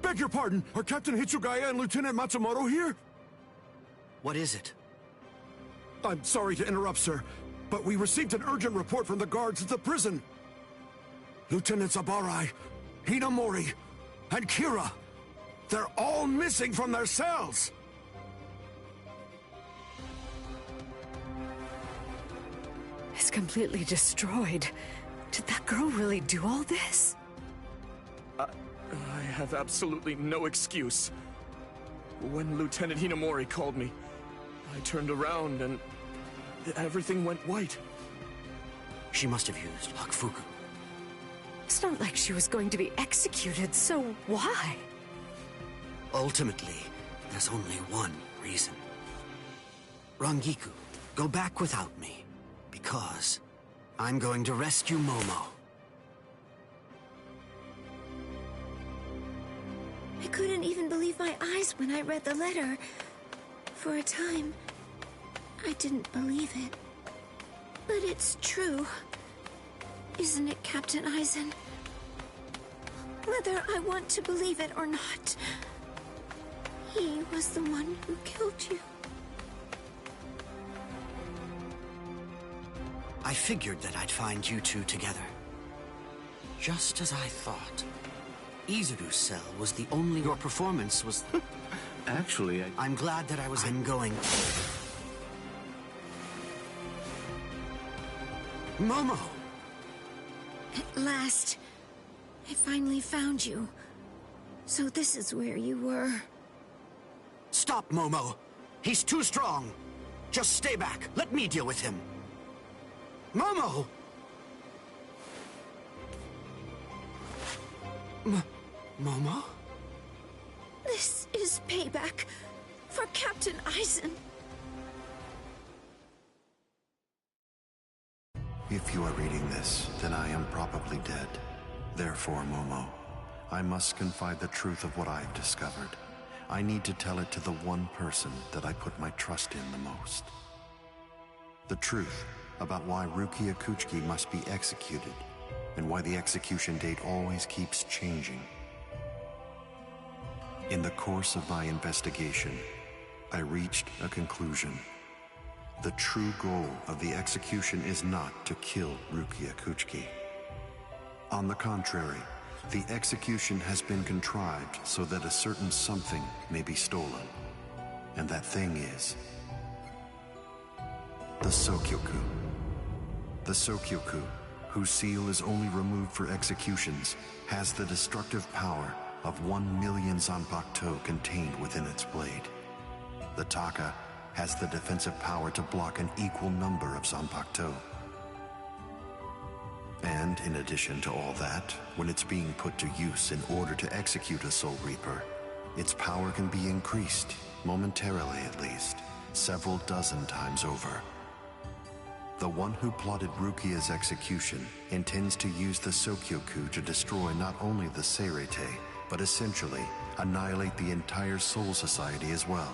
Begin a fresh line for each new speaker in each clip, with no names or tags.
Beg your pardon, are Captain Hitsugaya and Lieutenant Matsumoto here?
What is it?
I'm sorry to interrupt, sir, but we received an urgent report from the guards at the prison. Lieutenant Zabarai, Hinamori, and Kira, they're all missing from their cells!
It's completely destroyed. Did that girl really do all this?
I have absolutely no excuse. When Lieutenant Hinamori called me, I turned around and everything went white.
She must have used Hakufuku.
It's not like she was going to be executed, so why?
Ultimately, there's only one reason. Rangiku, go back without me, because I'm going to rescue Momo.
I couldn't even believe my eyes when I read the letter. For a time, I didn't believe it. But it's true. Isn't it, Captain Aizen? Whether I want to believe it or not, he was the one who killed you.
I figured that I'd find you two together. Just as I thought. Izuru's cell was the only... Your performance was...
Actually,
I'm glad that I'm going... Momo!
At last, I finally found you. So this is where you were.
Stop, Momo! He's too strong! Just stay back. Let me deal with him. Momo! Momo?
This is payback for Captain Aizen.
If you are reading this, then I am probably dead. Therefore, Momo, I must confide the truth of what I've discovered. I need to tell it to the one person that I put my trust in the most. The truth about why Rukia Kuchiki must be executed, and why the execution date always keeps changing. In the course of my investigation, I reached a conclusion. The true goal of the execution is not to kill Rukia Kuchiki. On the contrary, the execution has been contrived so that a certain something may be stolen. And that thing is... the Sokyoku. The Sokyoku, whose seal is only removed for executions, has the destructive power of 1 million Zanpakuto contained within its blade. The Taka has the defensive power to block an equal number of Zanpakuto. And in addition to all that, when it's being put to use in order to execute a Soul Reaper, its power can be increased, momentarily at least, several dozen times over. The one who plotted Rukia's execution intends to use the Sokyoku to destroy not only the Seirete, but essentially annihilate the entire Soul Society as well.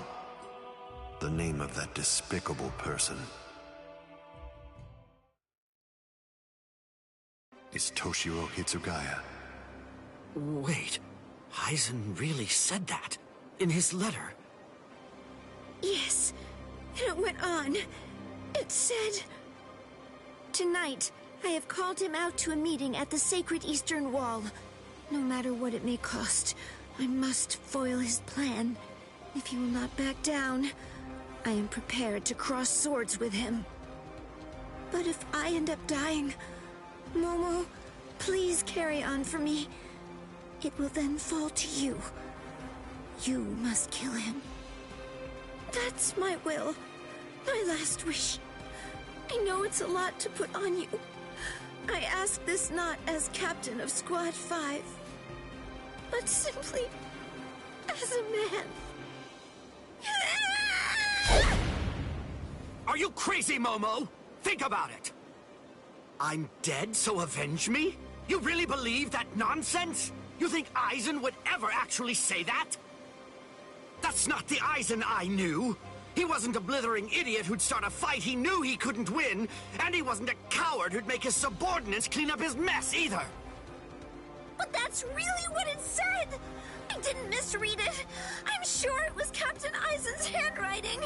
The name of that despicable person is Toshiro Hitsugaya.
Wait, Aizen really said that in his letter?
Yes, and it went on. It said... Tonight, I have called him out to a meeting at the Sacred Eastern Wall. No matter what it may cost, I must foil his plan. If he will not back down, I am prepared to cross swords with him. But if I end up dying, Momo, please carry on for me. It will then fall to you. You must kill him. That's my will, my last wish. I know it's a lot to put on you. I ask this not as captain of Squad 5, but simply as a man.
Are you crazy, Momo? Think about it. I'm dead, so avenge me? You really believe that nonsense? You think Aizen would ever actually say that? That's not the Aizen I knew. He wasn't a blithering idiot who'd start a fight he knew he couldn't win, and he wasn't a coward who'd make his subordinates clean up his mess either.
But that's really what it said! I didn't misread it. I'm sure it was Captain Aizen's handwriting.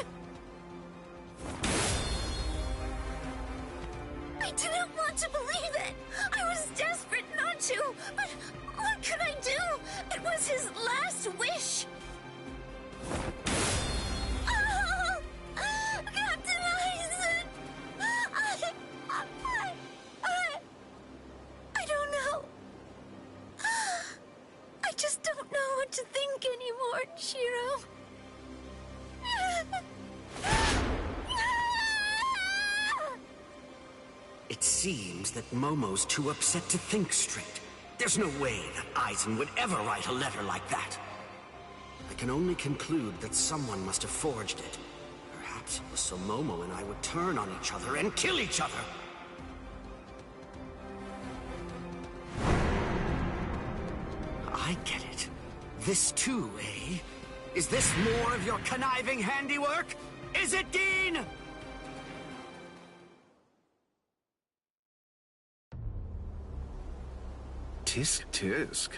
I didn't want to believe it. I was desperate not to, but what could I do? It was his last wish. Oh, Captain Aizen! I don't know. I just don't know what to think anymore, Shiro.
It seems that Momo's too upset to think straight. There's no way that Aizen would ever write a letter like that. I can only conclude that someone must have forged it. Perhaps it was so Momo and I would turn on each other and kill each other. I get it. This too, eh? Is this more of your conniving handiwork? Is it, Dean?
Tisk tisk.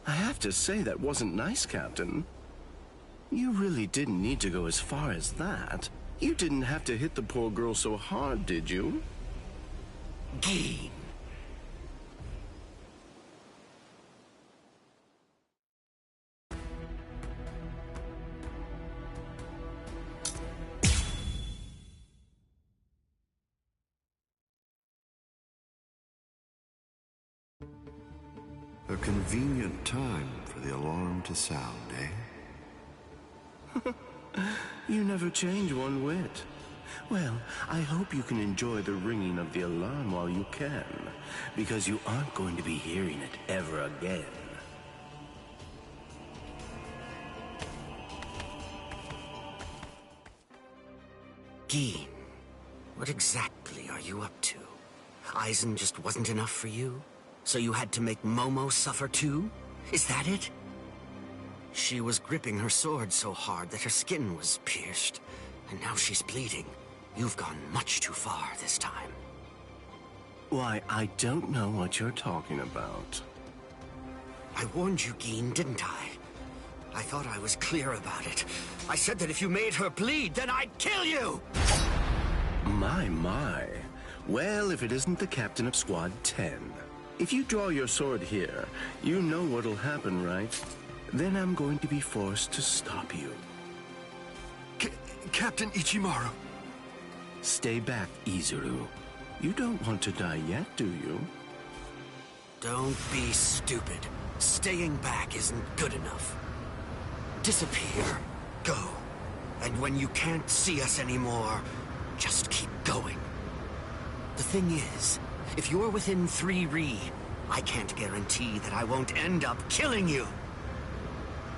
I have to say that wasn't nice, Captain. You really didn't need to go as far as that. You didn't have to hit the poor girl so hard, did you?
Dean.
A convenient time for the alarm to sound, eh?
You never change one whit. Well, I hope you can enjoy the ringing of the alarm while you can, because you aren't going to be hearing it ever again.
Dean, what exactly are you up to? Aizen just wasn't enough for you? So you had to make Momo suffer too? Is that it? She was gripping her sword so hard that her skin was pierced, and now she's bleeding. You've gone much too far this time.
Why, I don't know what you're talking about.
I warned you, Geen, didn't I? I thought I was clear about it. I said that if you made her bleed, then I'd kill you!
My. Well, if it isn't the captain of Squad 10. If you draw your sword here, you know what'll happen, right? Then I'm going to be forced to stop you.
Captain Ichimaru.
Stay back, Izuru. You don't want to die yet, do you?
Don't be stupid. Staying back isn't good enough. Disappear. Go. And when you can't see us anymore, just keep going. The thing is, if you're within 3 Ri, I can't guarantee that I won't end up killing you.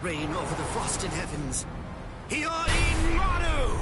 Reign over the frosted heavens. Hiyori Maru!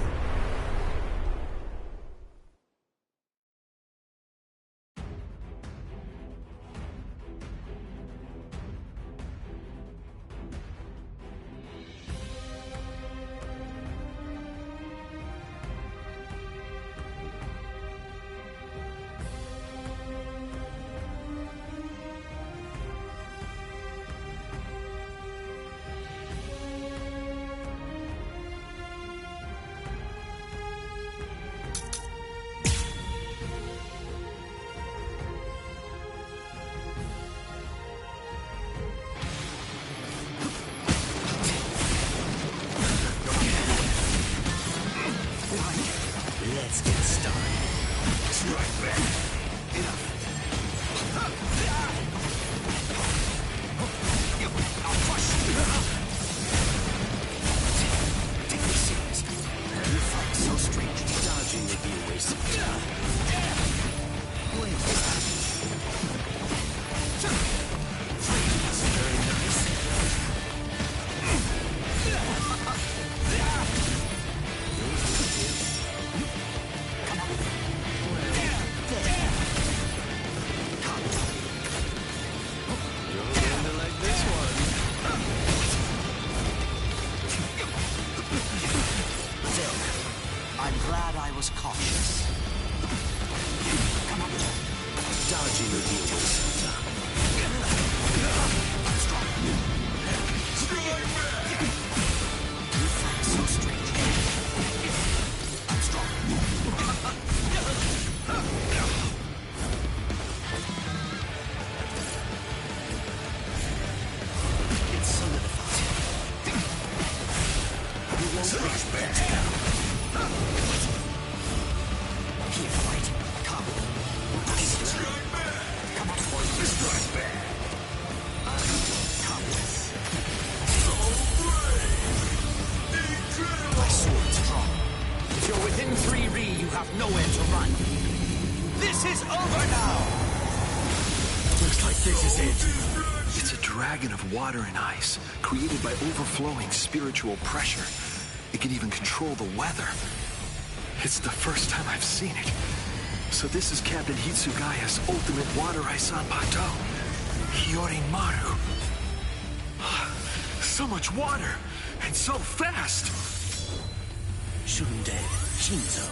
Let's get started. Strike back. Enough. I'll crush you. Take me seriously. You fight so strange. Dodging would be a waste of time. Wait. That's very nice. I'm glad I was cautious. Come on. Dodging the deal was time. I'm strong. Within 3 Ri, you have nowhere to run. This is over now! Looks like this is it.
It's a dragon of water and ice, created by overflowing spiritual pressure. It can even control the weather. It's the first time I've seen it. So this is Captain Hitsugaya's ultimate water ice Zanpakuto. Hiyorimaru. So much water, and so fast!
Shunde Shinzo.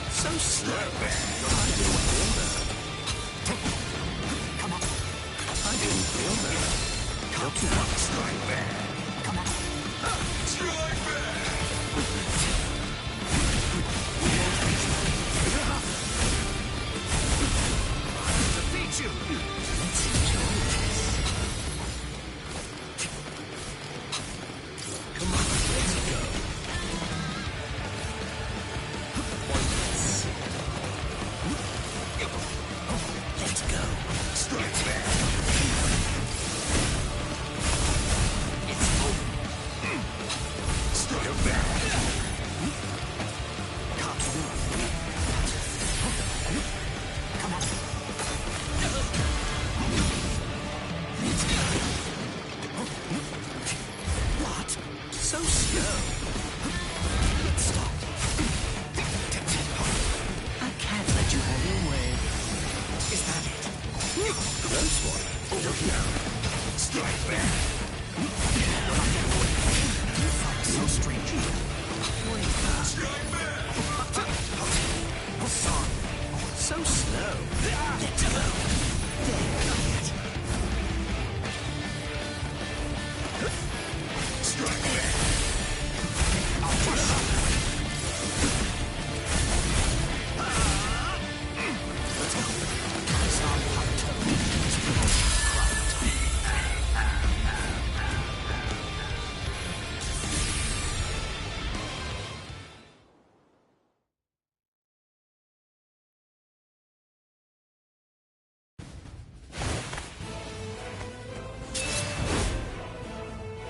So slow.
Come on.
I didn't feel that.
Come on. Strike back. Come on. Strike back. Defeat you. Let's enjoy this. Come on, let's go. Let's go. Strike back. It's over. Strike back. Cops move. Come on. Let's go. What? So slow. Let's stop. I can't let you have your way. Is that it?
Close one.
Over here. Strike back. You fight so strange. Strike back. Son.
So slow.
Let's go. Strike back. I'll push up. Let's go.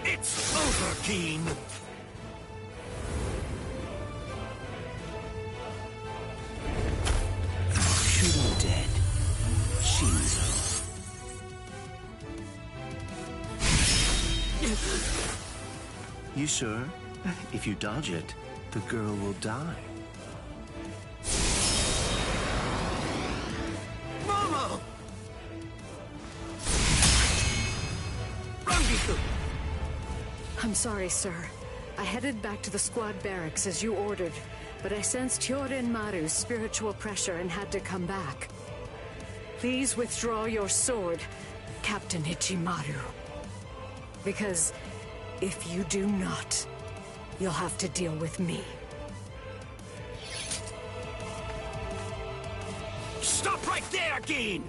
It's over, Keen. Shooting dead. Shinzo.
You sure? If you dodge it, the girl will die.
Momo! Rangiku!
I'm sorry, sir. I headed back to the squad barracks as you ordered, but I sensed Hyorin Maru's spiritual pressure and had to come back. Please withdraw your sword, Captain Ichimaru. Because if you do not, you'll have to deal with me.
Stop right there, Geen!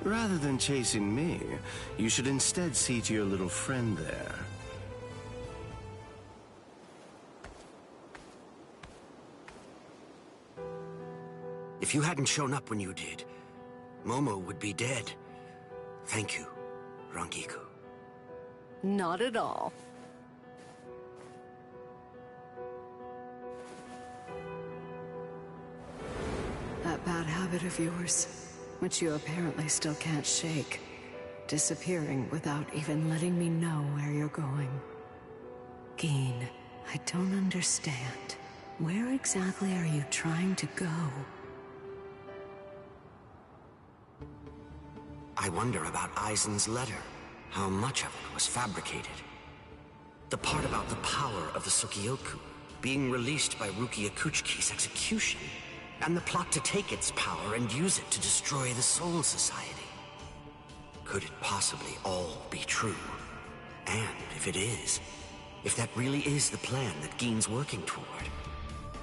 Rather than chasing me, you should instead see to your little friend there.
If you hadn't shown up when you did, Momo would be dead. Thank you, Rangiku.
Not at all. That bad habit of yours, which you apparently still can't shake. Disappearing without even letting me know where you're going. Geen, I don't understand. Where exactly are you trying to go?
I wonder about Aizen's letter. How much of it was fabricated? The part about the power of the Sukioku being released by Rukia Kuchiki's execution, and the plot to take its power and use it to destroy the Soul Society. Could it possibly all be true? And if it is, if that really is the plan that Geen's working toward,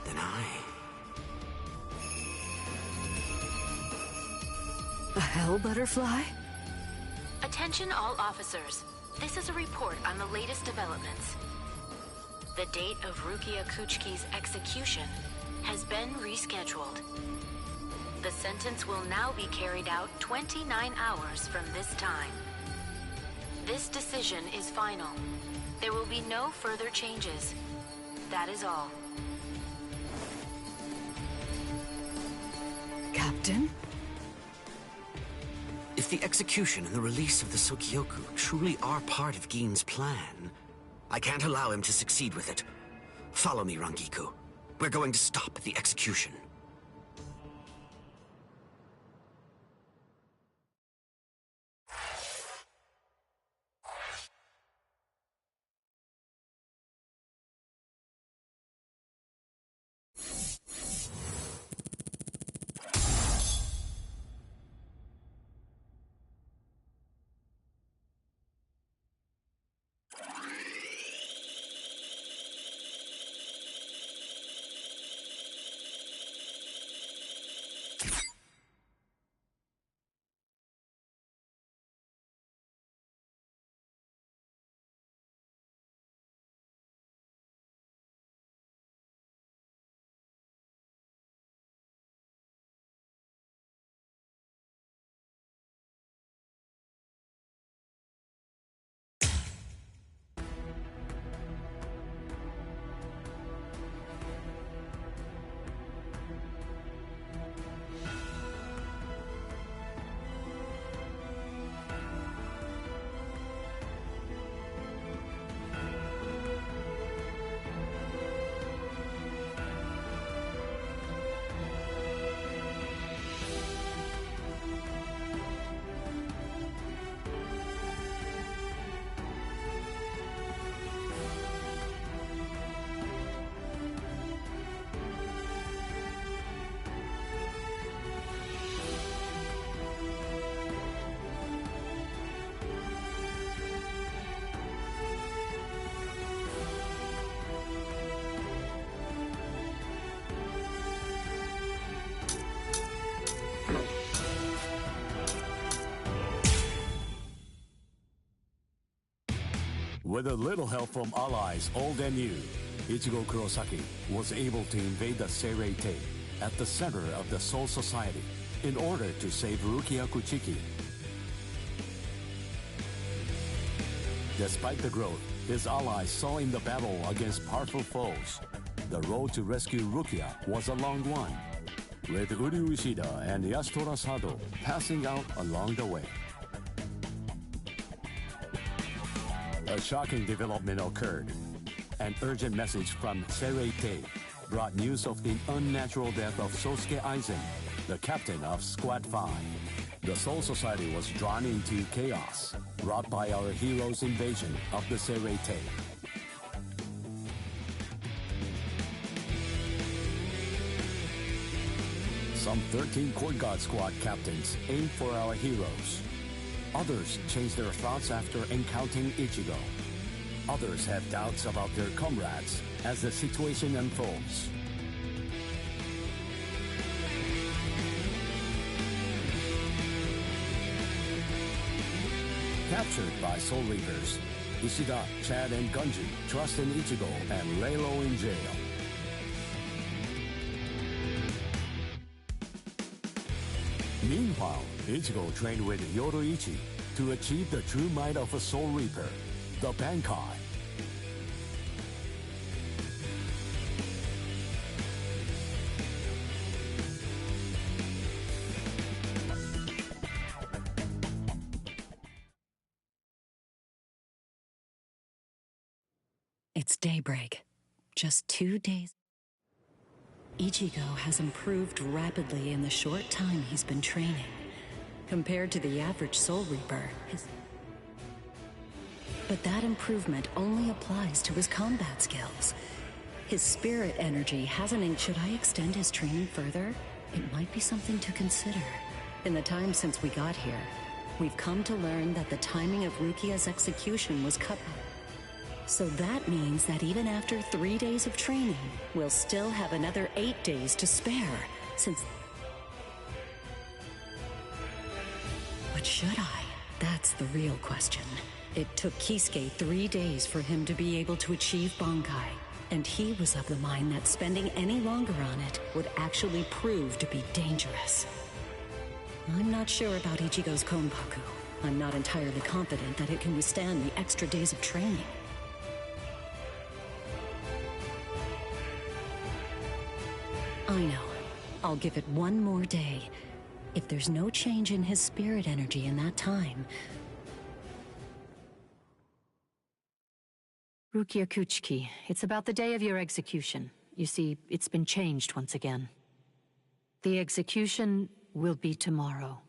then
A hell butterfly?
Attention all officers. This is a report on the latest developments. The date of Rukia Kuchiki's execution has been rescheduled. The sentence will now be carried out 29 hours from this time. This decision is final. There will be no further changes. That is all.
Captain?
If the execution and the release of the Sokyoku truly are part of Gin's plan, I can't allow him to succeed with it. Follow me, Rangiku. We're going to stop the execution.
With a little help from allies old and new, Ichigo Kurosaki was able to invade the Seirei-tei at the center of the Soul Society in order to save Rukia Kuchiki. Despite the growth his allies saw in the battle against powerful foes, the road to rescue Rukia was a long one, with Uryu Ishida and Yasutora Sado passing out along the way. A shocking development occurred. An urgent message from Seirei-tei brought news of the unnatural death of Sosuke Aizen, the captain of Squad 5. The Soul Society was drawn into chaos, wrought by our hero's invasion of the Seirei-tei. Some 13 Court Guard Squad captains aimed for our heroes. Others changed their thoughts after encountering Ichigo. Others have doubts about their comrades as the situation unfolds. Captured by Soul Reapers, Ishida, Chad, and Gunji trust in Ichigo and lay low in jail. Meanwhile, Ichigo trained with Yoruichi to achieve the true might of a Soul Reaper, the Bankai.
It's daybreak. Just 2 days. Ichigo has improved rapidly in the short time he's been training. Compared to the average Soul Reaper, but that improvement only applies to his combat skills. His spirit energy hasn't. Should I extend his training further? It might be something to consider. In the time since we got here, we've come to learn that the timing of Rukia's execution was cut off. So that means that even after 3 days of training, we'll still have another 8 days to spare, since... But should I? That's the real question. It took Kisuke 3 days for him to be able to achieve Bankai,
And he was of the mind that spending any longer on it would actually prove to be dangerous. I'm not sure about Ichigo's Konpaku. I'm not entirely confident that it can withstand the extra days of training. I know. I'll give it one more day. If there's no change in his spirit energy in that time...
Rukia Kuchiki, it's about the day of your execution. You see, it's been changed once again. The execution will be tomorrow.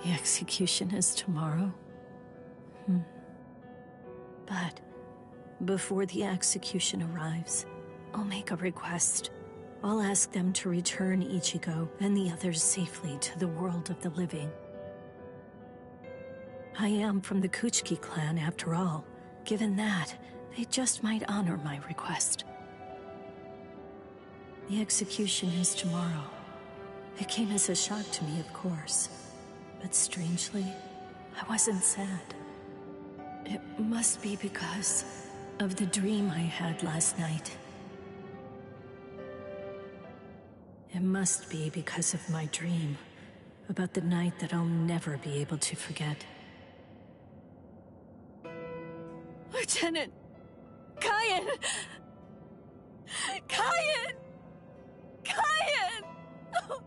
The execution is tomorrow? But before the execution arrives, I'll make a request. I'll ask them to return Ichigo and the others safely to the world of the living. I am from the Kuchiki clan, after all. Given that, they just might honor my request. The execution is tomorrow. It came as a shock to me, of course. But strangely, I wasn't sad. It must be because of the dream I had last night. It must be because of my dream about the night that I'll never be able to forget. Lieutenant! Kyan! Kyan! Kyan! Oh.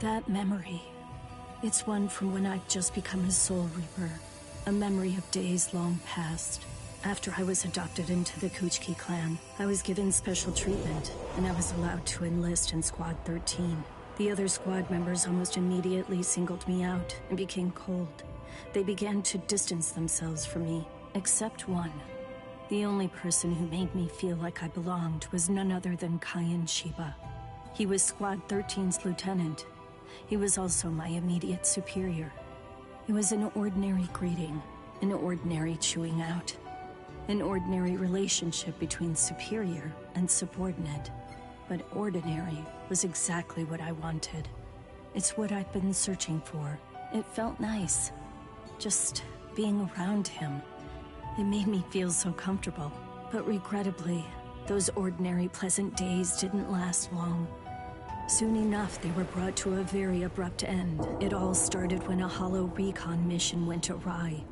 That memory, it's one from when I'd just become a Soul Reaper. A memory of days long past. After I was adopted into the Kuchiki clan, I was given special treatment, and I was allowed to enlist in Squad 13. The other squad members almost immediately singled me out and became cold. They began to distance themselves from me, except one. The only person who made me feel like I belonged was none other than Kyan Shiba. He was Squad 13's lieutenant. He was also my immediate superior. It was an ordinary greeting, an ordinary chewing out. An ordinary relationship between superior and subordinate. But ordinary was exactly what I wanted. It's what I'd been searching for. It felt nice. Just being around him. It made me feel so comfortable. But regrettably, those ordinary pleasant days didn't last long. Soon enough, they were brought to a very abrupt end. It all started when a hollow recon mission went awry.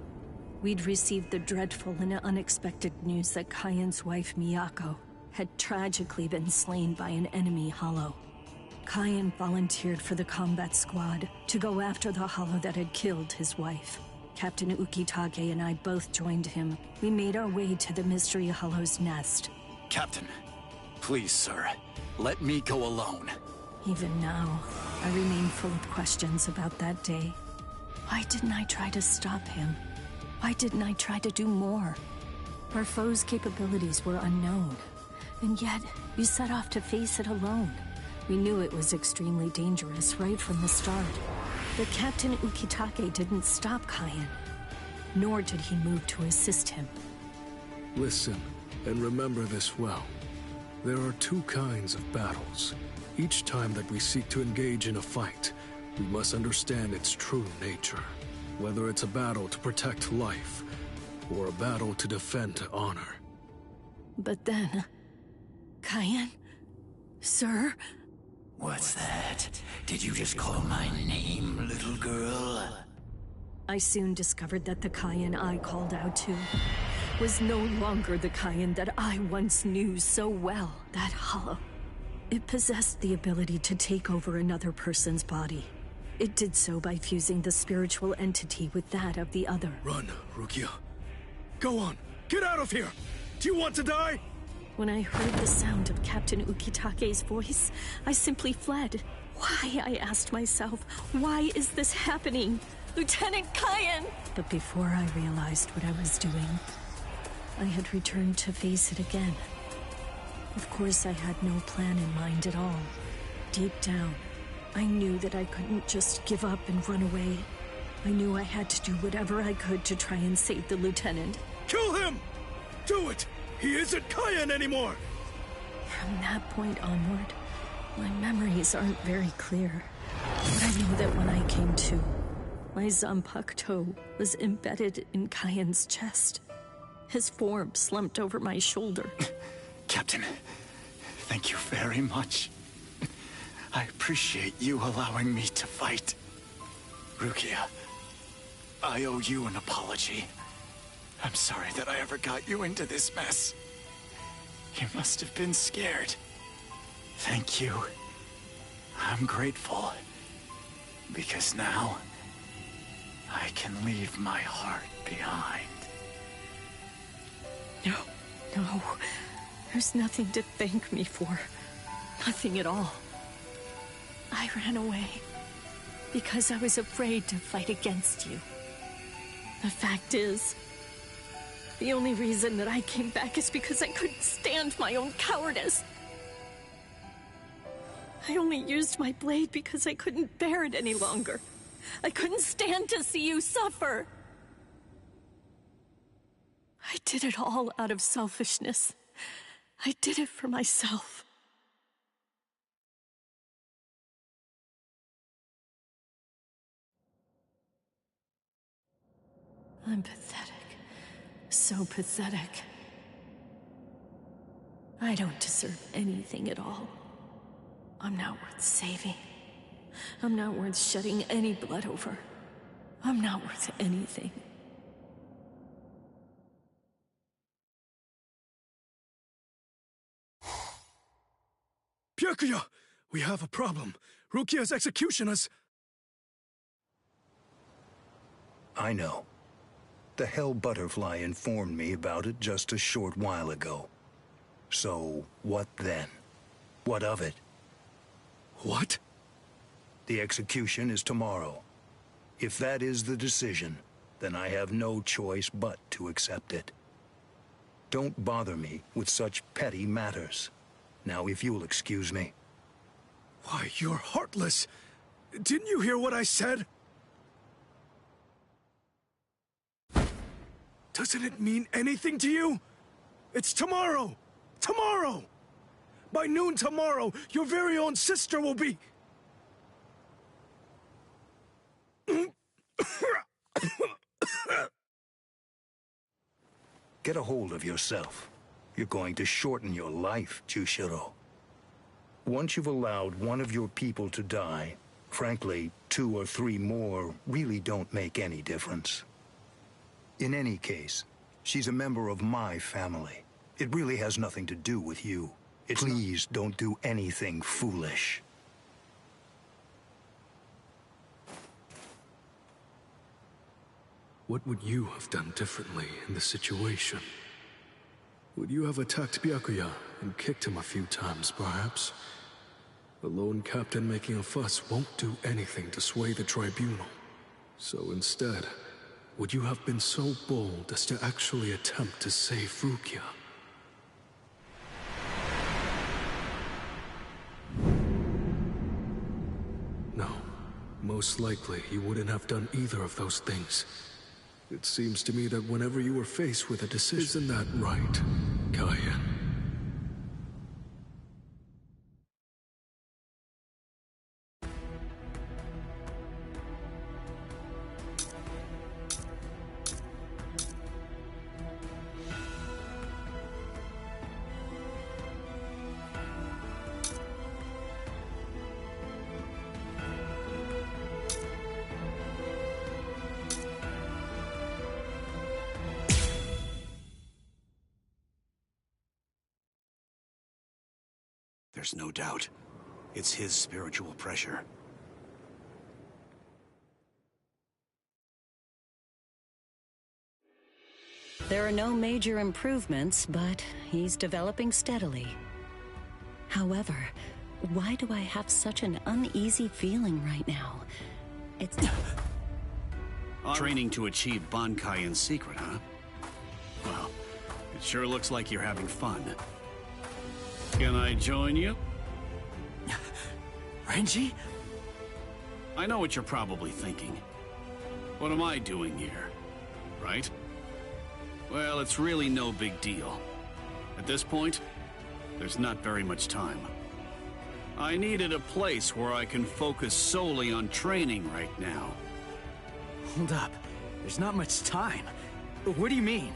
We'd received the dreadful and unexpected news that Kyan's wife, Miyako, had tragically been slain by an enemy hollow. Kyan volunteered for the combat squad to go after the hollow that had killed his wife. Captain Ukitage and I both joined him. We made our way to the mystery hollow's nest.
Captain, please, sir, let me go alone.
Even now, I remain full of questions about that day. Why didn't I try to stop him? Why didn't I try to do more? Our foe's capabilities were unknown, and yet you set off to face it alone. We knew it was extremely dangerous right from the start. But Captain Ukitake didn't stop Kyan, nor did he move to assist him.
Listen, and remember this well. There are two kinds of battles. Each time that we seek to engage in a fight, we must understand its true nature. Whether it's a battle to protect life, or a battle to defend honor.
But then... Kyan? Sir?
What's that? Did you just call my name, little girl?
I soon discovered that the Kyan I called out to was no longer the Kyan that I once knew so well. That hollow. It possessed the ability to take over another person's body. It did so by fusing the spiritual entity with that of the other.
Run, Rukia. Go on, get out of here! Do you want to die?
When I heard the sound of Captain Ukitake's voice, I simply fled. Why, I asked myself, why is this happening? Lieutenant Kyan! But before I realized what I was doing, I had returned to face it again. Of course, I had no plan in mind at all. Deep down, I knew that I couldn't just give up and run away. I knew I had to do whatever I could to try and save the lieutenant.
Kill him! Do it! He isn't Kyan anymore!
From that point onward, my memories aren't very clear. But I know that when I came to, my Zanpakuto toe was embedded in Kyan's chest. His form slumped over my shoulder.
Captain, thank you very much. I appreciate you allowing me to fight. Rukia, I owe you an apology. I'm sorry that I ever got you into this mess. You must have been scared. Thank you. I'm grateful. Because now, I can leave my heart behind.
No. There's nothing to thank me for. Nothing at all. I ran away because I was afraid to fight against you. The fact is, the only reason that I came back is because I couldn't stand my own cowardice. I only used my blade because I couldn't bear it any longer. I couldn't stand to see you suffer. I did it all out of selfishness. I did it for myself. I'm pathetic. So pathetic. I don't deserve anything at all. I'm not worth saving. I'm not worth shedding any blood over. I'm not worth anything.
Byakuya! We have a problem. Rukia's execution has...
I know. The Hell Butterfly informed me about it just a short while ago. So, what then? What of it?
What?
The execution is tomorrow. If that is the decision, then I have no choice but to accept it. Don't bother me with such petty matters. Now, if you'll excuse me.
Why, you're heartless. Didn't you hear what I said? Doesn't it mean anything to you? It's tomorrow! Tomorrow! By noon tomorrow, your very own sister will be...
Get a hold of yourself. You're going to shorten your life, Jushiro. Once you've allowed one of your people to die, frankly, 2 or 3 more really don't make any difference. In any case, she's a member of my family. It really has nothing to do with you. Please don't do anything foolish.
What would you have done differently in this situation? Would you have attacked Byakuya and kicked him a few times, perhaps? A lone captain making a fuss won't do anything to sway the tribunal. So instead, would you have been so bold as to actually attempt to save Rukia? No. Most likely, you wouldn't have done either of those things. It seems to me that whenever you were faced with a decision... Isn't that right, Kaya?
There's no doubt. It's his spiritual pressure.
There are no major improvements, but he's developing steadily. However, why do I have such an uneasy feeling right now? It's...
Training to achieve Bankai in secret, huh? Well, it sure looks like you're having fun. Can I join you?
Renji?
I know what you're probably thinking. What am I doing here? Right? Well, it's really no big deal. At this point, There's not very much time. I needed a place where I can focus solely on training right now.
Hold up. There's not much time. What do you mean?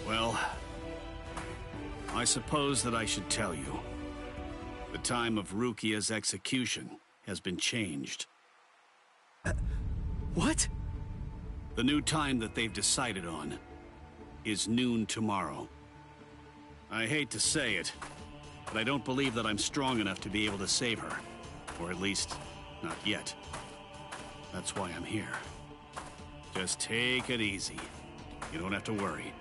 Well, I suppose that I should tell you. The time of Rukia's execution has been changed.
What?
The new time that they've decided on is noon tomorrow. I hate to say it, but I don't believe that I'm strong enough to be able to save her. Or at least, not yet. That's why I'm here. Just take it easy. You don't have to worry.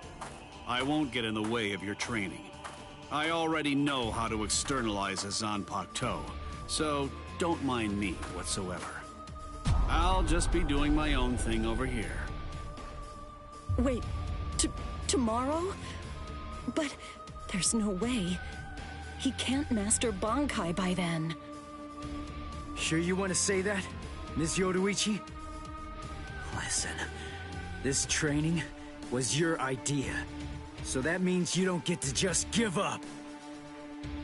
I won't get in the way of your training. I already know how to externalize a Zanpakuto, so don't mind me whatsoever. I'll just be doing my own thing over here.
Wait, tomorrow? But there's no way. He can't master Bankai by then.
Sure you want to say that, Ms. Yoruichi? Listen, this training was your idea, so that means you don't get to just give up.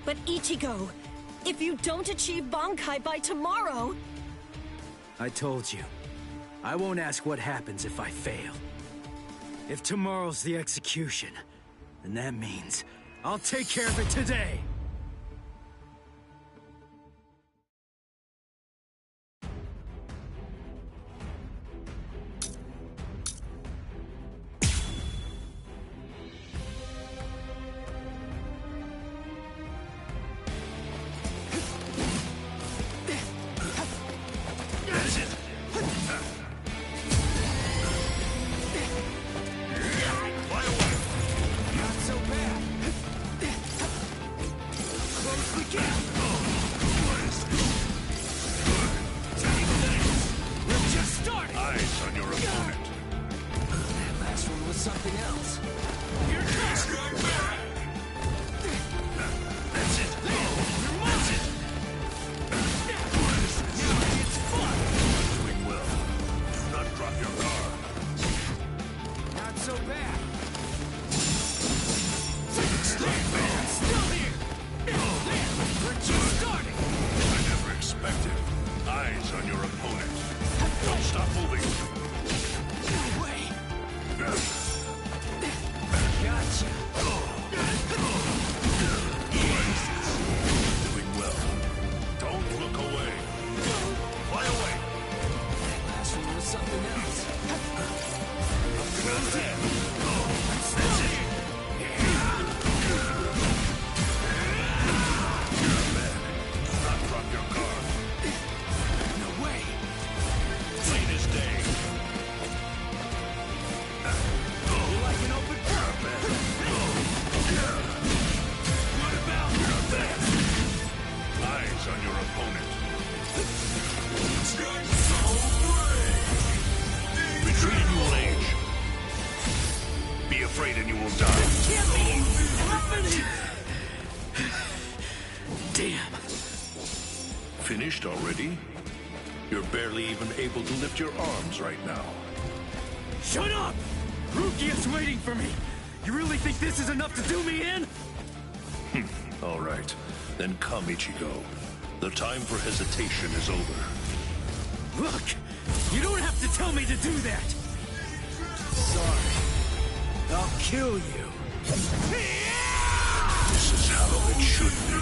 But Ichigo, if you don't achieve Bankai by tomorrow...
I told you, I won't ask what happens if I fail. If tomorrow's the execution, then that means I'll take care of it today!
Finished already? You're barely even able to lift your arms right now.
Shut up! Rukia's waiting for me! You really think this is enough to do me in?
All right. Then come, Ichigo. The time for hesitation is over.
Look! You don't have to tell me to do that! Sorry. I'll kill you.
This is how it should be.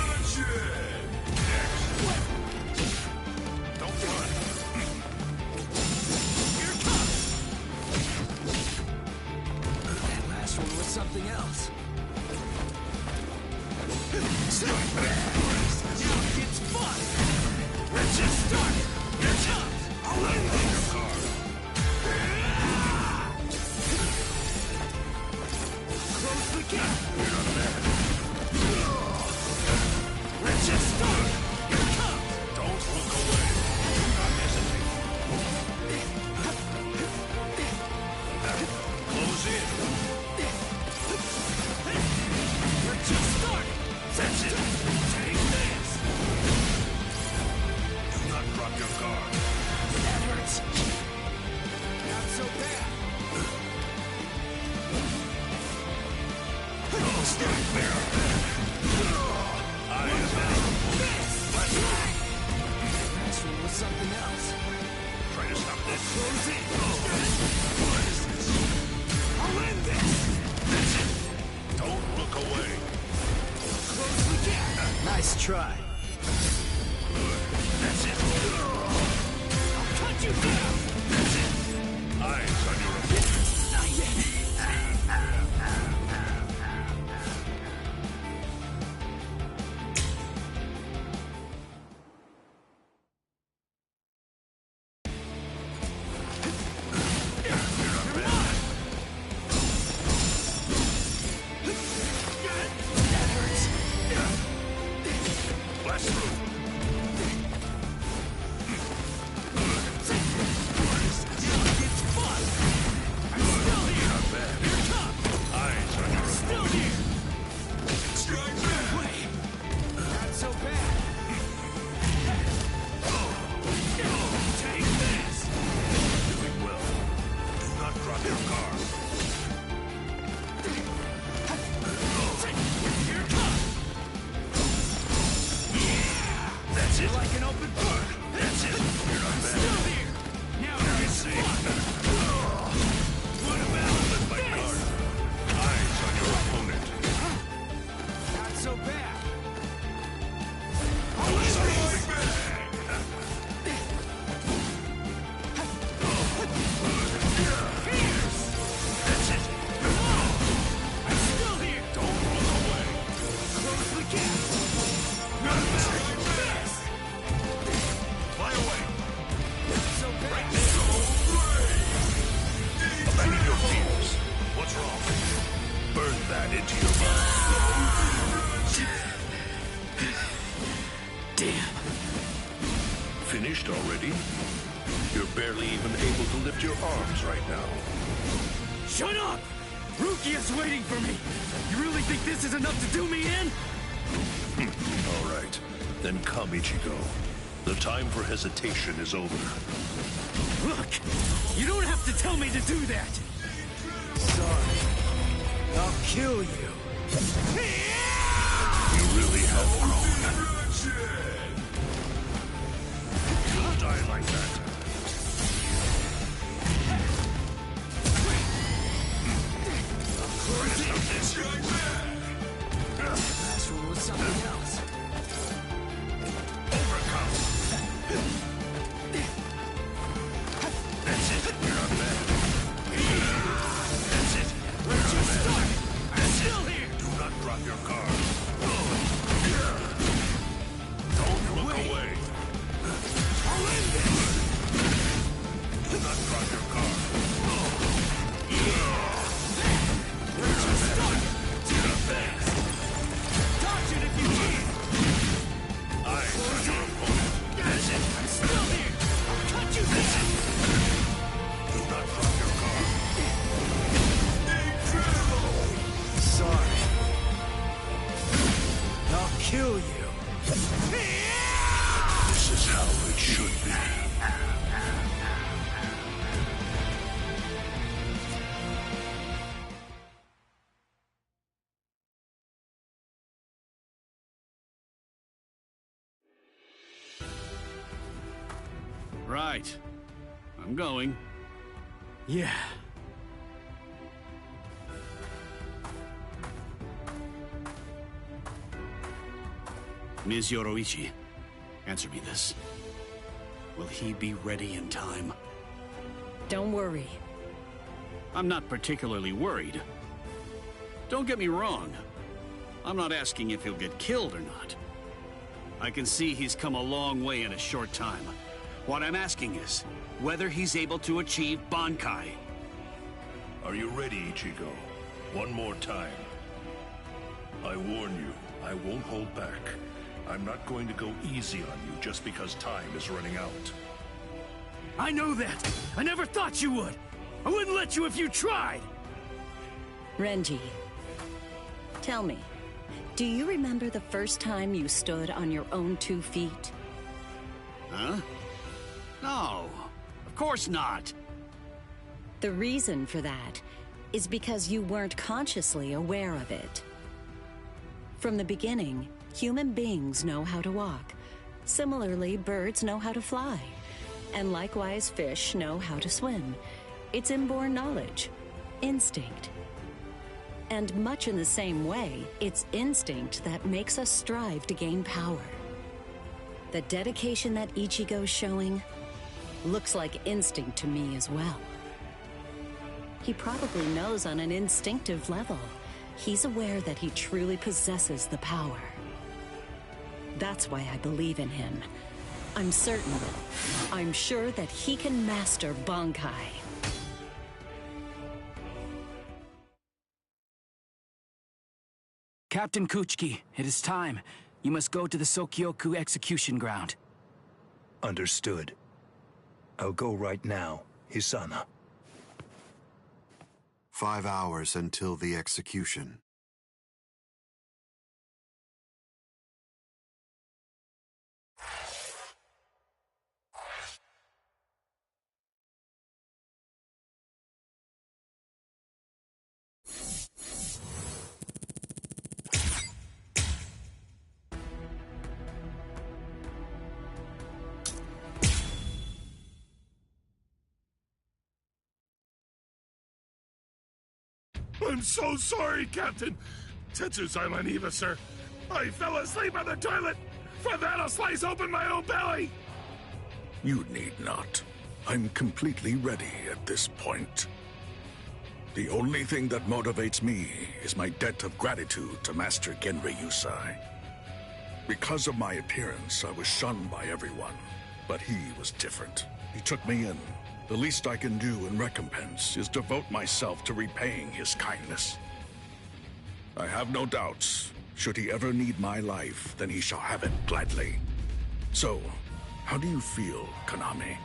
Don't run.
Here it comes! That last one was something else. Now it gets fun! Let's just start it! Get up! I'll let your guard. Close the gap!
You're not bad.
Let's just start! Here it comes!
Don't look away. Do not hesitate. Close in.
We're just starting!
That's it. Take this. Do not drop your guard.
That hurts.
Close in. What is this? I'll end this. That's it. Don't look away. Close we get.
Nice try.
That's it. I'll cut you down. That's it. Eyes on your opponent.
Not yet.
Finished already? You're barely even able to lift your arms right now.
Shut up! Rukia's waiting for me! You really think this is enough to do me in?
All right. Then come, Ichigo. The time for hesitation is over.
Look! You don't have to tell me to do that!
Sorry. I'll kill you.
You really have grown. You'll die like that.
Last one was something else.
Overcome. That's it. You're not bad. That's it.
Let's just start. I'm still here.
Do not drop your guard. Don't look away.
I'll end this.
Do not drop your guard.
Let's just start.
You're not bad.
Dodge it if you can.
Eyes on your opponent. That's it.
I'm still here. I'll cut you down.
Do not drop your guard.
Sorry. I'll kill you.
This is how it should be.
Right. I'm going.
Yeah.
Ms. Yoroichi, answer me this. Will he be ready in time?
Don't worry.
I'm not particularly worried. Don't get me wrong. I'm not asking if he'll get killed or not. I can see he's come a long way in a short time. What I'm asking is whether he's able to achieve Bankai.
Are you ready, Ichigo? One more time. I warn you, I won't hold back. I'm not going to go easy on you just because time is running out.
I know that. I never thought you would. I wouldn't let you if you tried.
Renji, tell me, do you remember the first time you stood on your own 2 feet?
Huh? No, of course not.
The reason for that is because you weren't consciously aware of it. From the beginning, human beings know how to walk. Similarly, birds know how to fly. And likewise, fish know how to swim. It's inborn knowledge. Instinct. And much in the same way, it's instinct that makes us strive to gain power. The dedication that Ichigo's showing looks like instinct to me as well. He probably knows on an instinctive level. He's aware that he truly possesses the power. That's why I believe in him. I'm certain. I'm sure that he can master Bankai.
Captain Kuchiki, it is time. You must go to the Sokyoku execution ground.
Understood. I'll go right now, Hisana.
5 hours until the execution.
I'm so sorry, Captain. Tetsusai Eva, sir. I fell asleep on the toilet. For that, I'll slice open my own belly.
You need not. I'm completely ready at this point. The only thing that motivates me is my debt of gratitude to Master Genri Yusai. Because of my appearance, I was shunned by everyone, but he was different. He took me in. The least I can do in recompense is devote myself to repaying his kindness. I have no doubts. Should he ever need my life, then he shall have it gladly. So, how do you feel, Konami?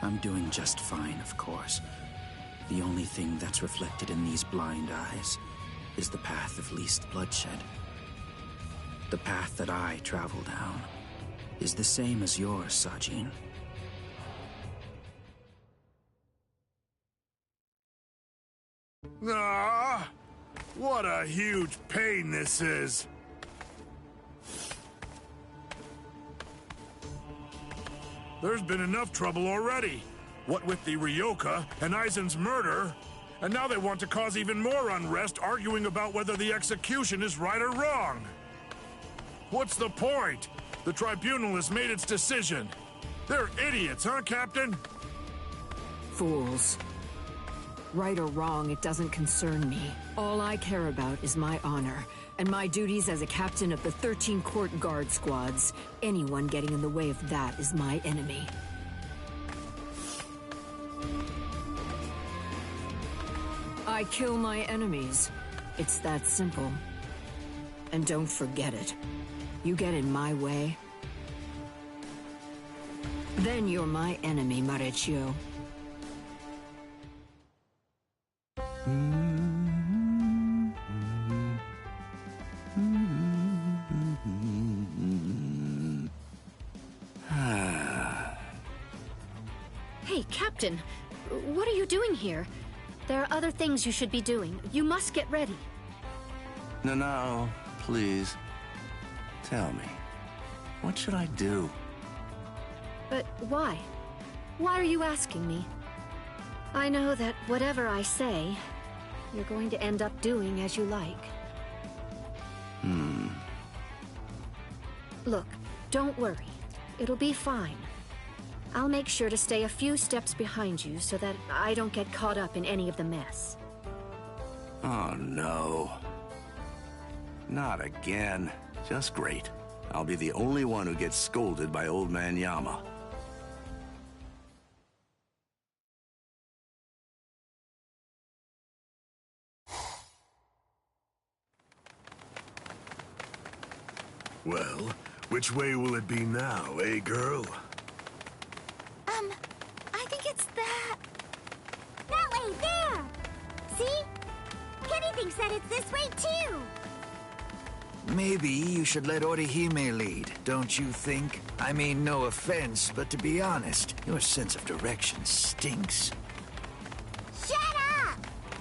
I'm doing just fine, of course. The only thing that's reflected in these blind eyes is the path of least bloodshed. The path that I travel down is the same as yours, Sajin.
Ah, what a huge pain this is. There's been enough trouble already. What with the Ryoka and Aizen's murder, and now they want to cause even more unrest, arguing about whether the execution is right or wrong. What's the point? The tribunal has made its decision. They're idiots, huh, Captain?
Fools. Right or wrong, it doesn't concern me. All I care about is my honor, and my duties as a captain of the 13 court guard squads. Anyone getting in the way of that is my enemy. I kill my enemies. It's that simple. And don't forget it. You get in my way, then you're my enemy, Marechio.
Hey, Captain, what are you doing here? There are other things you should be doing. You must get ready.
No, please. Tell me, what should I do?
But why? Why are you asking me? I know that whatever I say, you're going to end up doing as you like. Look, don't worry. It'll be fine. I'll make sure to stay a few steps behind you so that I don't get caught up in any of the mess.
Oh, no. Not again. Just great. I'll be the only one who gets scolded by Old Man Yama.
Well, which way will it be now, eh, girl?
I think it's that... That way, there! See? Kenny thinks that it's this way, too!
Maybe you should let Orihime lead, don't you think? I mean, no offense, but to be honest, your sense of direction stinks.
Shut up!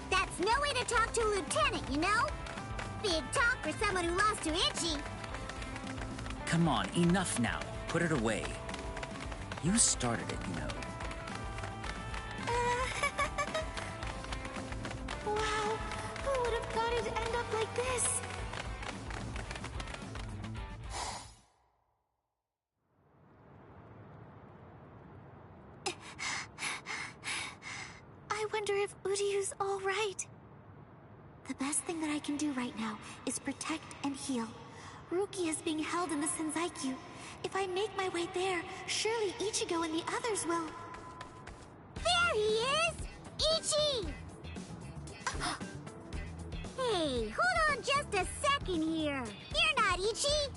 That's no way to talk to a lieutenant, you know? Big talk for someone who lost to Ichi.
Come on, enough now. Put it away.
You started it, you know.
Wow, who would have thought it'd end up like this? I wonder if Uryu's all right. The best thing that I can do right now is protect and heal. Rukia is being held in the Senzaiku. If I make my way there, surely Ichigo and the others will...
There he is! Ichi! Hey, hold on just a second here. You're not Ichi!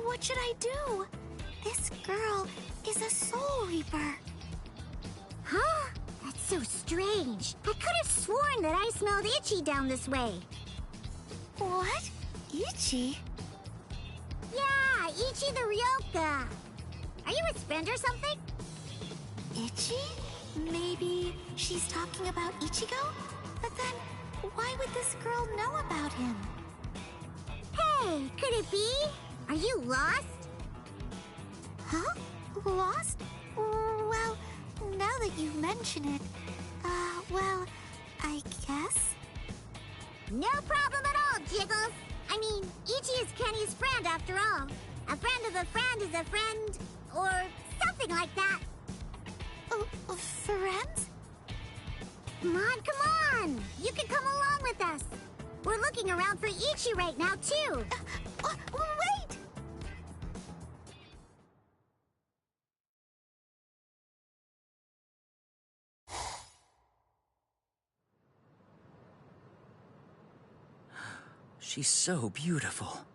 What should I do? This girl is a Soul Reaper.
Huh? That's so strange. I could have sworn that I smelled Ichi down this way.
What? Ichi?
Yeah, Ichi the Ryoka. Are you his friend or something?
Ichi? Maybe she's talking about Ichigo? But then, why would this girl know about him?
Hey, could it be? Are you lost?
Huh? Lost? Well, now that you mention it, well, I guess?
No problem at all, Jiggles. I mean, Ichi is Kenny's friend after all. A friend of a friend is a friend, or something like that.
Friends?
Come on! You can come along with us. We're looking around for Ichi right now, too.
Wait!
She's so beautiful.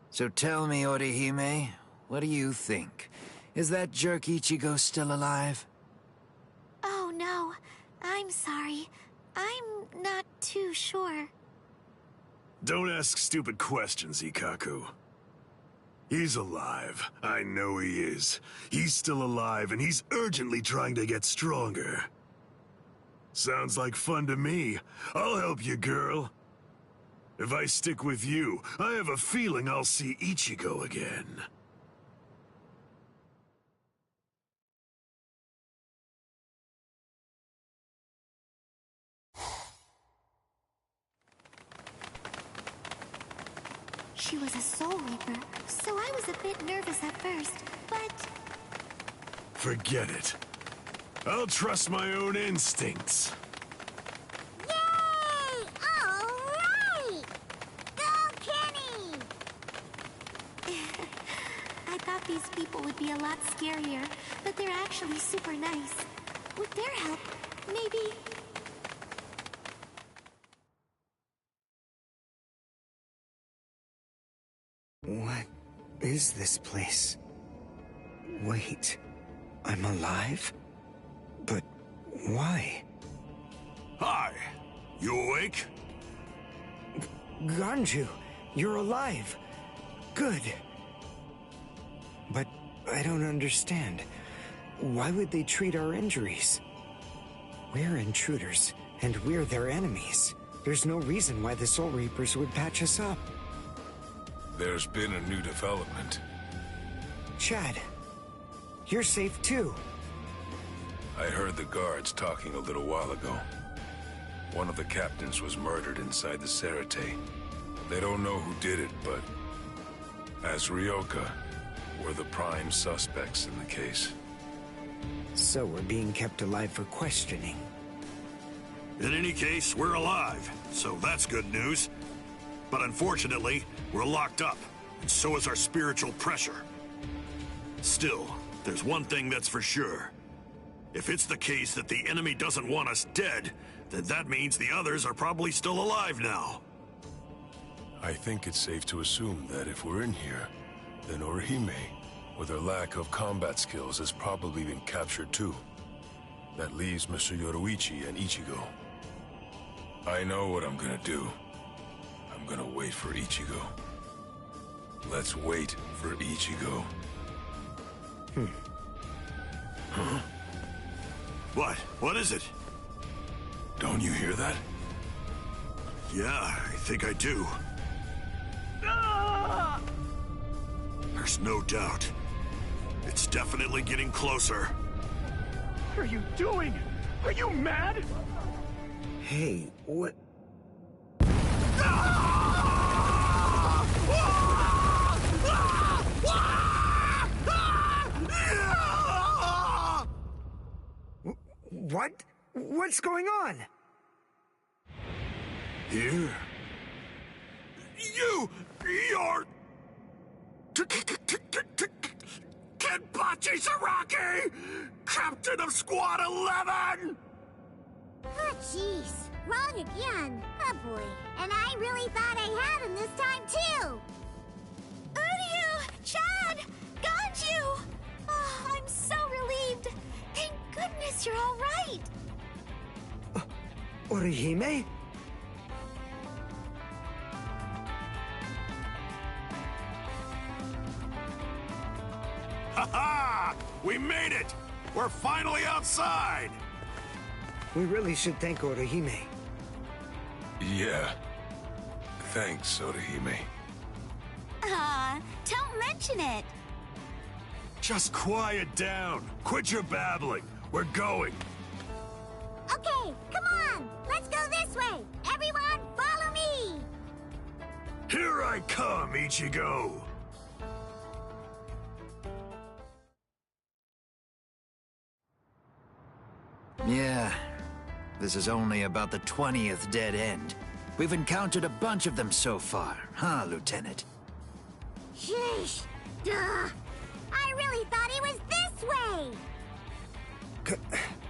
So tell me, Orihime, what do you think? Is that jerk Ichigo still alive?
Oh, no. I'm sorry. I'm not too sure.
Don't ask stupid questions, Ikkaku. He's alive. I know he is. He's still alive, and he's urgently trying to get stronger. Sounds like fun to me. I'll help you, girl. If I stick with you, I have a feeling I'll see Ichigo again.
She was a Soul Reaper, so I was a bit nervous at first, but...
Forget it. I'll trust my own instincts.
Yay! All right! Go, Kenny!
I thought these people would be a lot scarier, but they're actually super nice. With their help, maybe...
What is this place? Wait, I'm alive? But why?
Hi, you awake?
Ganju, you're alive. Good. But I don't understand. Why would they treat our injuries? We're intruders, and we're their enemies. There's no reason why the Soul Reapers would patch us up.
There's been a new development.
Chad, you're safe too.
I heard the guards talking a little while ago. One of the captains was murdered inside the Serite. They don't know who did it, but as Ryoka, we're the prime suspects in the case.
So we're being kept alive for questioning.
In any case, we're alive, so that's good news. But unfortunately, we're locked up, and so is our spiritual pressure. Still, there's one thing that's for sure. If it's the case that the enemy doesn't want us dead, then that means the others are probably still alive now.
I think it's safe to assume that if we're in here, then Orihime, with her lack of combat skills, has probably been captured too. That leaves Mr. Yoruichi and Ichigo. I know what I'm gonna do. I'm gonna wait for Ichigo. Let's wait for Ichigo.
Huh? What? What is it?
Don't you hear that?
Yeah, I think I do.
There's no doubt. It's definitely getting closer.
What are you doing? Are you mad?
Hey, what? What? What's going on?
Here? You're... Kenpachi Saraki! Captain of Squad 11!
Oh, jeez. Wrong again. Oh, boy. And I really thought I had him this time, too.
Uryu! Chad! Ganju! Oh, I'm so relieved. Thank goodness you're all right.
Orihime?
Ha-ha! We made it! We're finally outside!
We really should thank Orihime.
Yeah. Thanks, Orihime.
Don't mention it.
Just quiet down. Quit your babbling. We're going.
Okay, come on. Let's go this way. Everyone, follow me.
Here I come, Ichigo.
Yeah, this is only about the 20th dead end. We've encountered a bunch of them so far, huh, Lieutenant?
Sheesh. Duh. I really thought he was this way.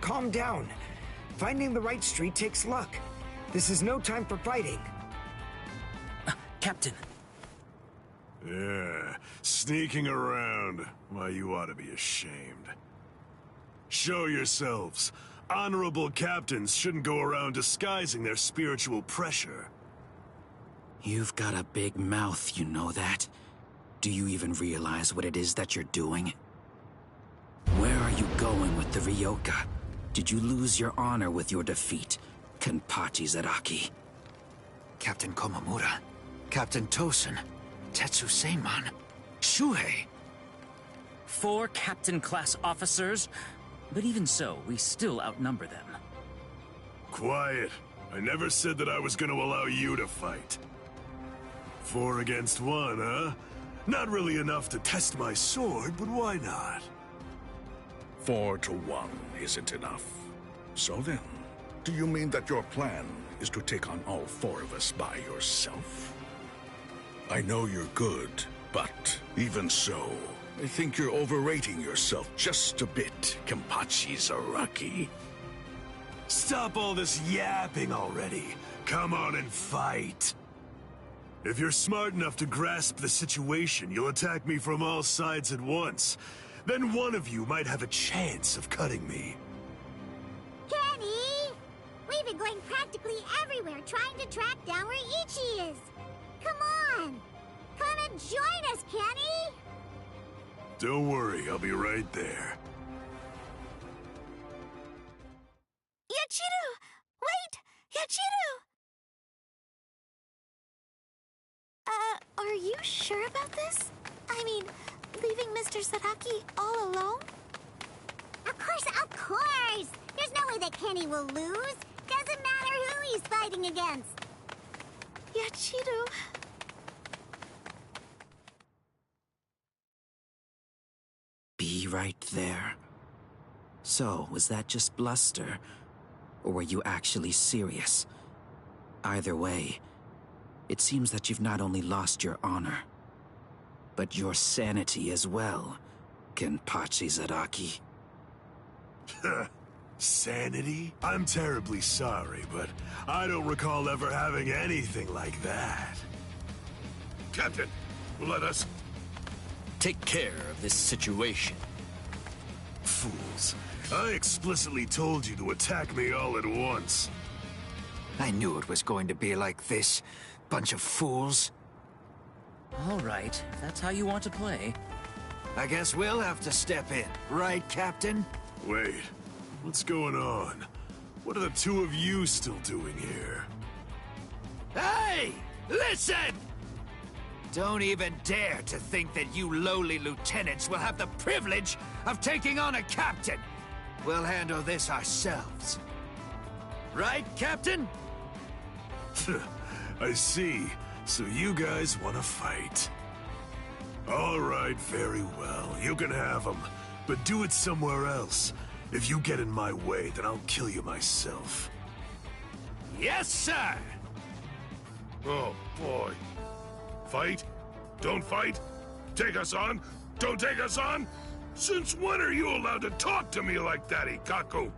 Calm down. Finding the right street takes luck. This is no time for fighting.
Captain.
Yeah, sneaking around. Why, you ought to be ashamed. Show yourselves. Honorable captains shouldn't go around disguising their spiritual pressure.
You've got a big mouth, you know that? Do you even realize what it is that you're doing? Where are you going with the Ryoka? Did you lose your honor with your defeat, Kenpachi Zaraki?
Captain Komamura, Captain Tosen, Tetsu Seiman, Shuhei.
4 captain-class officers? But even so, we still outnumber them.
Quiet. I never said that I was going to allow you to fight. 4 against 1, huh? Not really enough to test my sword, but why not?
4 to 1 isn't enough. So then, do you mean that your plan is to take on all 4 of us by yourself? I know you're good, but even so, I think you're overrating yourself just a bit, Kenpachi Zaraki.
Stop all this yapping already. Come on and fight. If you're smart enough to grasp the situation, you'll attack me from all sides at once. Then one of you might have a chance of cutting me.
Kenny! We've been going practically everywhere trying to track down where Ichi is. Come on! Come and join us, Kenny!
Don't worry, I'll be right there.
Yachiru! Wait! Yachiru! Are you sure about this? I mean, leaving Mr. Zaraki all alone?
Of course! There's no way that Kenny will lose. Doesn't matter who he's fighting against.
Yachiru...
Be right there. So, was that just bluster? Or were you actually serious? Either way, it seems that you've not only lost your honor, but your sanity as well, Kenpachi Zaraki.
Sanity? I'm terribly sorry, but I don't recall ever having anything like that.
Captain, let us...
take care of this situation.
Fools. I explicitly told you to attack me all at once.
I knew it was going to be like this. Bunch of fools.
All right, if that's how you want to play.
I guess we'll have to step in, right, Captain?
Wait, what's going on? What are the two of you still doing here?
Hey! Listen! Don't even dare to think that you lowly lieutenants will have the privilege of taking on a captain. We'll handle this ourselves. Right, Captain?
I see. So you guys want to fight. All right, very well. You can have them, but do it somewhere else. If you get in my way, then I'll kill you myself.
Yes, sir!
Oh, boy. Fight? Don't fight? Take us on? Don't take us on? Since when are you allowed to talk to me like that, Ikaku?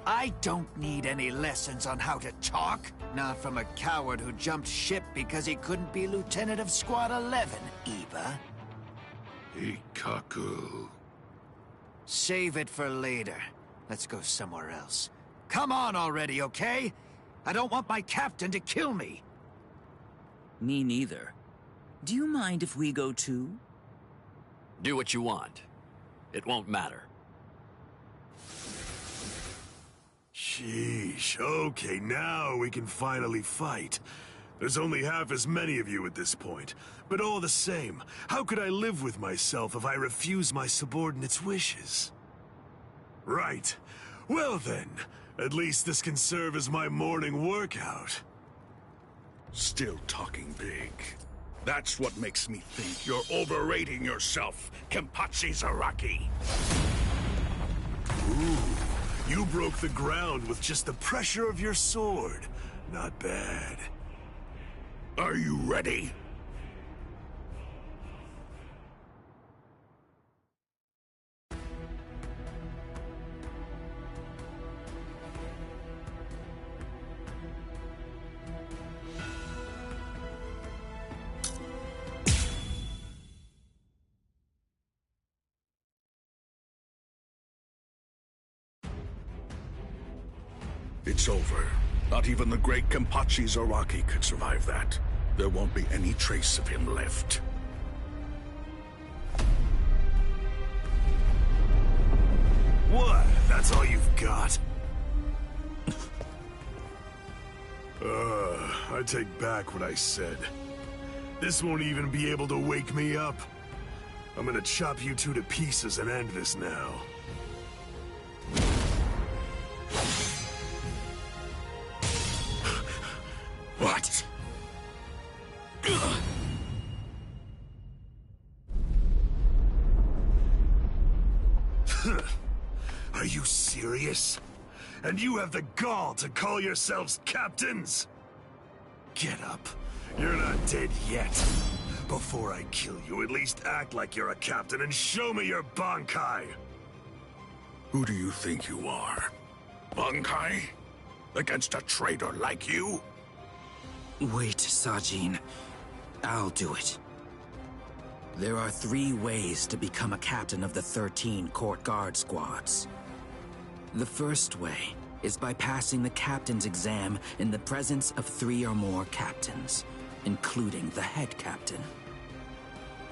I don't need any lessons on how to talk. Not from a coward who jumped ship because he couldn't be Lieutenant of Squad 11, Iba.
Ikaku.
Save it for later. Let's go somewhere else. Come on already, okay? I don't want my captain to kill me.
Me neither. Do you mind if we go too?
Do what you want. It won't matter.
Sheesh, okay, now we can finally fight. There's only half as many of you at this point. But all the same, how could I live with myself if I refuse my subordinates' wishes? Right. Well then, at least this can serve as my morning workout.
Still talking big. That's what makes me think you're overrating yourself, Kenpachi Zaraki.
Ooh, you broke the ground with just the pressure of your sword. Not bad.
Are you ready? It's over. Not even the great Kenpachi Zaraki could survive that. There won't be any trace of him left.
What? That's all you've got? I take back what I said. This won't even be able to wake me up. I'm gonna chop you two to pieces and end this now.
What?
Are you serious? And you have the gall to call yourselves captains? Get up. You're not dead yet. Before I kill you, at least act like you're a captain and show me your Bankai.
Who do you think you are? Bankai? Against a traitor like you?
Wait, Sajin. I'll do it. There are 3 ways to become a captain of the 13 court guard squads. The first way is by passing the captain's exam in the presence of 3 or more captains, including the head captain.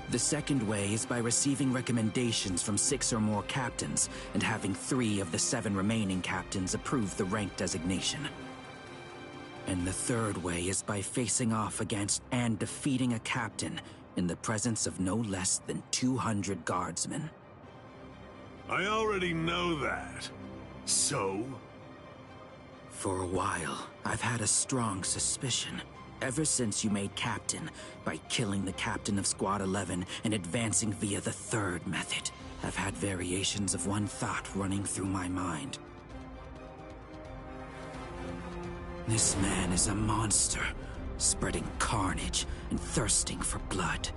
The second way is by receiving recommendations from 6 or more captains and having 3 of the 7 remaining captains approve the rank designation. And the third way is by facing off against and defeating a captain in the presence of no less than 200 guardsmen.
I already know that. So?
For a while, I've had a strong suspicion. Ever since you made captain, by killing the captain of Squad 11 and advancing via the third method, I've had variations of one thought running through my mind. This man is a monster, spreading carnage and thirsting for blood.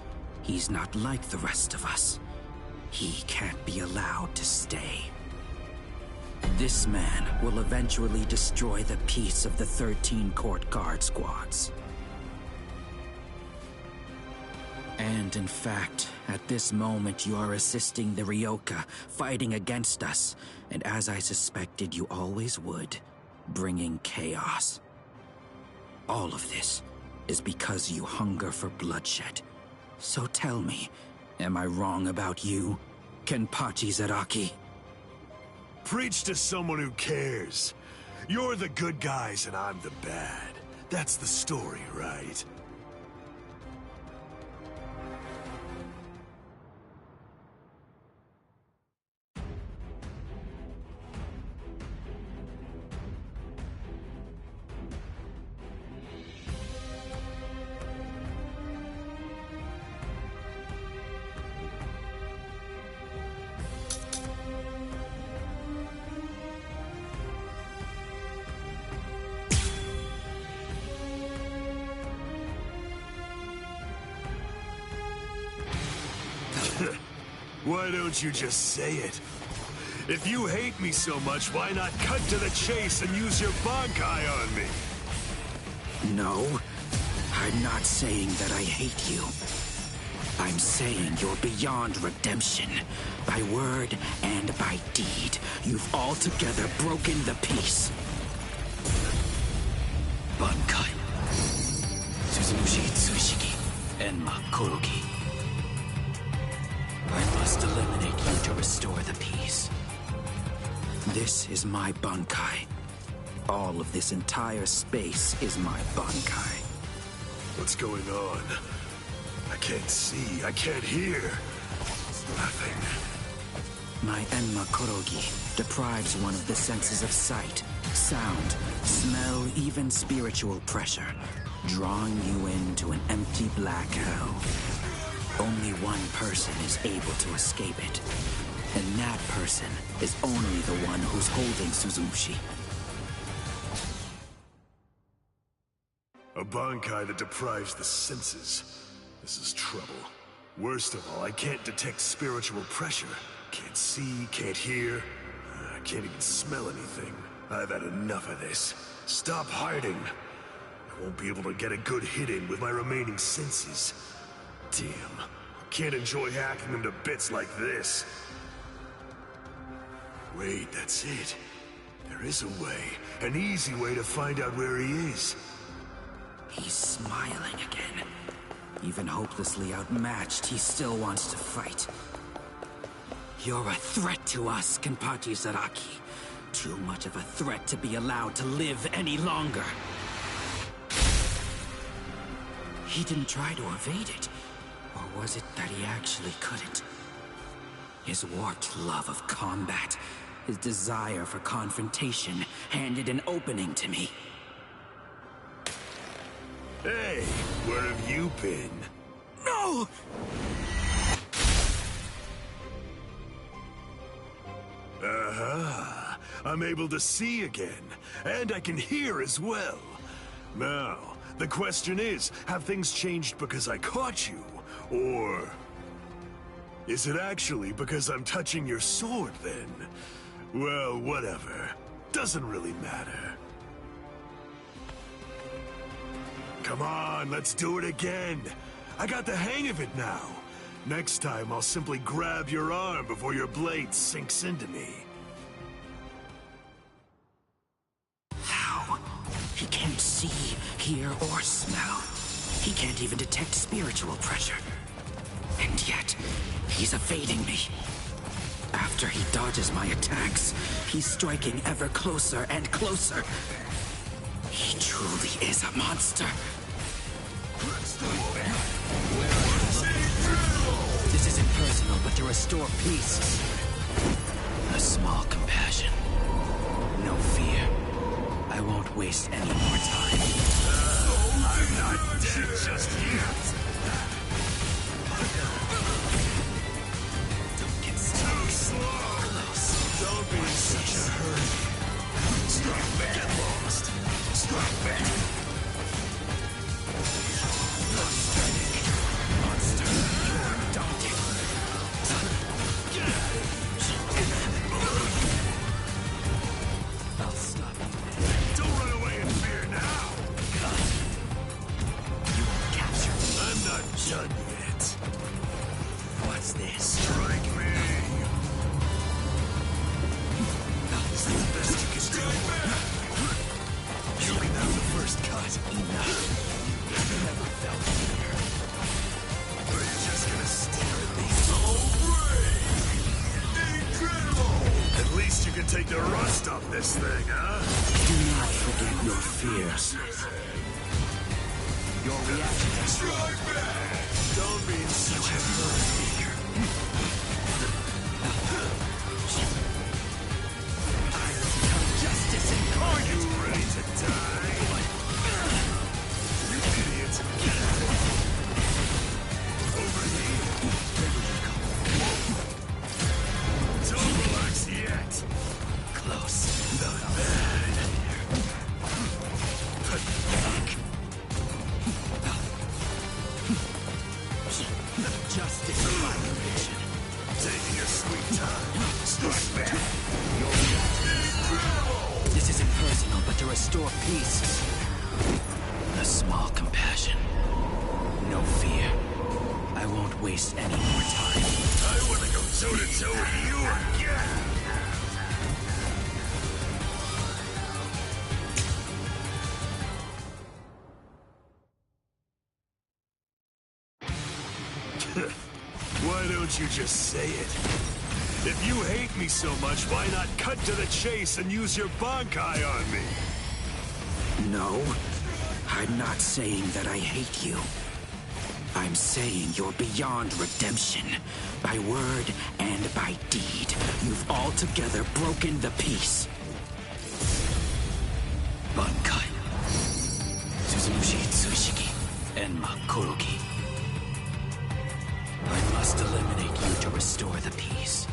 He's not like the rest of us. He can't be allowed to stay. This man will eventually destroy the peace of the 13 court guard squads. And in fact, at this moment you are assisting the Ryoka, fighting against us, and as I suspected you always would, bringing chaos. All of this is because you hunger for bloodshed. So tell me, am I wrong about you, Kenpachi Zaraki?
Preach to someone who cares. You're the good guys and I'm the bad. That's the story, right? Why don't you just say it? If you hate me so much, why not cut to the chase and use your Bankai on me?
No, I'm not saying that I hate you. I'm saying you're beyond redemption. By word and by deed, you've altogether broken the peace. Bankai. Suzumushi Tsushiki. Enma Korogi. I must eliminate you to restore the peace. This is my Bankai. All of this entire space is my Bankai.
What's going on? I can't see, I can't hear. Nothing.
My Enma Korogi deprives one of the senses of sight, sound, smell, even spiritual pressure, drawing you into an empty black hell. Only one person is able to escape it, and that person is only the one who's holding Suzumushi.
A Bankai that deprives the senses. This is trouble. Worst of all, I can't detect spiritual pressure. Can't see, can't hear. I can't even smell anything. I've had enough of this. Stop hiding. I won't be able to get a good hit in with my remaining senses. Damn. Can't enjoy hacking them to bits like this. Wait, that's it. There is a way. An easy way to find out where he is.
He's smiling again. Even hopelessly outmatched, he still wants to fight. You're a threat to us, Kenpachi Zaraki. Too much of a threat to be allowed to live any longer. He didn't try to evade it. Or was it that he actually couldn't? His warped love of combat, his desire for confrontation, handed an opening to me.
Hey, where have you been?
No!
Aha! I'm able to see again, and I can hear as well. Now, the question is, have things changed because I caught you? Or is it actually because I'm touching your sword, then? Well, whatever. Doesn't really matter. Come on, let's do it again. I got the hang of it now. Next time, I'll simply grab your arm before your blade sinks into me.
How? He can't see, hear, or smell. He can't even detect spiritual pressure. And yet, he's evading me. After he dodges my attacks, he's striking ever closer and closer. He truly is a monster. This isn't personal, but to restore peace. A small compassion. No fear. I won't waste any more time.
I'm not dead just yet.
Don't get stuck.
Too slow.
Close.
Don't be in such a hurry. Strike back. Get lost. Strike back.
Pathetic. Monster. You're daunting. I'll stop you.
Don't run away in fear now.
You won't capture me.
I'm not done yet.
What's this?
Strike me. Is that the best you can do? You'll be now the first cut.
Enough. I never felt fear.
Are you just gonna stare at me?
So brave! Incredible!
At least you can take the rust off this thing, huh?
Do not forget your fears. Your reaction is
Strike back!
Don't be in such a hurry.
justice incarnate.
You ready to die? You idiot. Over here. Don't relax yet.
Close.
Not bad.
Justice is my conviction.
toe with you again! Why don't you just say it? If you hate me so much, why not cut to the chase and use your Bankai on me?
No, I'm not saying that I hate you. I'm saying you're beyond redemption. By word and by deed, you've altogether broken the peace. Bankai. Suzumushi Tsushiki. Enma Korogi. I must eliminate you to restore the peace.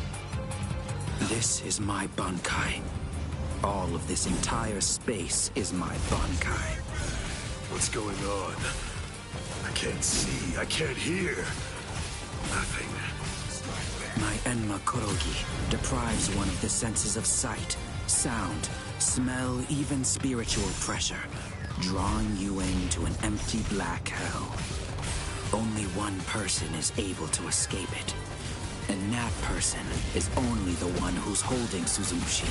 This is my Bankai. All of this entire space is my Bankai.
What's going on? I can't see, I can't hear. Nothing.
My Enma Korogi deprives one of the senses of sight, sound, smell, even spiritual pressure, drawing you into an empty black hell. Only one person is able to escape it. And that person is only the one who's holding Suzumushi.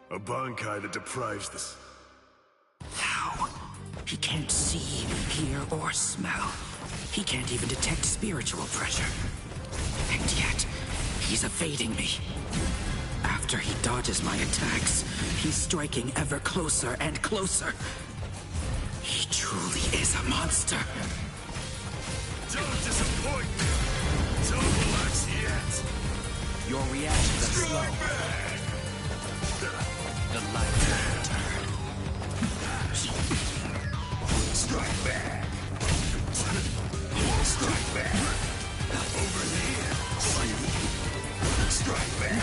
A Bankai that deprives this.
How? He can't see, hear, or smell. He can't even detect spiritual pressure. And yet, he's evading me. After he dodges my attacks, he's striking ever closer and closer. He truly is a monster.
Don't disappoint me! Don't relax yet!
Your reactions are slow. The light will return.
Strike back! Strike back! Over here! Strike back!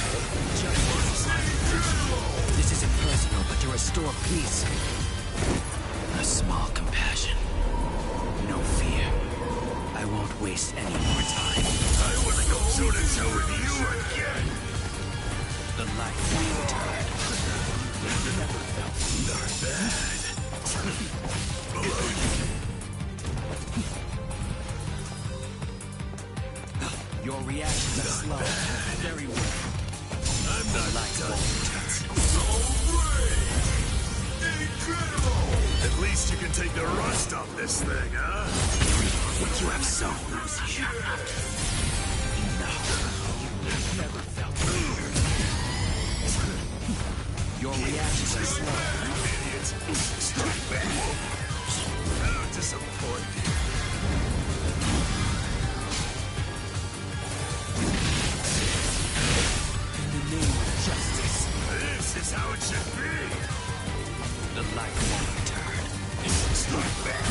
This isn't personal, but to restore peace. A small compassion. No fear. I won't waste any more time.
I wanna go toe-to-toe with you again!
The light will return.
Never felt not bad. Below you.
Your reactions are slow. Very well.
I'm not done yet. Incredible! At least you can take the rust off this thing, huh?
What you have sown is here. No, you've never felt fear. Your reactions are slow.
Idiot! Strike back! How disappointing.
In the name of justice.
This is how it should be!
The light won't return.
Strike back!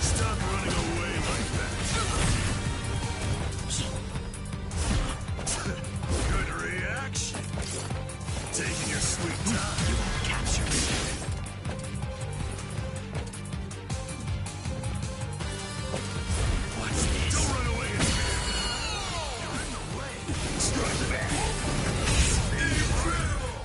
Stop running away like that. Good reaction. Taking your sweet time.
You won't capture me. What's this?
Don't run away in fear. You're in the way. Strike back. Incredible!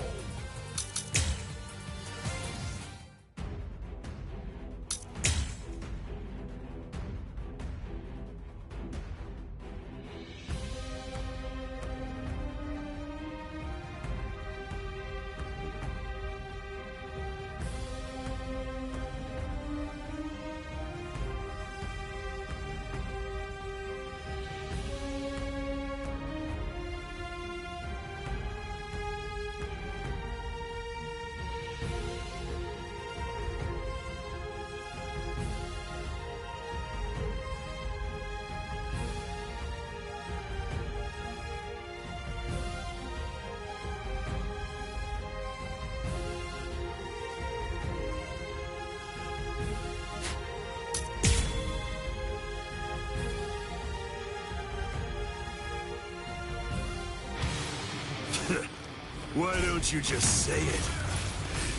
Why don't you just say it?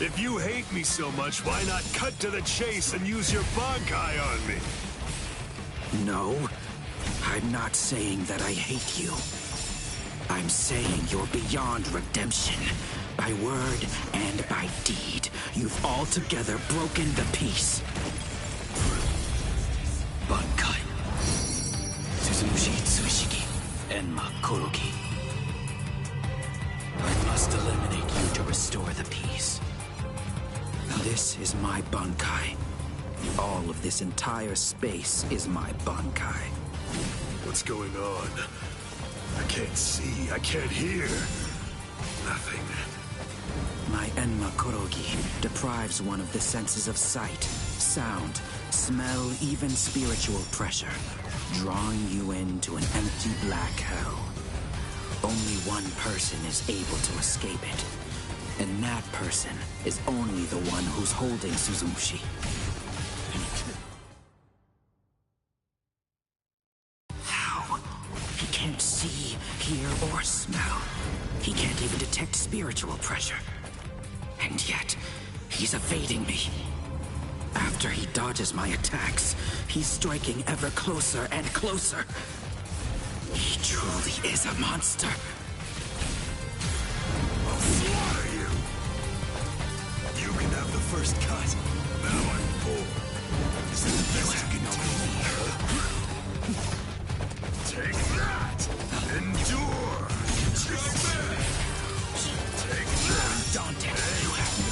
If you hate me so much, why not cut to the chase and use your Bankai on me?
No, I'm not saying that I hate you. I'm saying you're beyond redemption. By word and by deed, you've altogether broken the peace. Bankai. Enma Kuroki. I must eliminate you to restore the peace. This is my Bankai. All of this entire space is my Bankai.
What's going on? I can't see, I can't hear. Nothing.
My Enma Kurogi deprives one of the senses of sight, sound, smell, even spiritual pressure, drawing you into an empty black hell. Only one person is able to escape it, and that person is only the one who's holding Suzumushi. How? He can't see, hear, or smell. He can't even detect spiritual pressure. And yet, he's evading me. After he dodges my attacks, he's striking ever closer and closer. He truly is a monster.
I'll slaughter you! You can have the first cut. Now I'm full. Is this the best you can do? Take that! Endure! Take that!
Undaunted.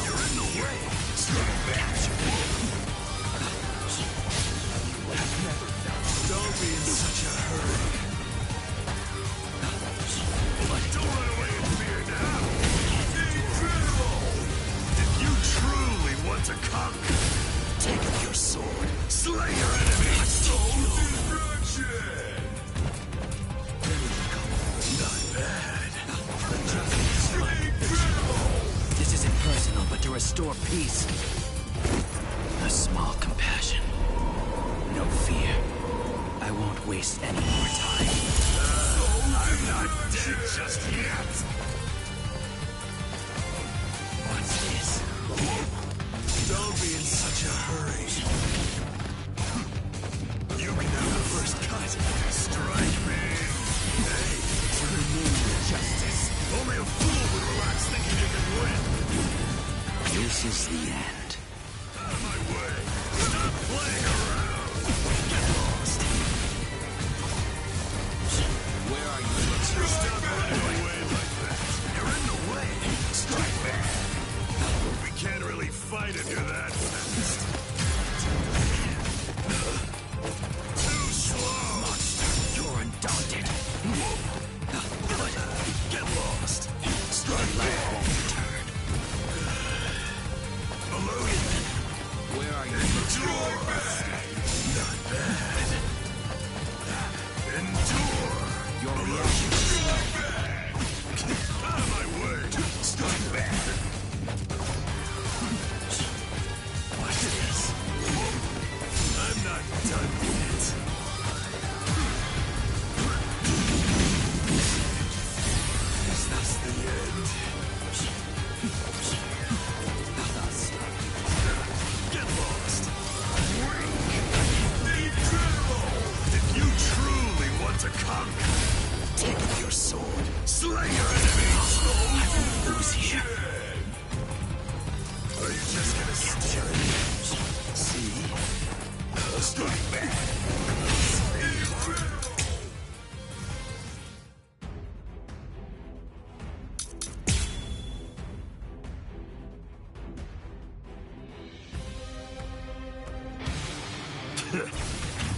You're in the way! Strike back! Don't be in such a hurry. Don't run away in fear now! Incredible! If you truly want to conquer, take up your sword, slay your enemy! Soul destruction! Not bad. Incredible!
This isn't personal, but to restore peace. A small compassion. No fear. I won't waste any more time.
I'm not dead just yet!
What's this?
Don't be in such a hurry. You can have the first cut. Strike me! Hey,
To the name of justice.
only a fool would relax thinking you can win!
This is the end.
Out of my way! Stop playing around! Get lost!
Where are you?
Stop running away like that! You're in the way! Strike back! We can't really fight if you're that fast. Too slow!
Monster, you're undaunted.
Get lost! Strike
Life
back!
won't return.
Illusion!
Where are you?
Endure! Not bad. Endure!
Your reaction.
Out of my way! Strike back! Watch this! I'm not done yet. Is this the end? Get lost! Incredible! If you truly want to conquer, take up your sword, slay your enemies!
I won't lose here.
Are you just gonna stare at me? See? Strike back!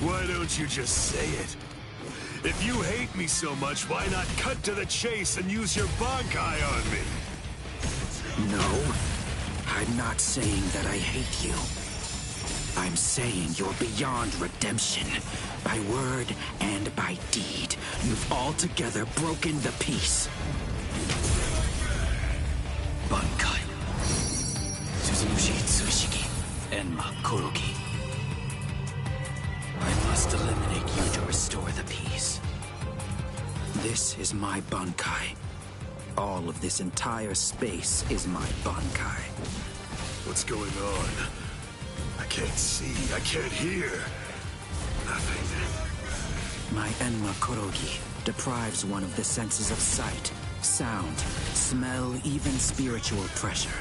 Why don't you just say it? If you hate me so much, why not cut to the chase and use your Bankai on me?
No, I'm not saying that I hate you. I'm saying you're beyond redemption. By word and by deed, you've altogether broken the peace. Bankai. Suzumushi Tsushigi. Enma Kuroki. I must eliminate you to restore the peace. This is my Bankai. All of this entire space is my Bankai.
What's going on? I can't see, I can't hear. Nothing.
My Enma Kurogi deprives one of the senses of sight, sound, smell, even spiritual pressure,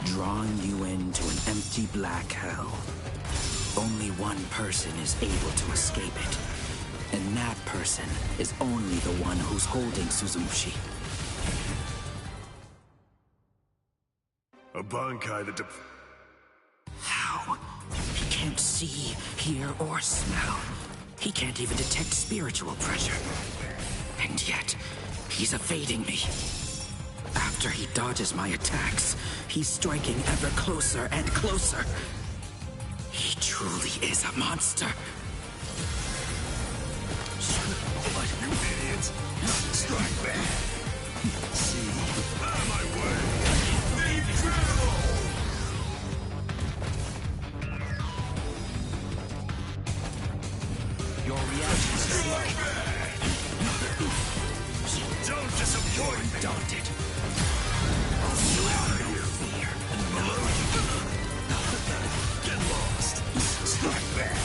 drawing you into an empty black hell. Only one person is able to escape it, And that person is only the one who's holding Suzumushi.
A Bankai that
How? He can't see, hear, or smell. He can't even detect spiritual pressure. And yet, he's evading me. After he dodges my attacks, he's striking ever closer and closer. He truly is a monster.
What, you idiots! Strike back! See? Out of my way! Incredible!
Your reaction is slow.
Don't disappoint me!
Daunted. You have no fear.
Get lost! Strike back!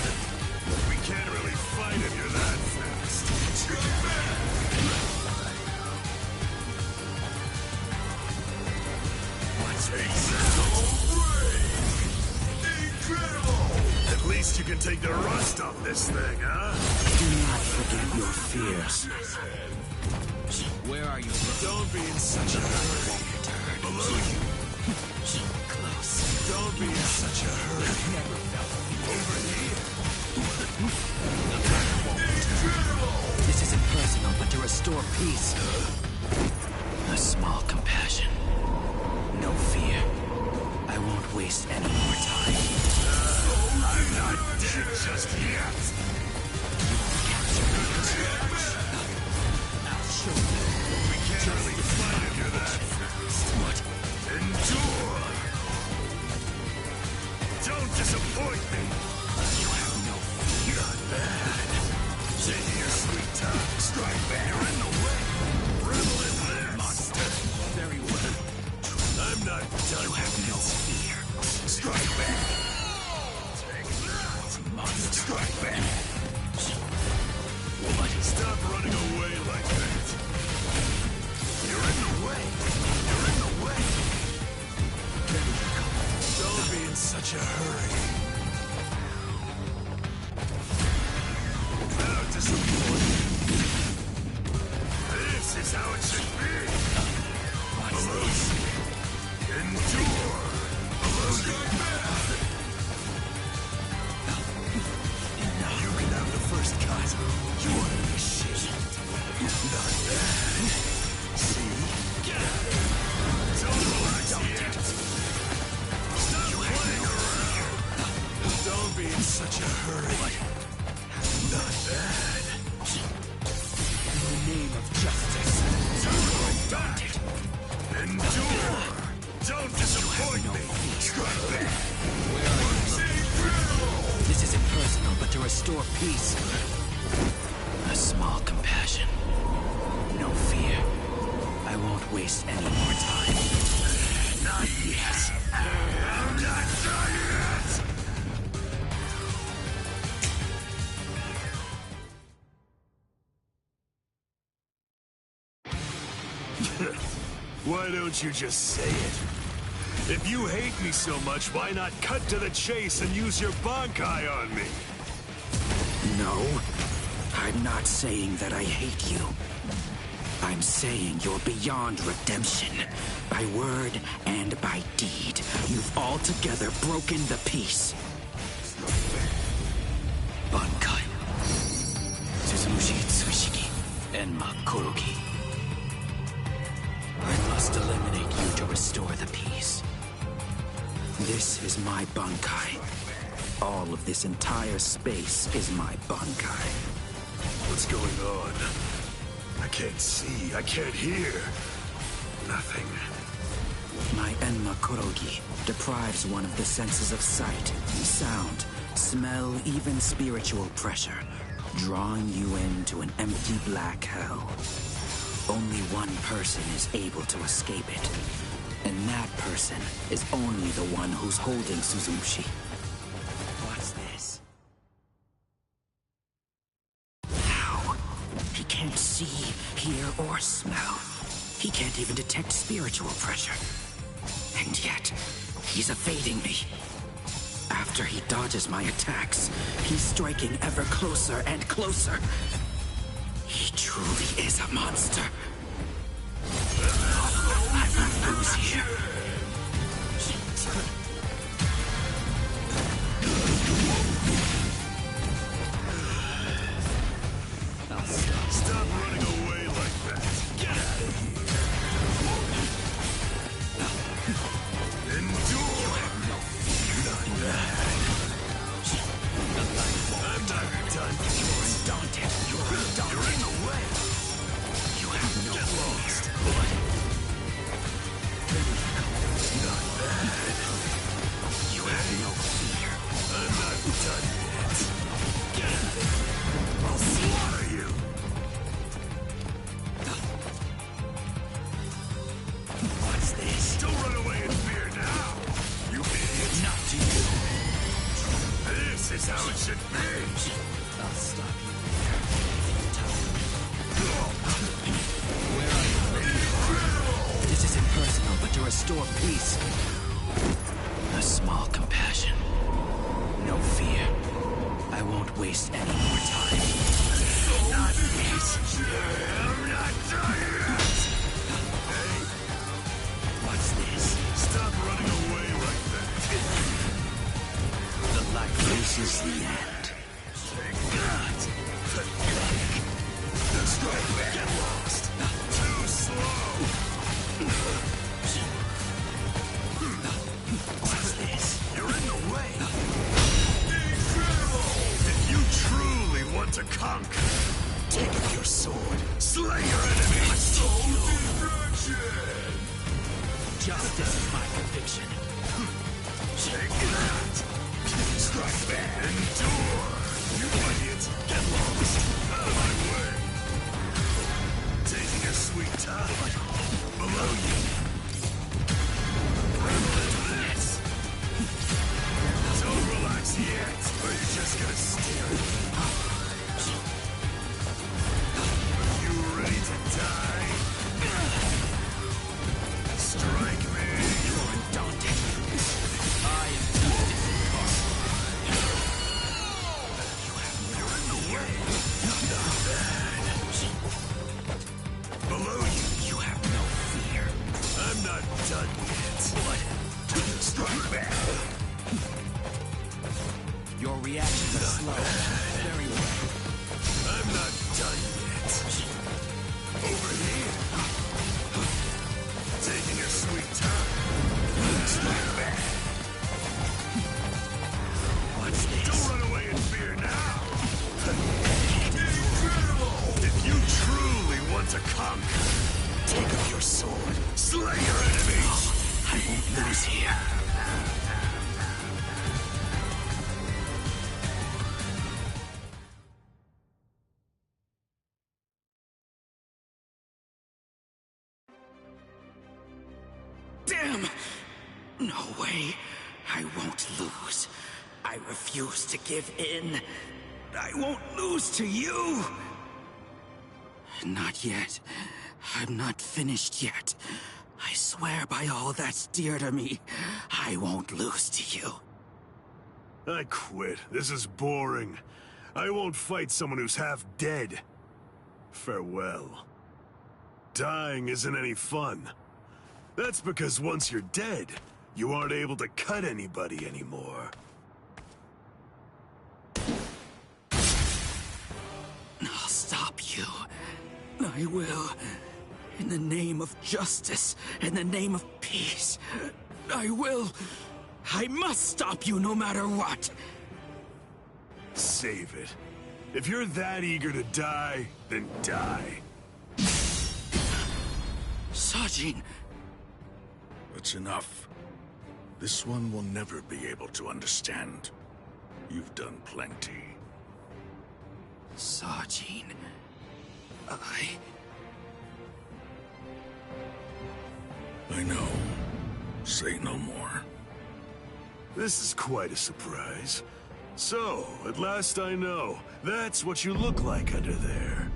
We can't really fight if you're that fast. Strike back! Incredible! At least you can take the rust off this thing, huh?
Do not forget your fears. Where are you?
Don't be in such a hurry. Below you.
Close.
Don't be in such a hurry.
Never felt
Over here.
This isn't personal, but to restore peace. A small compassion. No fear. I won't waste any more time.
I'm not dead just yet.
I'll show you.
We can't really fight if you're that fast.
What?
Endure. Don't disappoint me.
You have no fear.
Not bad. Take your sweet time. Strike back. You're in the way. Revel in this.
Monster. Very well.
I'm not done.
You have no fear.
Strike back. Take that.
Monster.
Strike back.
What?
Stop running away like that. You're in the way. You're in the way. Don't be in such a hurry. How disappointing. This is how it should be.
What's this?
Endure. You can have the first cut. You want to be shit. Not bad. See? Don't relax yet. Stop playing around. Don't be in such a hurry. Not bad.
In the name of justice.
Turn back. Endure. Don't disappoint me. Strike back.
Where are you? This isn't personal, but to restore peace. A small compassion. No fear. I won't waste any more time.
Not yet. I'm not done yet. Why don't you just say it? If you hate me so much, why not cut to the chase and use your Bankai on me?
No, I'm not saying that I hate you. I'm saying you're beyond redemption. By word and by deed, you've altogether broken the peace. Bankai. Suzumushi Tsushiki. Enma Kuroki. I must eliminate you to restore the peace. This is my Bankai. All of this entire space is my Bankai.
What's going on? I can't see, I can't hear. Nothing.
My Enma Kurogi deprives one of the senses of sight, sound, smell, even spiritual pressure, drawing you into an empty black hell. Only one person is able to escape it, and that person is only the one who's holding Suzumushi. What's this? How? He can't see, hear, or smell. He can't even detect spiritual pressure. And yet, he's evading me. After he dodges my attacks, he's striking ever closer and closer. He truly is a monster. I won't lose here.
Stop running away like that. Get out of here. Endure. Not bad. I'm not done.
You're undaunted.
You're in the way.
You have no
Get lost. Not bad.
You have no fear.
I'm not done yet. Get out of here. I'll slaughter you.
What's this?
Don't run away in fear now. You idiot.
Not to you.
This is how it should be.
I'll stop you there. Where are you? This isn't personal, but to restore peace. A small compassion. No fear. I won't waste any more time.
Not this. I'm not done yet. Hey,
What's this?
stop running away like that.
The light this is the end.
Take that. Pathetic. Strike back. Get lost. Too slow.
What's this?
You're in the way. Incredible. If you truly want to conquer, take up your sword. Slay your enemies. Soul destruction.
Justice is my conviction.
Take that. Strike back. Endure. You idiot. Get lost. Out of my way. Taking a sweet time. Below you. This. Don't relax yet, or you're just gonna steal it. Are you ready to die? Strike me.
You're undaunted. I am justice incarnate.
You're in the way. Not bad. Below you.
You have no fear.
I'm not done yet. What? Strike back.
Your reactions are slow. Very well.
I'm not done yet. Over here. Taking a sweet time. Strike back.
What's this?
Don't run away in fear now. Incredible! If you truly want to conquer, take up your sword. Slay your enemies.
I won't lose here. Damn! No way. I won't lose. I refuse to give in. I won't lose to you. Not yet. I'm not finished yet. I swear by all that's dear to me, I won't lose to you.
I quit. This is boring. I won't fight someone who's half dead. Farewell. Dying isn't any fun. That's because once you're dead, you aren't able to cut anybody anymore.
I'll stop you. I will. In the name of justice, in the name of peace. I will. I must stop you no matter what.
Save it. If you're that eager to die, then die.
Sajin.
It's enough. This one will never be able to understand. You've done plenty.
Sajin.
I know. Say no more.
This is quite a surprise. So, at last I know. That's what you look like under there.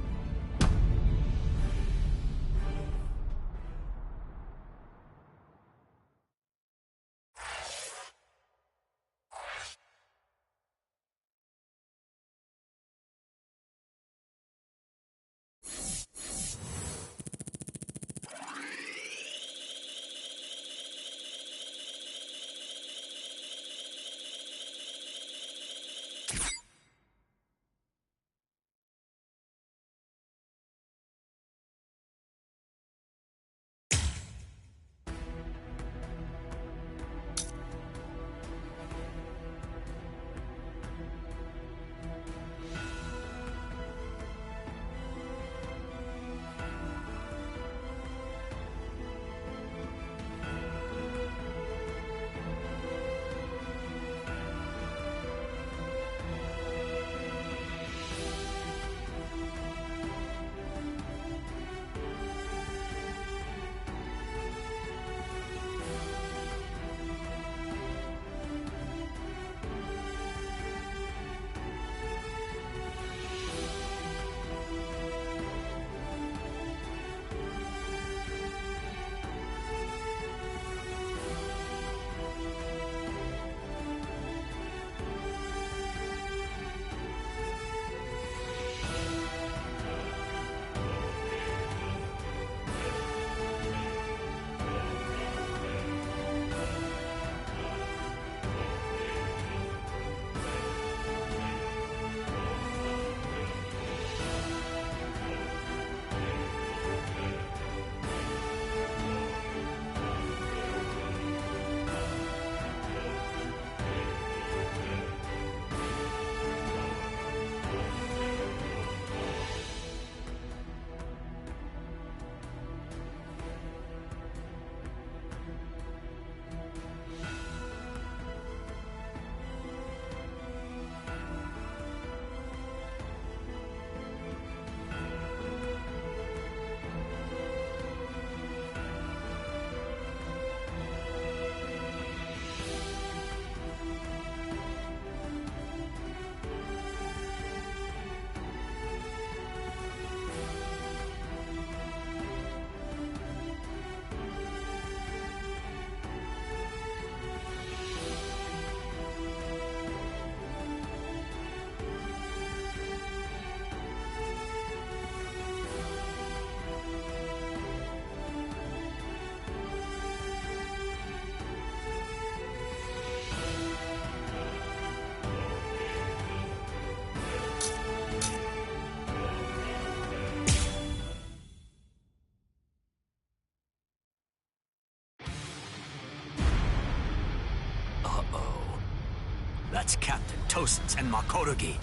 That's Captain Tosens and Makorugi.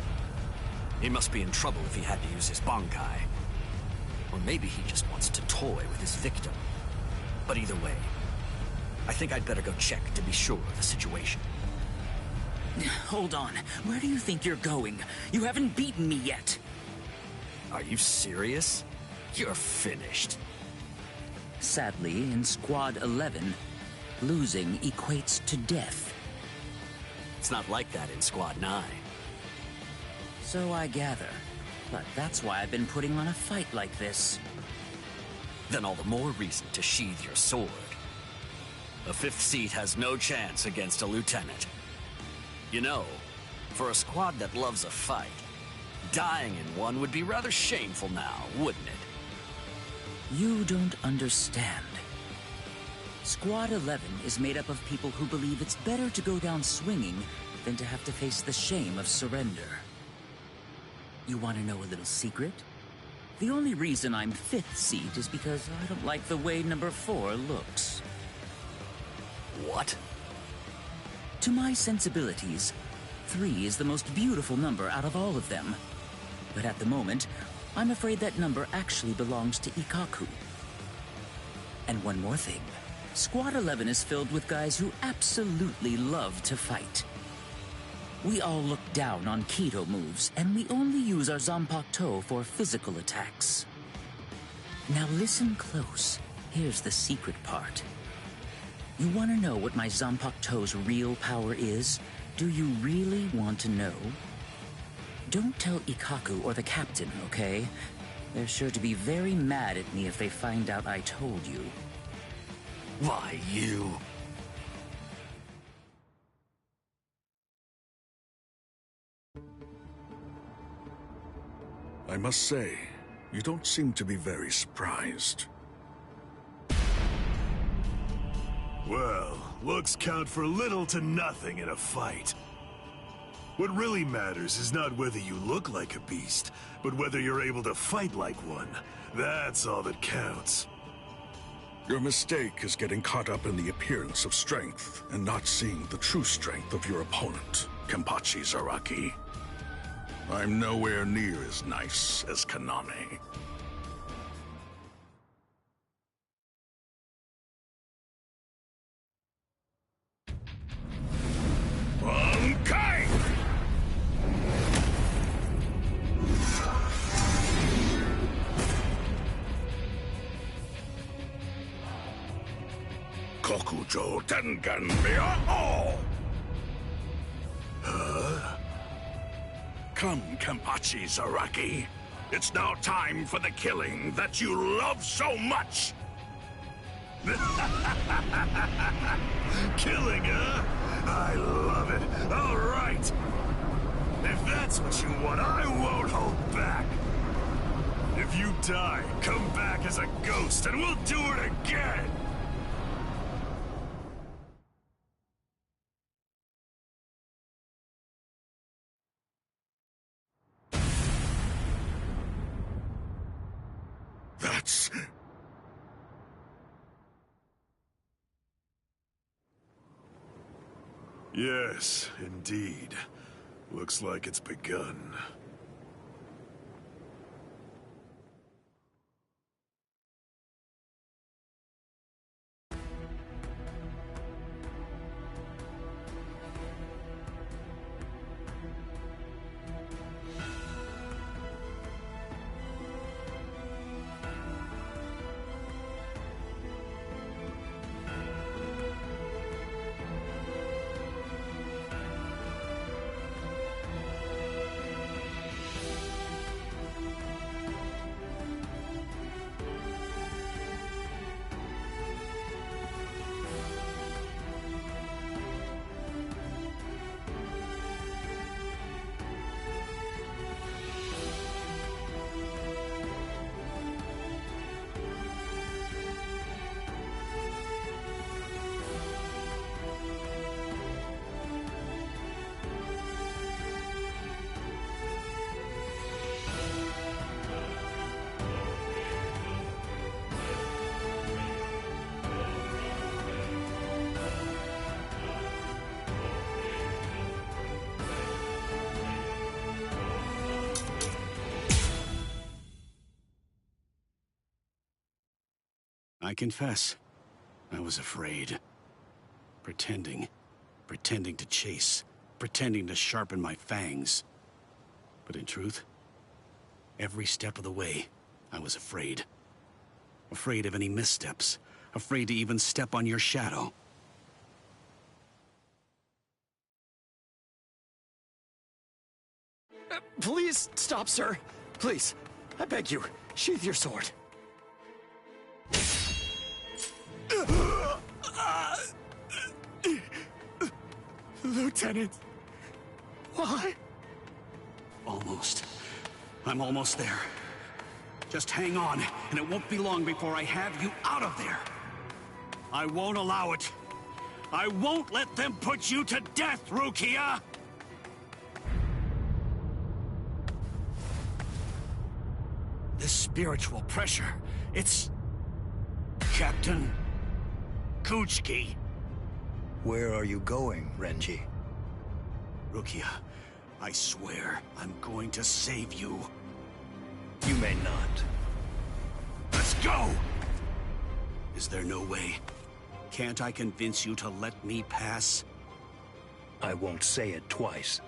He must be in trouble if he had to use his Bankai. Or maybe he just wants to toy with his victim. But either way, I think I'd better go check to be sure of the situation.
Hold on. Where do you think you're going? You haven't beaten me yet.
Are you serious? You're finished.
Sadly, in Squad 11, losing equates to death.
It's not like that in Squad 9.
So I gather. But that's why I've been putting on a fight like this.
Then all the more reason to sheathe your sword. A 5th seat has no chance against a lieutenant. You know, for a squad that loves a fight, dying in one would be rather shameful now, wouldn't it?
You don't understand. Squad 11 is made up of people who believe it's better to go down swinging than to have to face the shame of surrender. You want to know a little secret? The only reason I'm 5th seat is because I don't like the way number 4 looks.
What?
To my sensibilities, 3 is the most beautiful number out of all of them. But at the moment, I'm afraid that number actually belongs to Ikkaku. And one more thing. Squad 11 is filled with guys who absolutely love to fight. We all look down on Kido moves, and we only use our Zanpakuto for physical attacks. Now listen close. Here's the secret part. You want to know what my Zanpakuto's real power is? Do you really want to know? Don't tell Ikkaku or the captain, okay? They're sure to be very mad at me if they find out I told you.
Why, you...
I must say, you don't seem to be very surprised.
Well, looks count for little to nothing in a fight. What really matters is not whether you look like a beast, but whether you're able to fight like one. That's all that counts.
Your mistake is getting caught up in the appearance of strength and not seeing the true strength of your opponent, Kenpachi Zaraki. I'm nowhere near as nice as Kaname.
Bankai!
Kokujo Tengen Miyao!
Huh?
Come, Kenpachi Zaraki. It's now time for the killing that you love so much!
Killing, huh? I love it. All right. If that's what you want, I won't hold back. If you die, come back as a ghost and we'll do it again.
That's...
Yes, indeed. Looks like it's begun.
I confess, I was afraid. Pretending to chase, pretending to sharpen my fangs. But in truth, every step of the way, I was afraid. Afraid of any missteps, afraid to even step on your shadow.
Please stop, sir. Please, I beg you, sheath your sword. Lieutenant, why?
Almost. I'm almost there. Just hang on, and it won't be long before I have you out of there. I won't allow it. I won't let them put you to death, Rukia! This spiritual pressure, it's... Captain... Kuchiki.
Where are you going, Renji?
Rukia, I swear I'm going to save you.
You may not.
Let's go! Is there no way? Can't I convince you to let me pass?
I won't say it twice.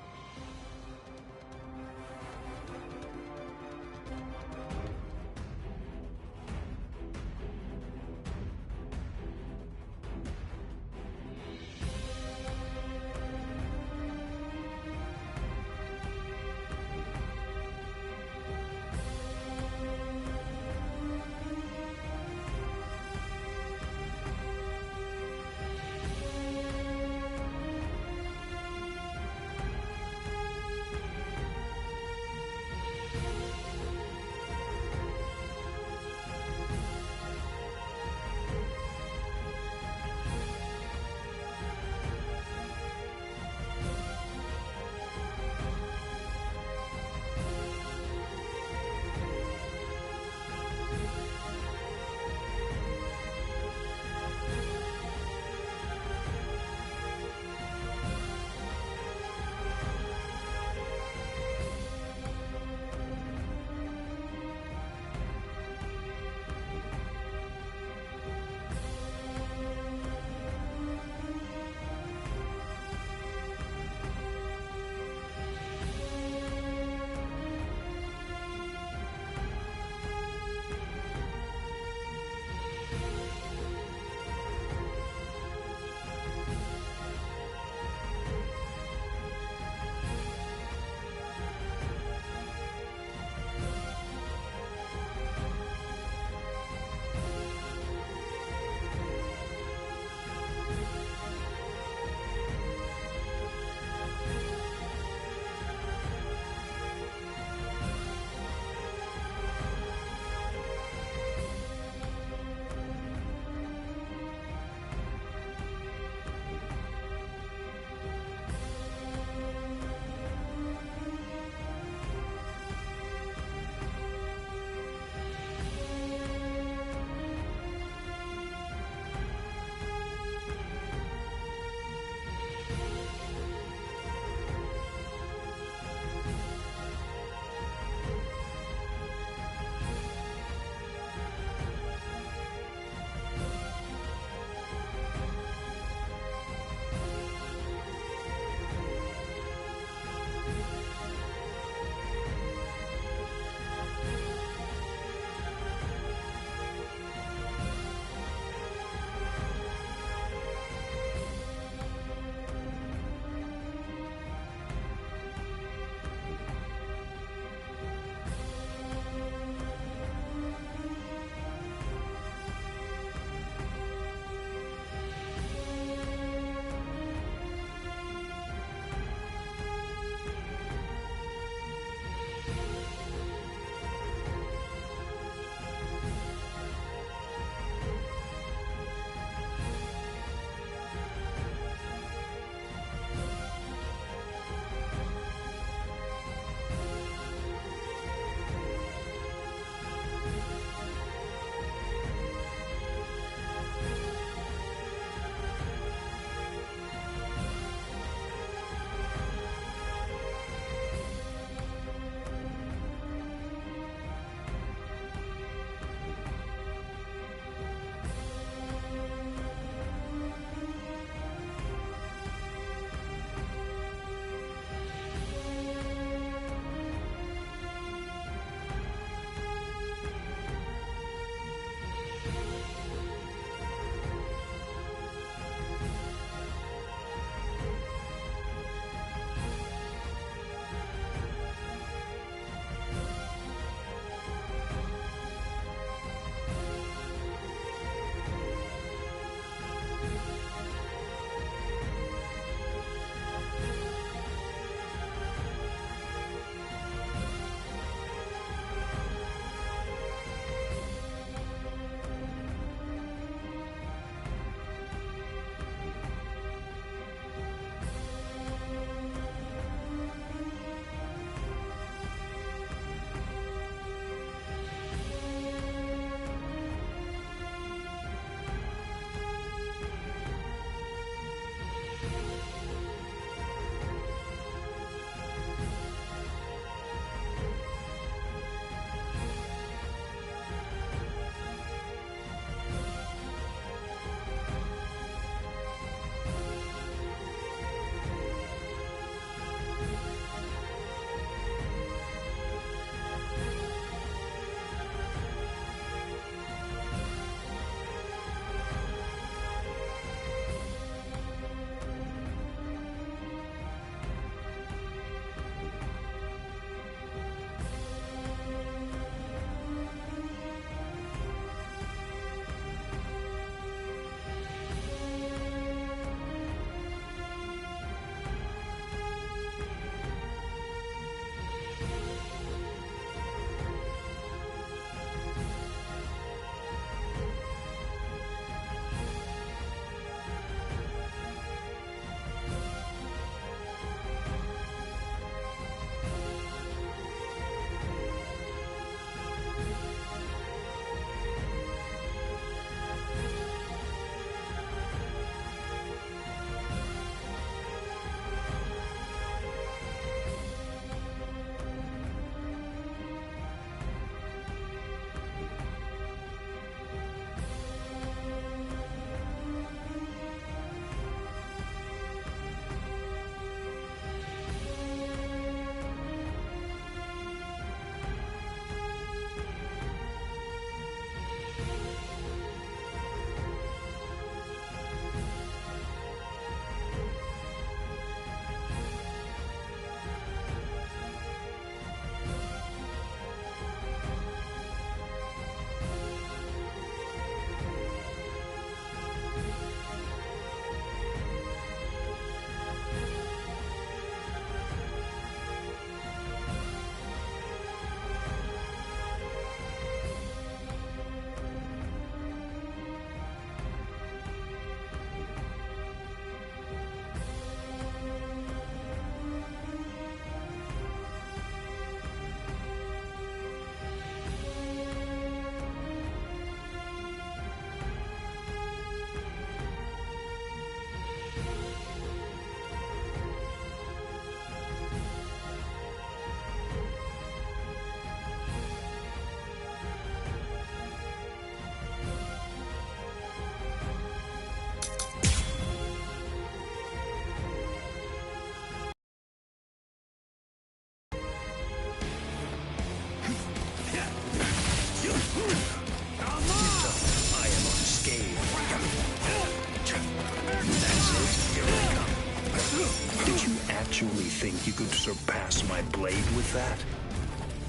actually think you could surpass my blade with that?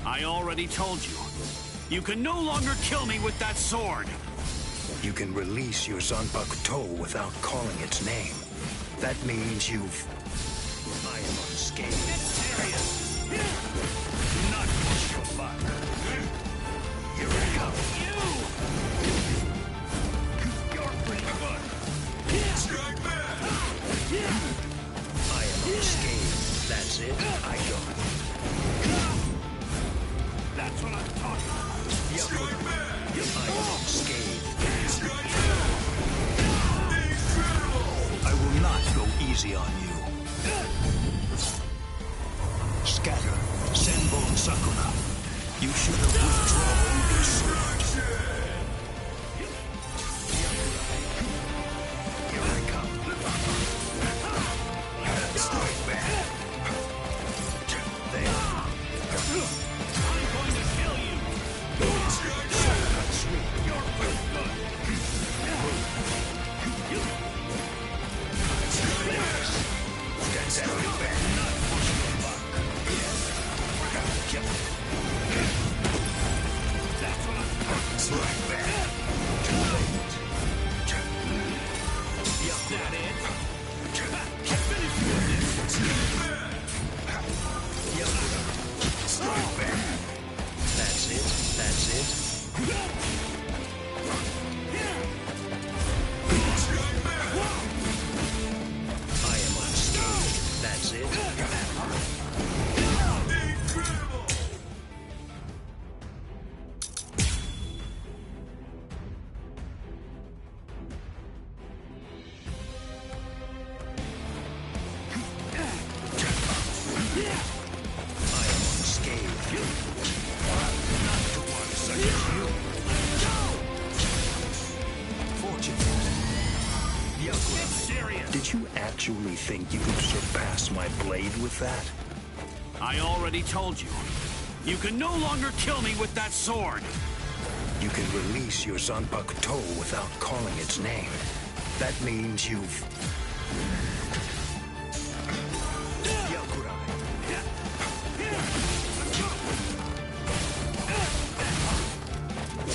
I already told you. You can no longer kill me with that sword.
You can release your Zanpakuto without calling its name. That means you've... I am unscathed.
Get serious. Do not push your luck.
Here I come.
You're pretty good.
Strike back! I am unscathed. That's it. I go.
That's what I'm talking about.
Strike back! I am unscathed. Strike back! I will not go easy on you. Scatter. Senbon Sakura. You should have withdrawn your sword. Here I come. Strike back. There.
I'm going to kill you.
Sweet.
You're pretty good.
That's how back.
Not push your luck. That's what I'm talking about.
Strike back. Too late.
Is that it? Finish with this.
Strike back. That's it. That's it. Strike back. I am unscathed. That's it. Incredible. I am unscathed. Not to one such as you. Fortunate. Byakuya,
serious.
Did you actually think you could surpass my blade with that?
I already told you. You can no longer kill me with that sword.
You can release your Zanpakuto without calling its name. That means you've...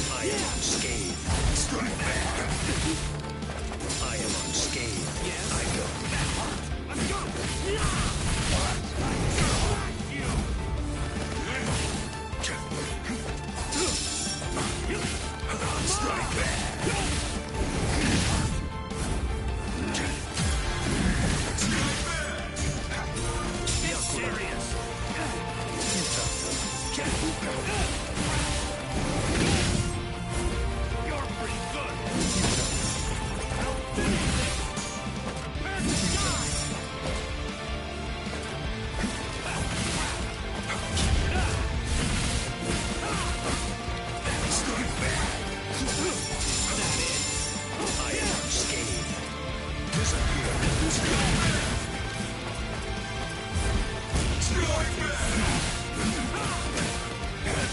I am unscathed. Strike back. I am unscathed.
Yes.
I go.
That hurt. Let's go.
Strike back.
Get serious. You're pretty good.
Strike back. I am unscathed. Disappear. Strike back.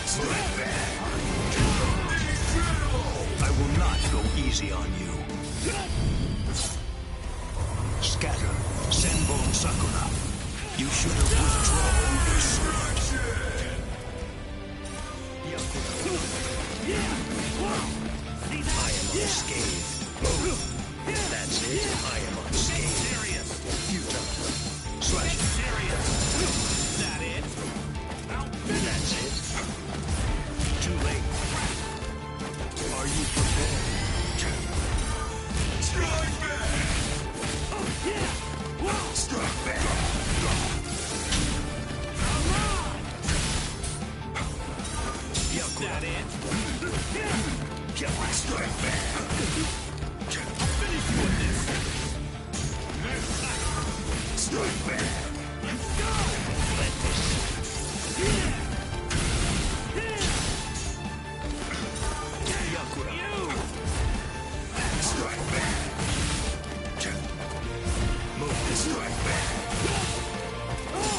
Strike back. I will not go easy on you. Scatter. Senbon Sakura. You should have withdrawn your sword. I am unscathed. That's it. I am unscathed.
Serious.
Futile. Slash.
Serious. Is that it?
That's it. Too late. Are you prepared? Strike back!
Oh, yeah! Whoa!
Strike back!
Come on!
Is
that it?
Strike back!
I'll finish you with this!
Strike back!
Let's go!
Let this...
You!
Strike back! Move the strike back!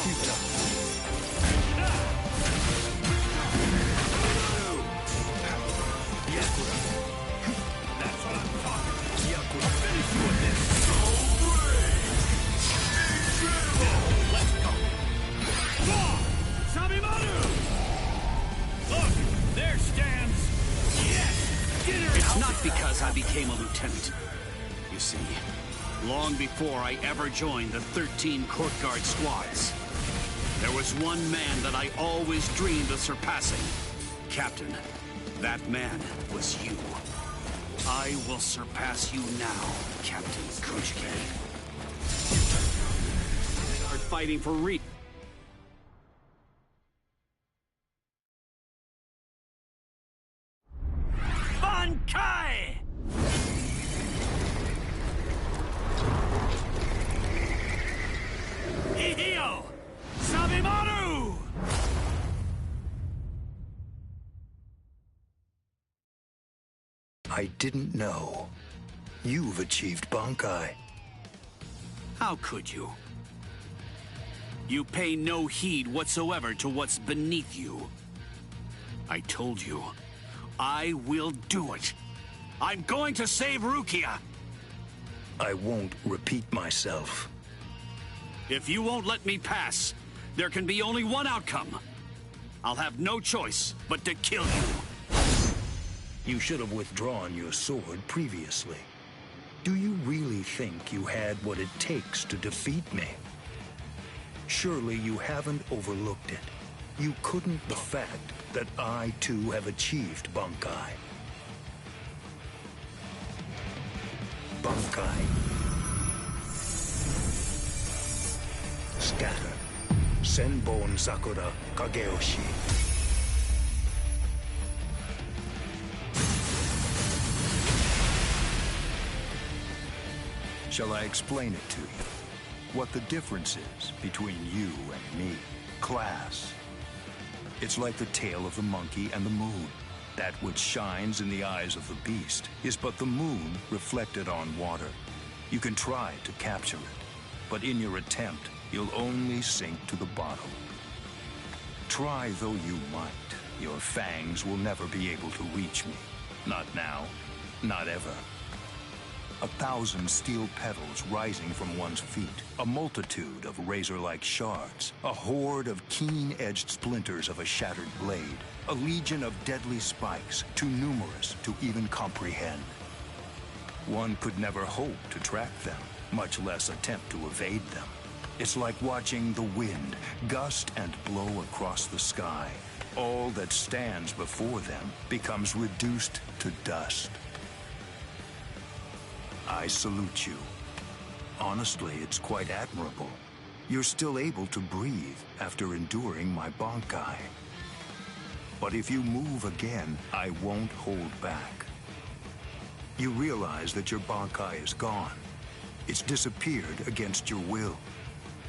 Futile. Byakuya.
That's what I'm talking about.
Byakuya.
Finish you with this!
So brave! Incredible!
Not because I became a lieutenant. You see, long before I ever joined the 13 court guard squads, there was one man that I always dreamed of surpassing. Captain, that man was you. I will surpass you now, Captain Kuchiki. Start fighting for Bankai! Ihio! Sabimaru!
I didn't know. You've achieved Bankai.
How could you? You pay no heed whatsoever to what's beneath you. I told you, I will do it. I'm going to save Rukia.
I won't repeat myself.
If you won't let me pass, there can be only one outcome. I'll have no choice but to kill you.
You should have withdrawn your sword previously. Do you really think you had what it takes to defeat me? Surely you haven't overlooked it. You couldn't the fact that I too have achieved Bankai. Bankai. Scatter. Senbon Sakura Kageyoshi. Shall I explain it to you? What the difference is between you and me? Class. It's like the tail of the monkey and the moon. That which shines in the eyes of the beast is but the moon reflected on water. You can try to capture it, but in your attempt, you'll only sink to the bottom. Try though you might, your fangs will never be able to reach me. Not now, not ever. 1,000 steel petals rising from one's feet, a multitude of razor-like shards, a horde of keen-edged splinters of a shattered blade, a legion of deadly spikes, too numerous to even comprehend. One could never hope to track them, much less attempt to evade them. It's like watching the wind gust and blow across the sky. All that stands before them becomes reduced to dust. I salute you. Honestly, it's quite admirable. You're still able to breathe after enduring my Bankai. But if you move again, I won't hold back. You realize that your Bankai is gone. It's disappeared against your will.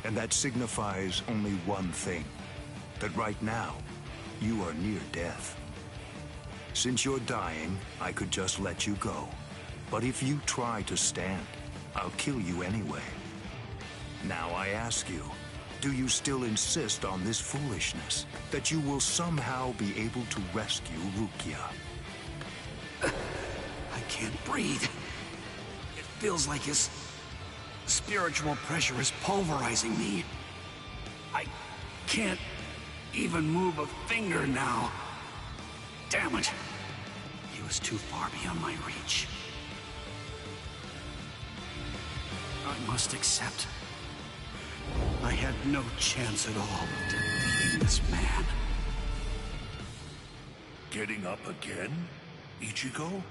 And that signifies only one thing. That right now, you are near death. Since you're dying, I could just let you go. But if you try to stand, I'll kill you anyway. Now I ask you, do you still insist on this foolishness? That you will somehow be able to rescue Rukia?
I can't breathe. It feels like his spiritual pressure is pulverizing me. I can't even move a finger now. Damn it. He was too far beyond my reach. I must accept. I had no chance at all of defeating this man.
Getting up again, Ichigo?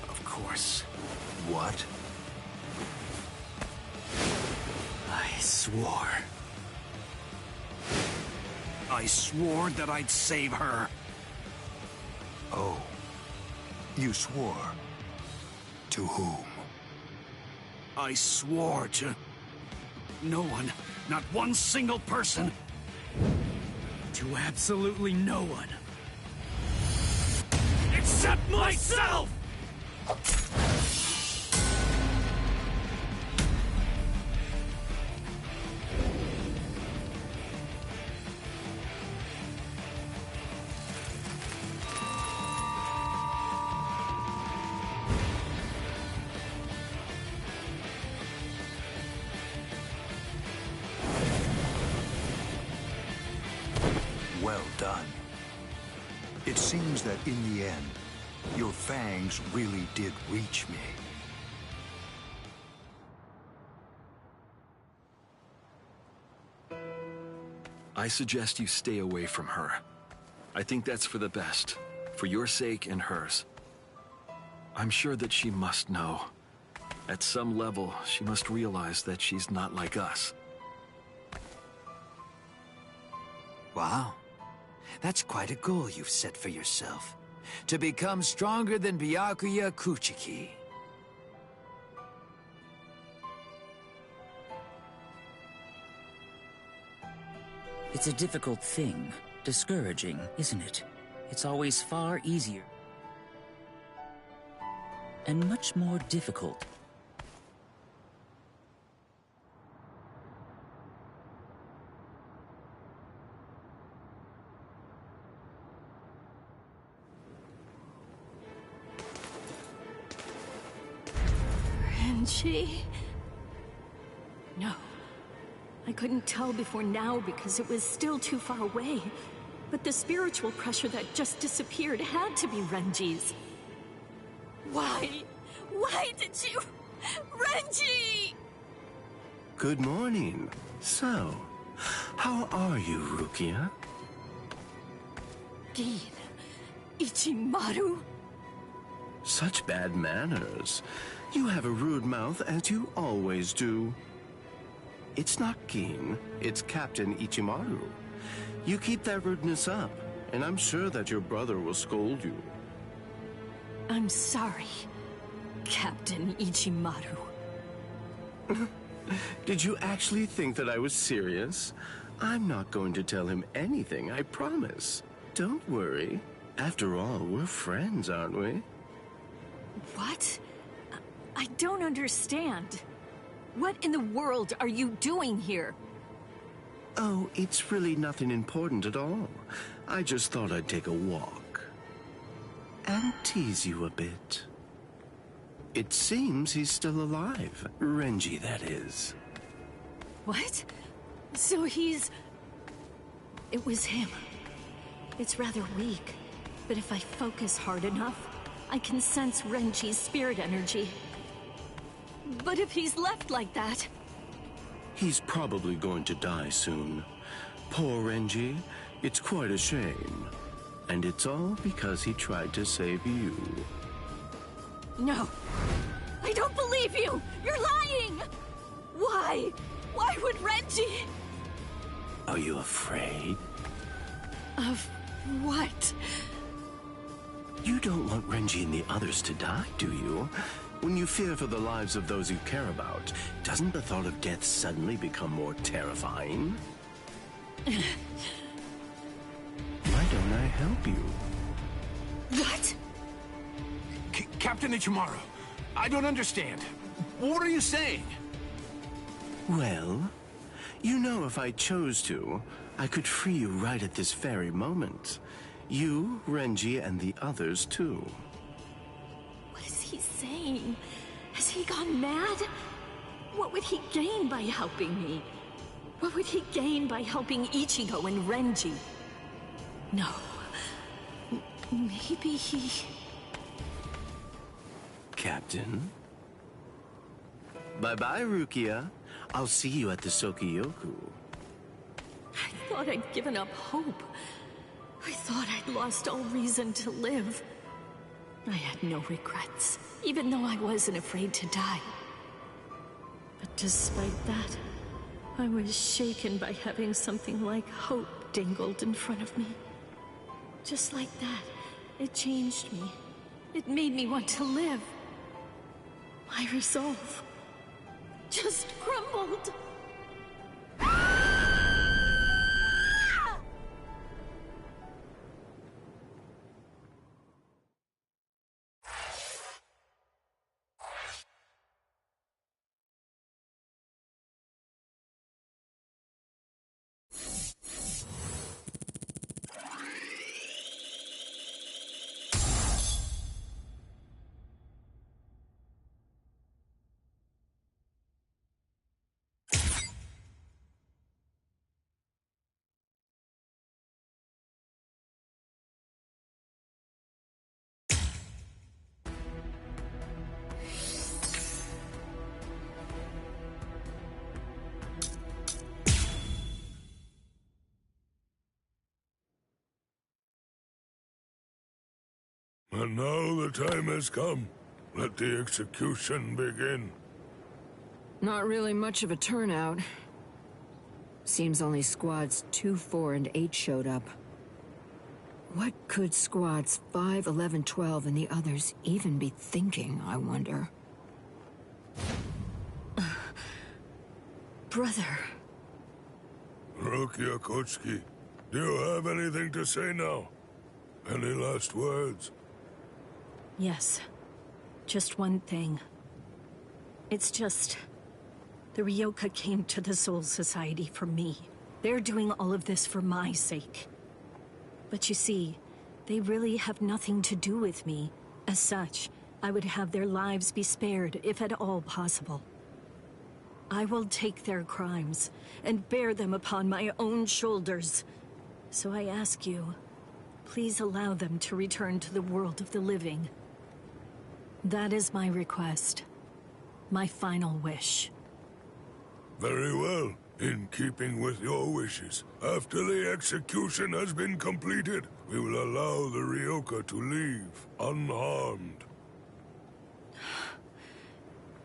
Of course.
What?
I swore. I swore that I'd save her.
Oh. You swore? To whom?
I swore to no one, not one single person. To absolutely no one. Except myself!
done. It seems that in the end, your fangs really did reach me.
I suggest you stay away from her. I think that's for the best, for your sake and hers. I'm sure that she must know. At some level, she must realize that she's not like us.
Wow. That's quite a goal you've set for yourself. To become stronger than Byakuya Kuchiki.
It's a difficult thing. Discouraging, isn't it? It's always far easier and much more difficult.
Renji? No. I couldn't tell before now because it was still too far away. But the spiritual pressure that just disappeared had to be Renji's. Why? Why did you... Renji!
Good morning. So, how are you, Rukia?
Gin. Ichimaru?
Such bad manners. You have a rude mouth, as you always do. It's not Gin, it's Captain Ichimaru. You keep that rudeness up, and I'm sure that your brother will scold you.
I'm sorry, Captain Ichimaru.
Did you actually think that I was serious? I'm not going to tell him anything, I promise. Don't worry. After all, we're friends, aren't we?
What? I don't understand. What in the world are you doing here?
Oh, it's really nothing important at all. I just thought I'd take a walk. And tease you a bit. It seems he's still alive. Renji, that is.
What? So he's... It was him. It's rather weak, but if I focus hard enough, I can sense Renji's spirit energy. But if he's left like that...
He's probably going to die soon. Poor Renji. It's quite a shame. And it's all because he tried to save you.
No. I don't believe you! You're lying! Why? Why would Renji...
Are you afraid?
Of what?
You don't want Renji and the others to die, do you? When you fear for the lives of those you care about, doesn't the thought of death suddenly become more terrifying? Why don't I help you?
What?
Captain Ichimaru, I don't understand. What are you saying?
Well, you know if I chose to, I could free you right at this very moment. You, Renji, and the others too.
What is he saying? Has he gone mad? What would he gain by helping me? What would he gain by helping Ichigo and Renji? No. Maybe he...
Captain? Bye-bye, Rukia. I'll see you at the Sokiyoku.
I thought I'd given up hope. I thought I'd lost all reason to live. I had no regrets, even though I wasn't afraid to die. But despite that, I was shaken by having something like hope dangled in front of me. Just like that, it changed me. It made me want to live. My resolve just crumbled.
And now the time has come. Let the execution begin.
Not really much of a turnout. Seems only squads 2, 4, and 8 showed up. What could squads 5, 11, 12, and the others even be thinking, I wonder?
Brother.
Rukia Kochiki, do you have anything to say now? Any last words?
Yes. Just one thing. It's just... the Ryoka came to the Soul Society for me. They're doing all of this for my sake. But you see, they really have nothing to do with me. As such, I would have their lives be spared, if at all possible. I will take their crimes and bear them upon my own shoulders. So I ask you, please allow them to return to the world of the living. That is my request. My final wish.
Very well. In keeping with your wishes, after the execution has been completed, we will allow the Ryoka to leave unharmed.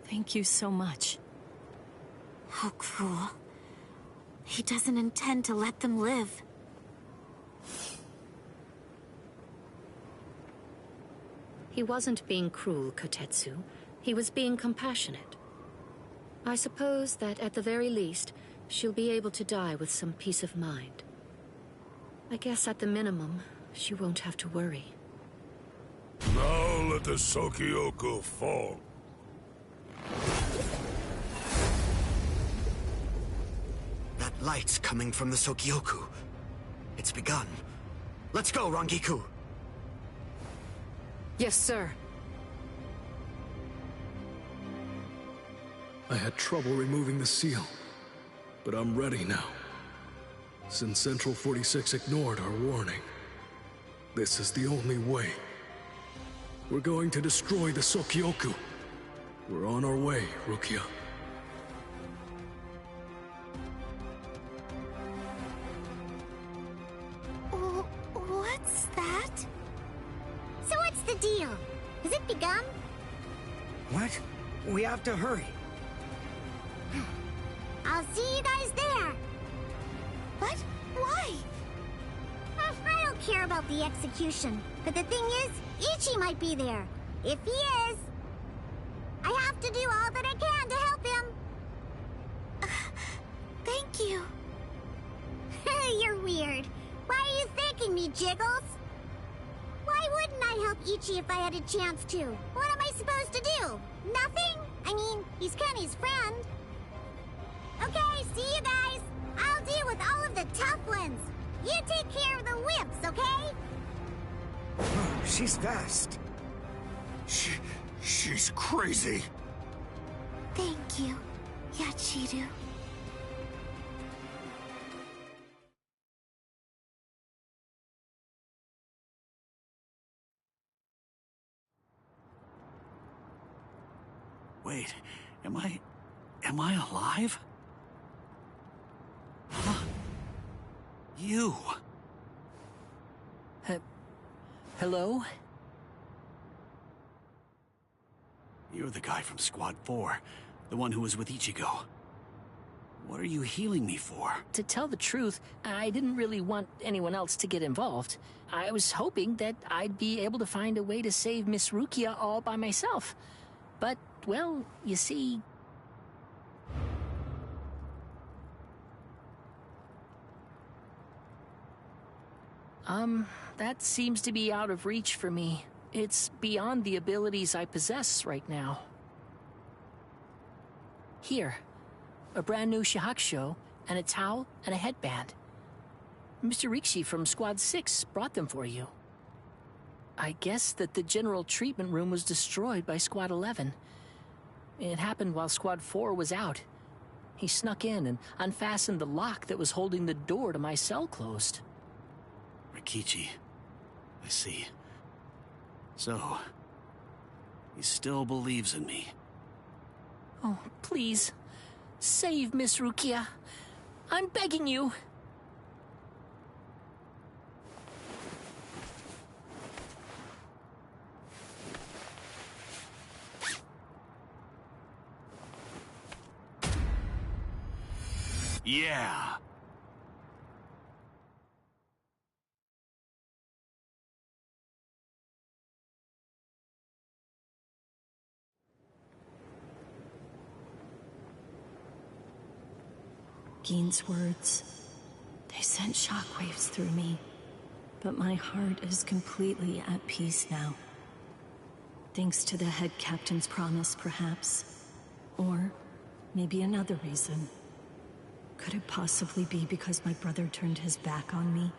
Thank you so much.
How cruel. He doesn't intend to let them live.
He wasn't being cruel, Kotetsu. He was being compassionate. I suppose that at the very least, she'll be able to die with some peace of mind. I guess at the minimum, she won't have to worry.
Now let the Sokyoku fall.
That light's coming from the Sokyoku. It's begun. Let's go, Rangiku.
Yes, sir.
I had trouble removing the seal, but I'm ready now. Since Central 46 ignored our warning, this is the only way. We're going to destroy the Sokyoku. We're on our way, Rukia.
What's that? So what's the deal? Has it begun?
What? We have to hurry.
I'll see you guys there. What? Why? I don't care about the execution, but the thing is, Ichi might be there. If he is, I have to do all that I can to help him. Thank you. You're weird. Why are you thanking me, Jiggles? Why wouldn't I help Ichi if I had a chance to? What am I supposed to do? Nothing? I mean, he's Kenny's friend. Okay, see you guys. I'll deal with all of the tough ones. You take care of the wimps, okay?
Oh, she's fast.
She's crazy.
Thank you, Yachiru.
Wait, am I alive? Huh? You!
Hello?
You're the guy from Squad 4, the one who was with Ichigo. What are you healing me for?
To tell the truth, I didn't really want anyone else to get involved. I was hoping that I'd be able to find a way to save Miss Rukia all by myself. But, well, you see... that seems to be out of reach for me. It's beyond the abilities I possess right now. Here, a brand new shahakusho, and a towel, and a headband. Mr. Rikshi from Squad 6 brought them for you. I guess that the general treatment room was destroyed by Squad 11. It happened while Squad 4 was out. He snuck in and unfastened the lock that was holding the door to my cell closed.
Rikichi. I see. So, he still believes in me.
Oh, please. Save Miss Rukia. I'm begging you.
Yeah.
Gein's words, they sent shockwaves through me, but my heart is completely at peace now. Thanks to the head captain's promise, perhaps. Or maybe another reason. Could it possibly be because my brother turned his back on me?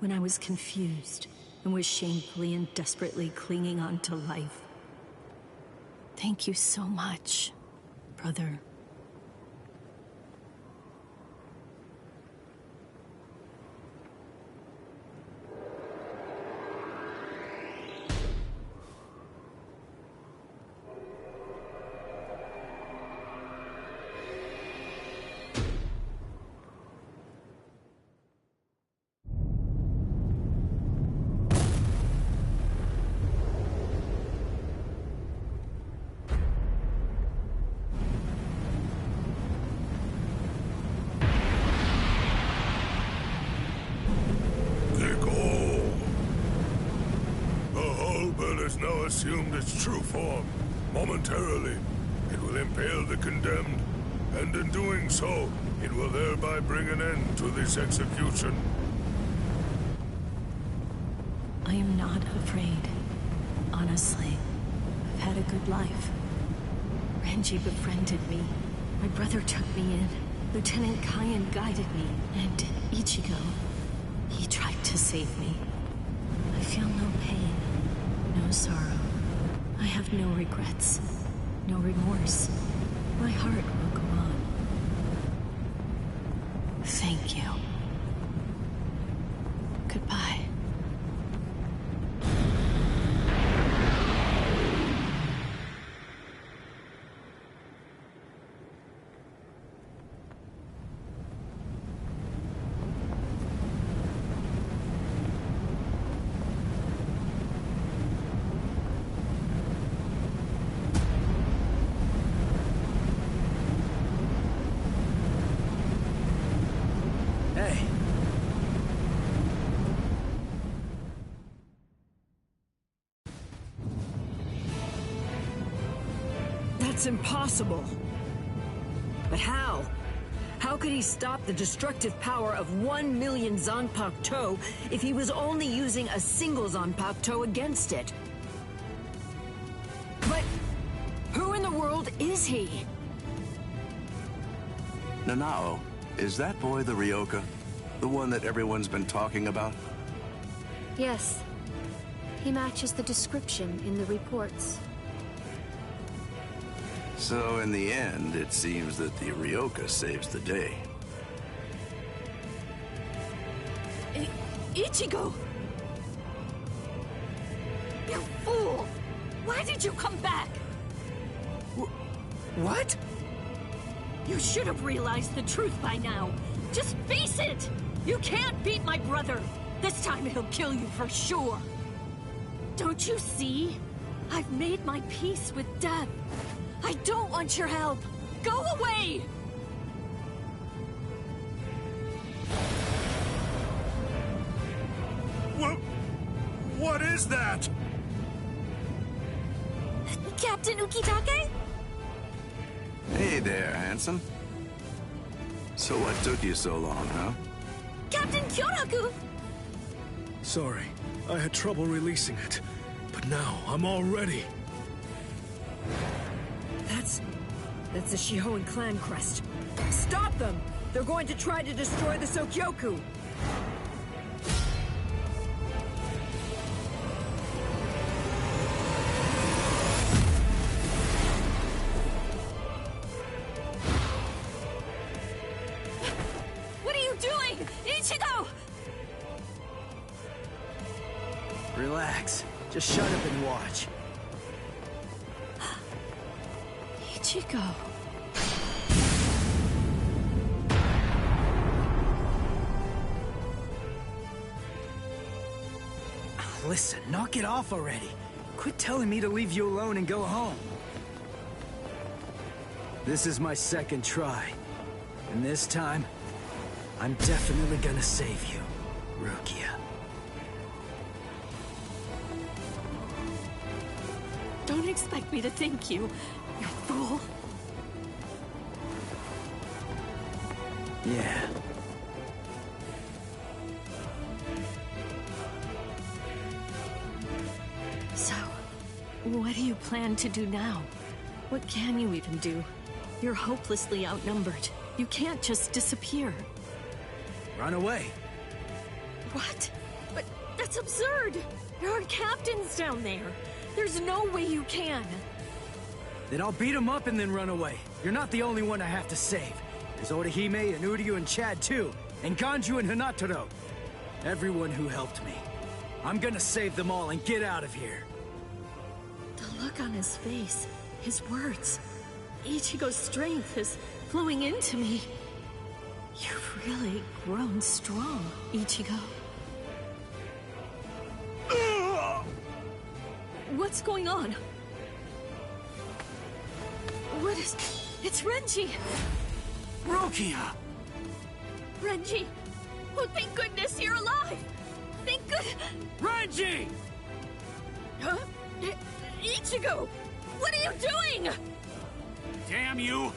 When I was confused and was shamefully and desperately clinging on to life. Thank you so much, brother.
Now assumed its true form. Momentarily, it will impale the condemned, and in doing so, it will thereby bring an end to this execution.
I am not afraid. Honestly, I've had a good life. Renji befriended me. My brother took me in. Lieutenant Kyan guided me. And Ichigo, he tried to save me. I feel no pain. No sorrow. I have no regrets. No remorse. My heart will go on. Thank you. Goodbye.
It's impossible. But how? How could he stop the destructive power of 1 million Zanpakuto if he was only using a single Zanpakuto against it? But who in the world is he?
Nanao, is that boy the Ryoka? The one that everyone's been talking about?
Yes. He matches the description in the reports.
So in the end, it seems that the Ryoka saves the day.
Ichigo! You fool! Why did you come back?
What?
You should have realized the truth by now. Just face it! You can't beat my brother! This time he'll kill you for sure! Don't you see? I've made my peace with death. I don't want your help! Go away!
What is that?
Captain Ukitake?
Hey there, handsome. So what took you so long, huh?
Captain Kyoraku!
Sorry, I had trouble releasing it. But now, I'm all ready.
That's the Shihoan clan crest. Stop them! They're going to try to destroy the Sokyoku!
What are you doing? Ichigo!
Relax. Just shut up and watch.
Ichigo.
Listen, knock it off already. Quit telling me to leave you alone and go home. This is my second try. And this time, I'm definitely gonna save you, Rukia.
Don't expect me to thank you, you fool.
Yeah.
So, what do you plan to do now? What can you even do? You're hopelessly outnumbered. You can't just disappear.
Run away.
What? But that's absurd! There are captains down there. There's no way you can.
Then I'll beat him up and then run away. You're not the only one I have to save. There's Orihime and Uryu and Chad too, and Ganju and Hinataro. Everyone who helped me. I'm gonna save them all and get out of here.
The look on his face, his words. Ichigo's strength is flowing into me. You've really grown strong, Ichigo. What's going on? What is... It's Renji!
Rukia!
Renji! Oh, thank goodness you're alive! Thank good...
Renji!
Huh? Ichigo! What are you doing?
Damn you!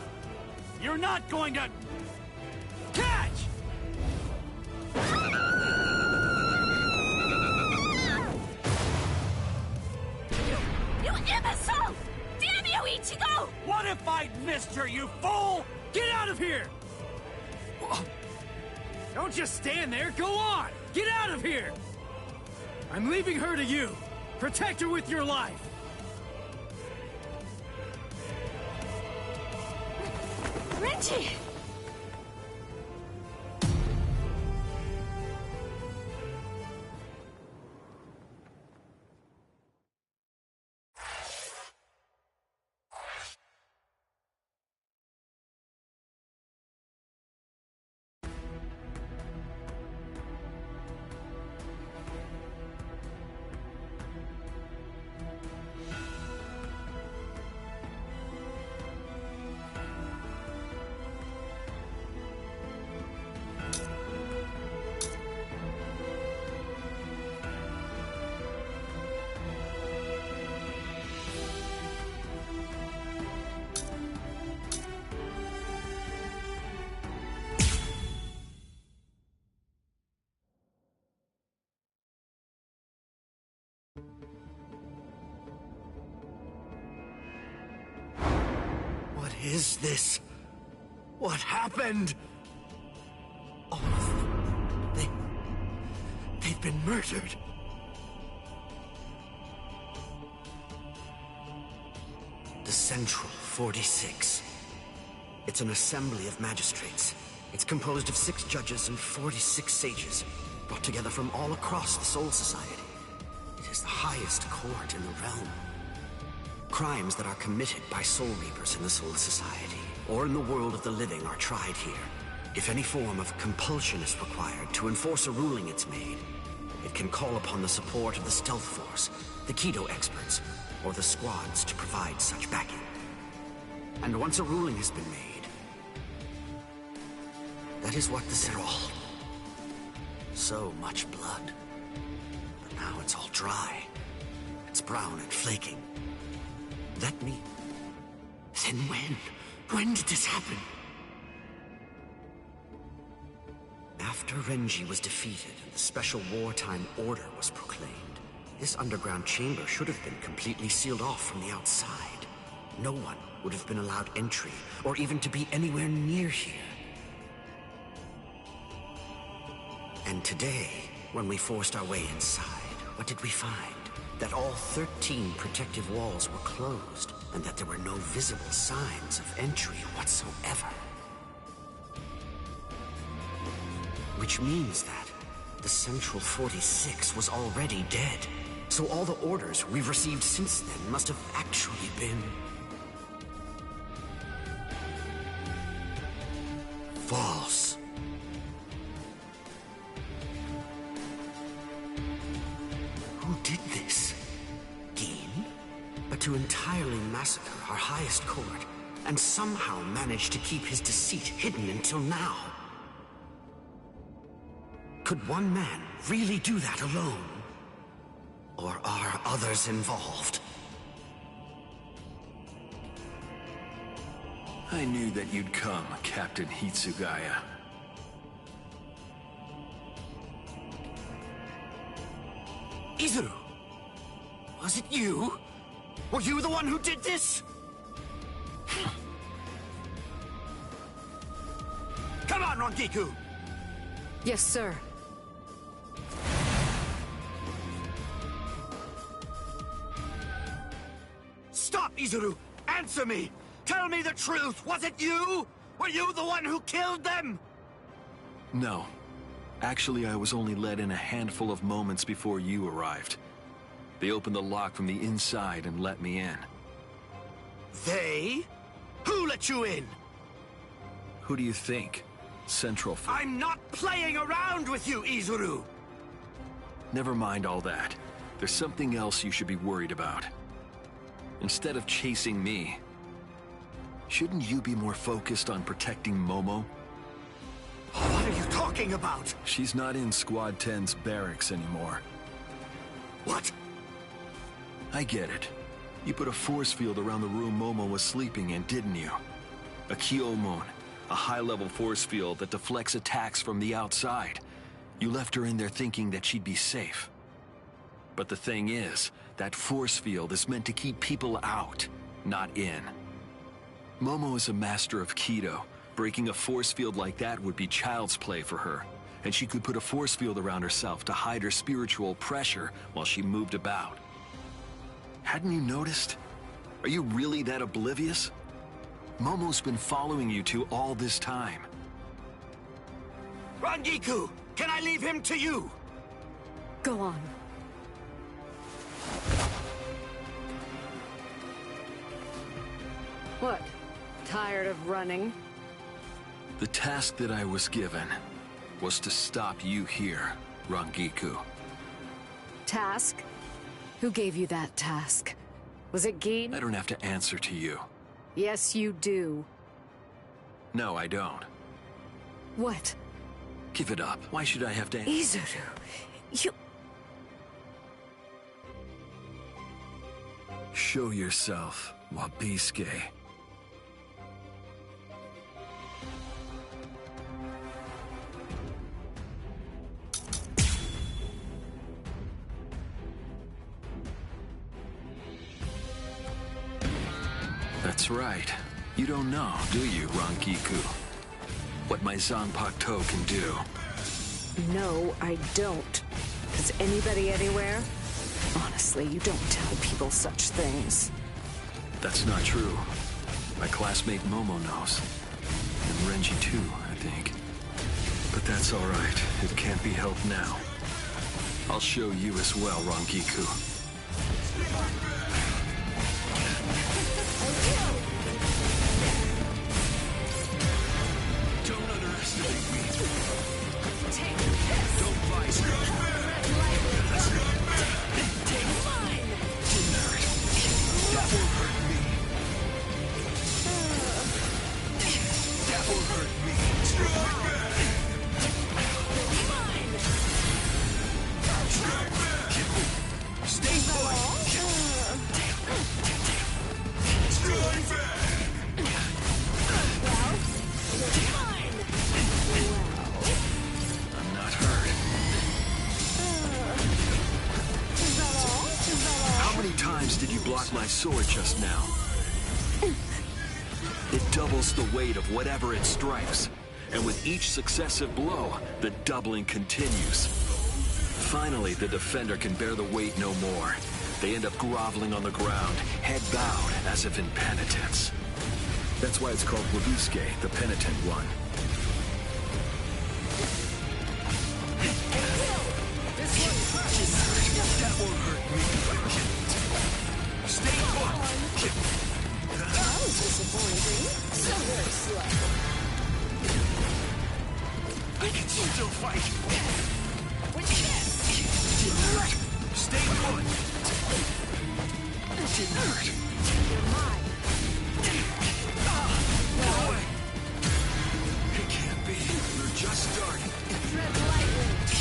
You're not going to... catch!
You imbecile! Damn you, Ichigo!
What if I'd missed her, you fool? Get out of here! Don't just stand there, go on! Get out of here! I'm leaving her to you. Protect her with your life.
Renji!
What is this? What happened? All of them. They've been murdered. The Central 46. It's an assembly of magistrates. It's composed of 6 judges and 46 sages, brought together from all across the Soul Society. It is the highest court in the realm. Crimes that are committed by Soul Reapers in the Soul Society, or in the world of the living, are tried here. If any form of compulsion is required to enforce a ruling it's made, it can call upon the support of the Stealth Force, the Kido experts, or the squads to provide such backing. And once a ruling has been made, that is what the Zerol. So much blood. But now it's all dry. It's brown and flaking. Then when? When did this happen? After Renji was defeated and the special wartime order was proclaimed, this underground chamber should have been completely sealed off from the outside. No one would have been allowed entry, or even to be anywhere near here. And today, when we forced our way inside, what did we find? That all 13 protective walls were closed, and that there were no visible signs of entry whatsoever. Which means that the Central 46 was already dead. So all the orders we've received since then must have actually been... false. Who did this? Gin? But to entirely massacre our highest court, and somehow manage to keep his deceit hidden until now. Could one man really do that alone? Or are others involved?
I knew that you'd come, Captain Hitsugaya.
Izuru! Was it you? Were you the one who did this? Come on, Rangiku!
Yes, sir.
Stop, Izuru! Answer me! Tell me the truth! Was it you? Were you the one who killed them?
No. Actually, I was only let in a handful of moments before you arrived. They opened the lock from the inside and let me in.
They? Who let you in?
Who do you think? Central.
I'm not playing around with you, Izuru!
Never mind all that. There's something else you should be worried about. Instead of chasing me, shouldn't you be more focused on protecting Momo?
What are you talking about?
She's not in Squad 10's barracks anymore.
What?
I get it. You put a force field around the room Momo was sleeping in, didn't you? A Kyomon, a high-level force field that deflects attacks from the outside. You left her in there thinking that she'd be safe. But the thing is, that force field is meant to keep people out, not in. Momo is a master of Kido. Breaking a force field like that would be child's play for her, and she could put a force field around herself to hide her spiritual pressure while she moved about. Hadn't you noticed? Are you really that oblivious? Momo's been following you two all this time.
Rangiku, can I leave him to you?
Go on. What? Tired of running?
The task that I was given was to stop you here, Rangiku.
Task? Who gave you that task? Was it Gin?
I don't have to answer to you.
Yes, you do.
No, I don't.
What?
Give it up. Why should I have to...
Izuru, you...
Show yourself, Wabisuke. That's right. You don't know, do you, Rangiku? What my Zanpakuto can do.
No, I don't. Does anybody anywhere? Honestly, you don't tell people such things.
That's not true. My classmate Momo knows. And Renji too, I think. But that's all right. It can't be helped now. I'll show you as well, Rangiku.
Don't underestimate me.
Take this.
Don't fight.
Take mine.
That won't hurt me. That won't hurt me. Strike back.
Mine.
Strike back. Stay put. Strike back.
Well, mine.
I'm not hurt.
Is that all?
How many times did you block my sword just now? It doubles the weight of whatever it strikes. And with each successive blow, the doubling continues. Finally, the defender can bear the weight no more. They end up groveling on the ground, head bowed, as if in penitence. That's why it's called Wabisuke, the penitent one.
That won't hurt me. Stay put.
That was disappointing. So very slow.
I can still fight.
With this.
Didn't hurt. Stay put. Didn't hurt.
You're mine.
No way. It can't be. We're just starting.
Tread lightly.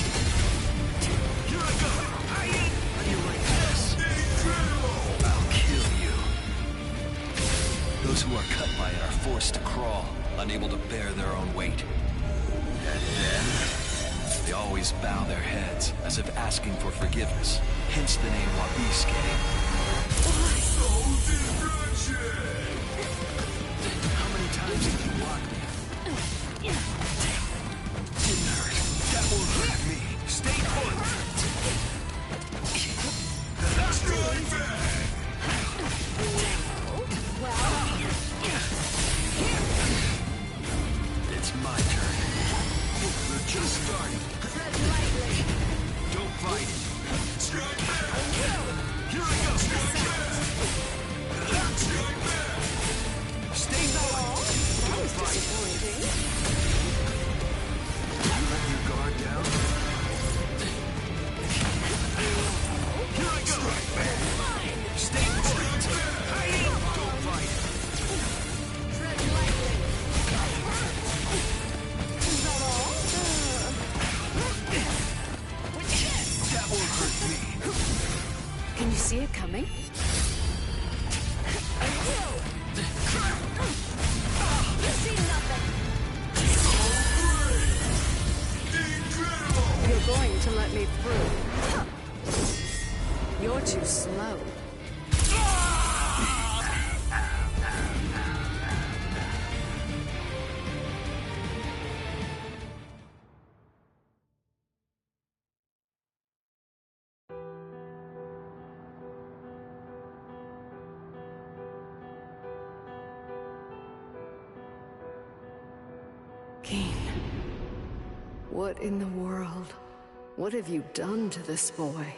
who are cut by it are forced to crawl, unable to bear their own weight. And then, they always bow their heads, as if asking for forgiveness, hence the name Wabisuke. How many times did you block me? Didn't hurt. That won't hurt me. Stay put. Strike back. It's my turn. We're just starting. Tread lightly. Don't fight. Strike back. Here I go. Strike back. Strike back. Stay low. Don't fight. You let your guard down. Here I go. Strike back. Stay put. Don't fight. Tread lightly. That won't hurt me.
Can you see it coming?
You see nothing.
You're going to let me through. You're too slow. Keen, what in the world? What have you done to this boy?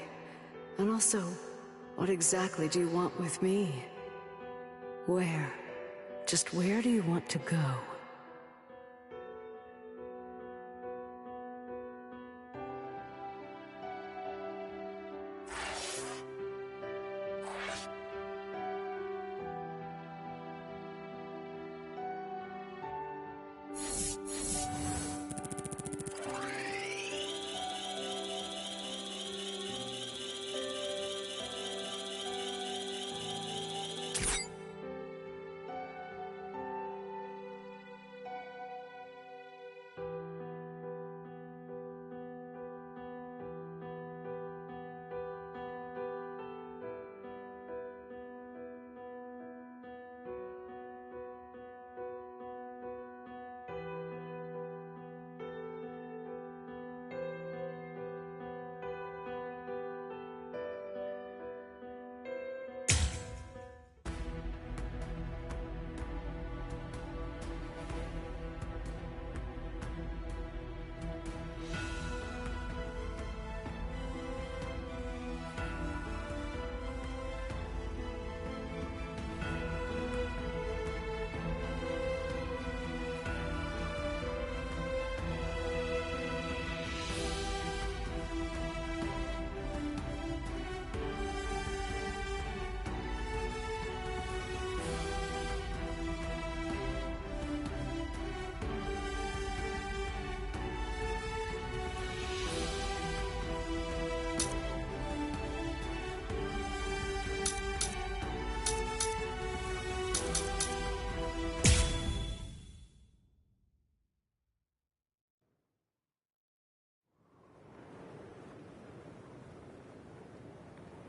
And also, what exactly do you want with me? Where? Just where do you want to go?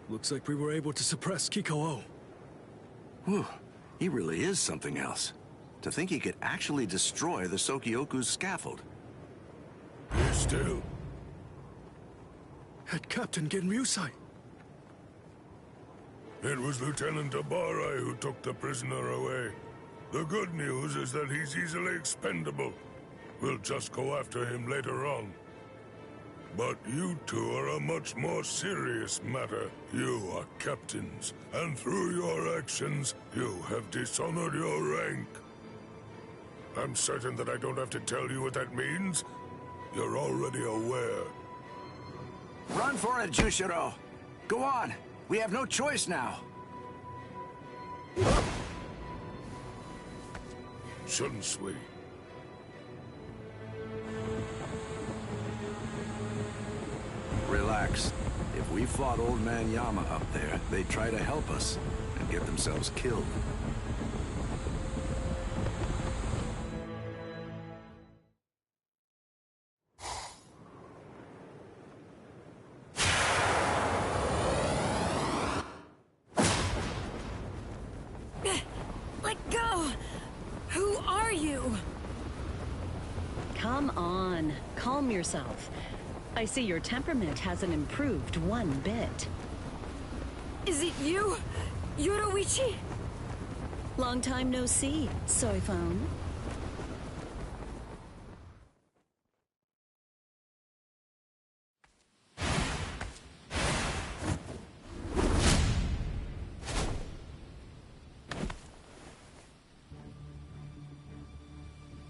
Looks like we were able to suppress Kiko-O.
Whew. He really is something else. To think he could actually destroy the Sokyoku's scaffold.
Be still.
Head Captain Genryusai.
It was Lieutenant Abarai who took the prisoner away. The good news is that he's easily expendable. We'll just go after him later on. But you two are a much more serious matter. You are captains, and through your actions, you have dishonored your rank. I'm certain that I don't have to tell you what that means. You're already aware.
Run for it, Jushiro! Go on! We have no choice now!
Shouldn't we?
Relax. If we fought Old Man Yama up there, they'd try to help us and get themselves killed.
are you?
Come on, calm yourself. I see your temperament hasn't improved one bit.
Is it you, Yoruichi?
Long time no see, soy phone.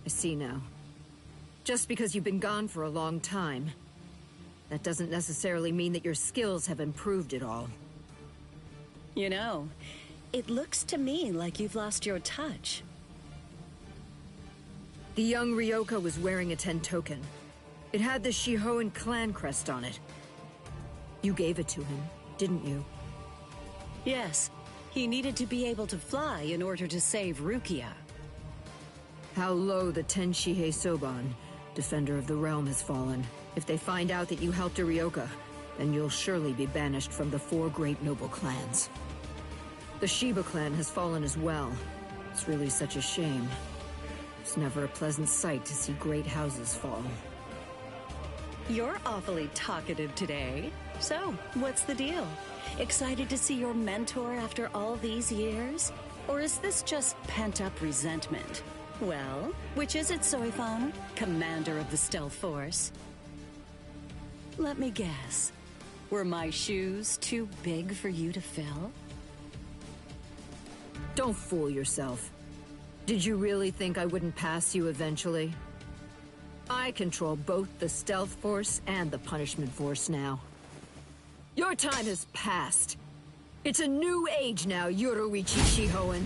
I see now. Just because you've been gone for a long time, that doesn't necessarily mean that your skills have improved at all.
You know, it looks to me like you've lost your touch.
The young Ryoka was wearing a Tentoken. It had the Shihoan clan crest on it. You gave it to him, didn't you?
Yes, he needed to be able to fly in order to save Rukia.
How low the Tenshihei Soban, Defender of the Realm, has fallen. If they find out that you helped a Ryoka, then you'll surely be banished from the 4 great noble clans. The Shiba clan has fallen as well. It's really such a shame. It's never a pleasant sight to see great houses fall.
You're awfully talkative today. So, what's the deal? Excited to see your mentor after all these years? Or is this just pent-up resentment? Well, which is it, Soifon? Commander of the Stealth Force? Let me guess. Were my shoes too big for you to fill?
Don't fool yourself. Did you really think I wouldn't pass you eventually? I control both the Stealth Force and the Punishment Force now. Your time has passed. It's a new age now, Yoruichi Shihoan.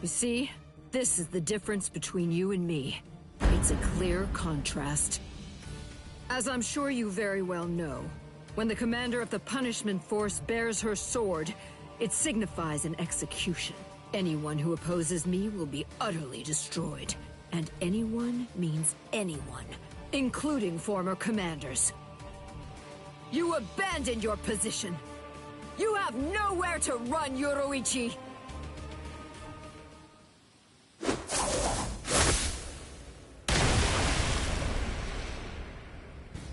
You see, this is the difference between you and me. It's a clear contrast. As I'm sure you very well know, when the commander of the Punishment Force bears her sword, it signifies an execution. Anyone who opposes me will be utterly destroyed. And anyone means anyone, including former commanders. You abandoned your position. You have nowhere to run, Yoruichi!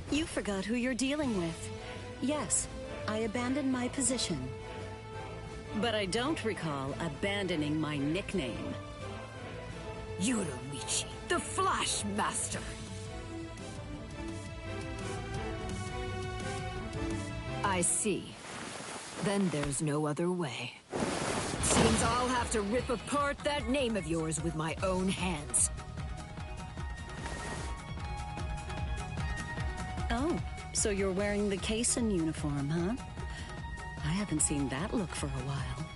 You forgot who you're dealing with. Yes, I abandoned my position. But I don't recall abandoning my nickname.
Yoruichi, the Flash Master! I see. Then there's no other way. Seems I'll have to rip apart that name of yours with my own hands.
Oh, so you're wearing the Kaysen uniform, huh? I haven't seen that look for a while.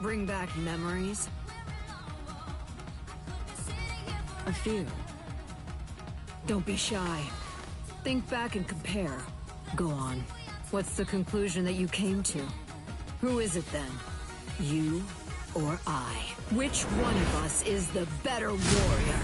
Bring back memories?
A few.
Don't be shy. Think back and compare. Go on. What's the conclusion that you came to? Who is it then? You or I? Which one of us is the better warrior?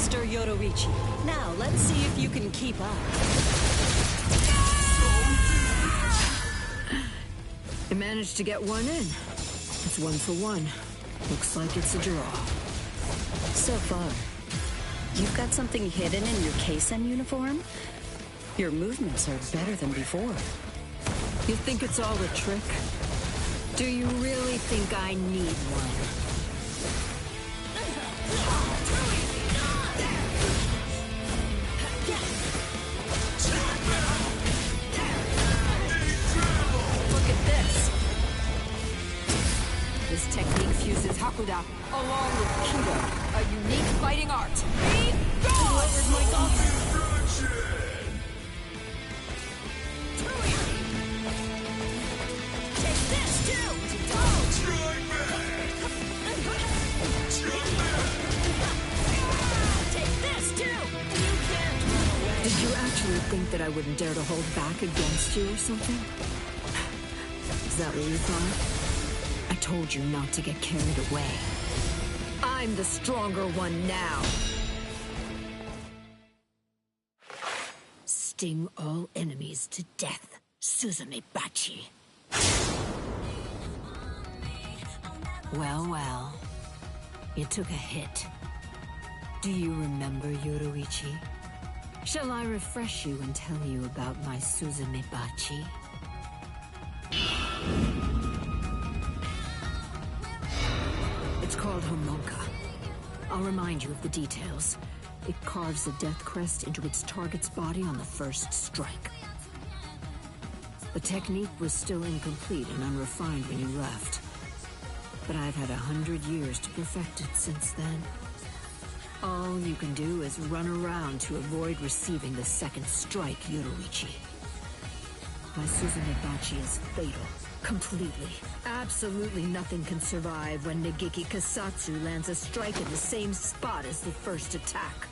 Master Yoruichi. Now, let's see if you can keep up.
I managed to get one in. It's 1 for 1. Looks like it's a draw.
So far, you've got something hidden in your Keisen uniform? Your movements are better than before.
You think it's all a trick? Do you really think I need one? Look at this. This technique fuses Hakuda along with Kido, a unique fighting art. Be gone! Where's my Take this too! Take this too! You can't run away. Did you actually think that I wouldn't dare to hold back against you or something? Is that what you thought? I told you not to get carried away. I'm the stronger one now. Sting all enemies to death, Suzume Bachi. Well, well. You took a hit. Do you remember, Yoruichi? Shall I refresh you and tell you about my Suzume Bachi? It's called Homonka. I'll remind you of the details. It carves a death crest into its target's body on the first strike. The technique was still incomplete and unrefined when you left. But I've had 100 years to perfect it since then. All you can do is run around to avoid receiving the second strike, Yoruichi. My Suzume Bachi is fatal. Completely. Absolutely nothing can survive when Nagiki Kasatsu lands a strike in the same spot as the first attack.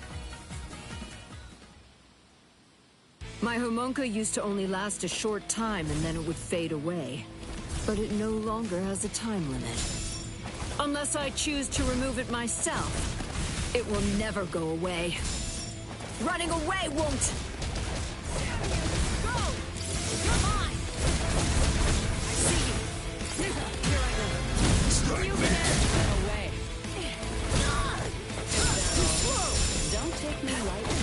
My Homonka used to only last a short time and then it would fade away. But it no longer has a time limit. Unless I choose to remove it myself, it will never go away. Running away won't! Go! Come on! I see you! Here I go! You can't run away! Don't take me lightly.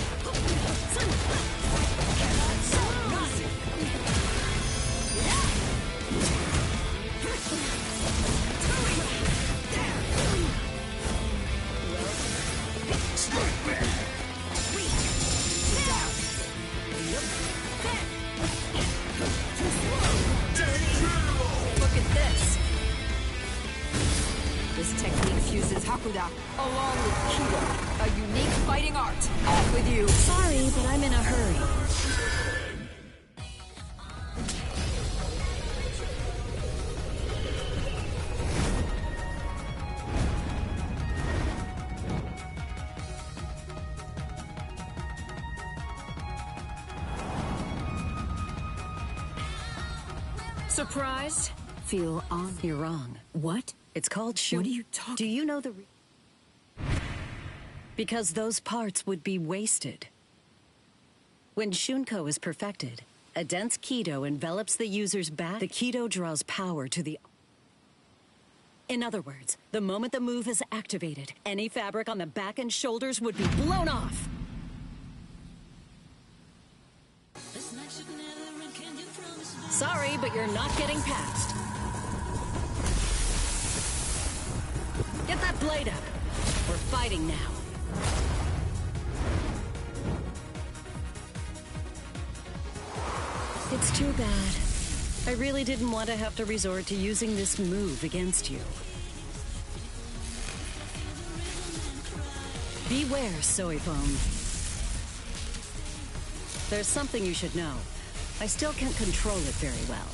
Look at this. This technique fuses Hakuda along with Kido, a unique fighting art. Off with you.
Sorry, but I'm in a hurry.
Surprised? Feel on.
You're wrong.
What?
It's called Shun.
What are you talking?
Do you know the because those parts would be wasted. When Shunko is perfected, a dense Kido envelops the user's back. The Kido draws power to the... In other words, the moment the move is activated, any fabric on the back and shoulders would be blown off. Sorry, but you're not getting past. Get that blade up. We're fighting now. It's too bad. I really didn't want to have to resort to using this move against you. Beware, soy foam. There's something you should know. I still can't control it very well.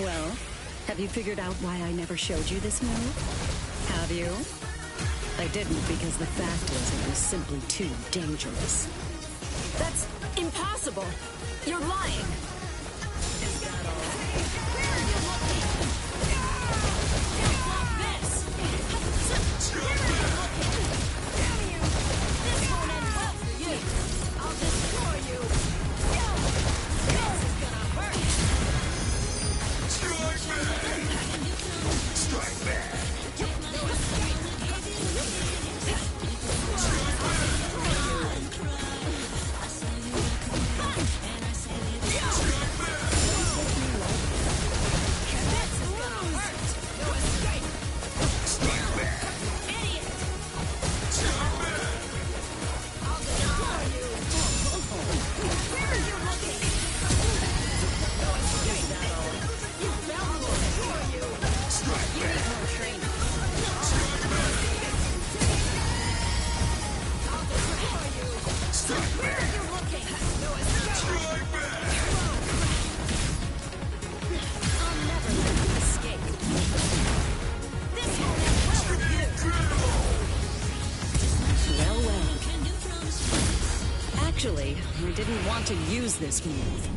Well, have you figured out why I never showed you this move? Have you? I didn't because the fact is it was simply too dangerous.
That's impossible! You're lying!
Actually, I didn't want to use this move.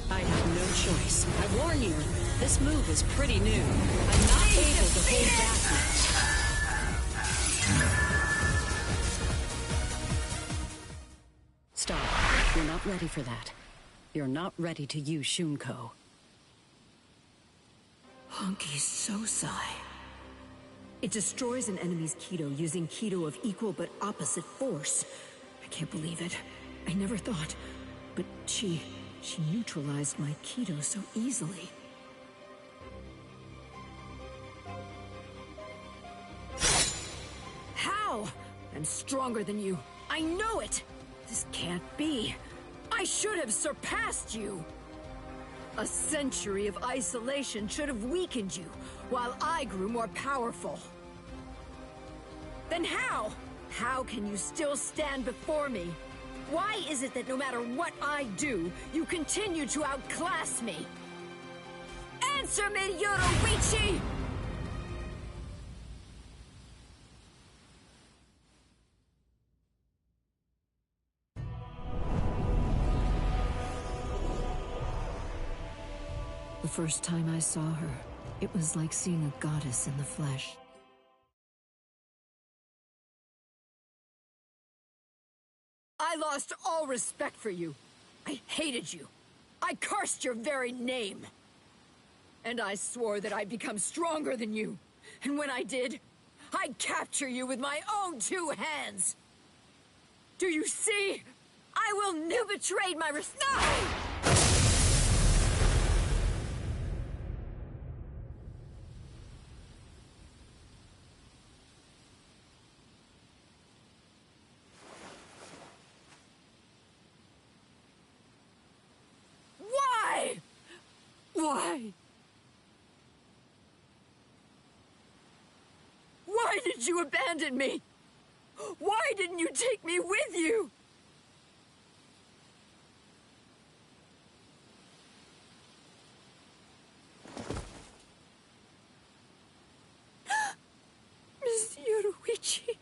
I had no choice. I warn you, this move is pretty new. I'm not able to hold back now. Stop. You're not ready for that. You're not ready to use Shunko.
Honki's Sosai. It destroys an enemy's Kido using Kido of equal but opposite force. I can't believe it. I never thought. But she neutralized my Kido so easily. How? I'm stronger than you. I know it! This can't be. I should have surpassed you! A century of isolation should have weakened you, while I grew more powerful. Then how? How can you still stand before me? Why is it that no matter what I do, you continue to outclass me? Answer me, Yoruichi! The first time I saw her, it was like seeing a goddess in the flesh. I lost all respect for you. I hated you. I cursed your very name. And I swore that I'd become stronger than you. And when I did, I'd capture you with my own 2 hands. Do you see? I will never— You betrayed my respect! No! Why? Why did you abandon me? Why didn't you take me with you? Miss Yoruichi.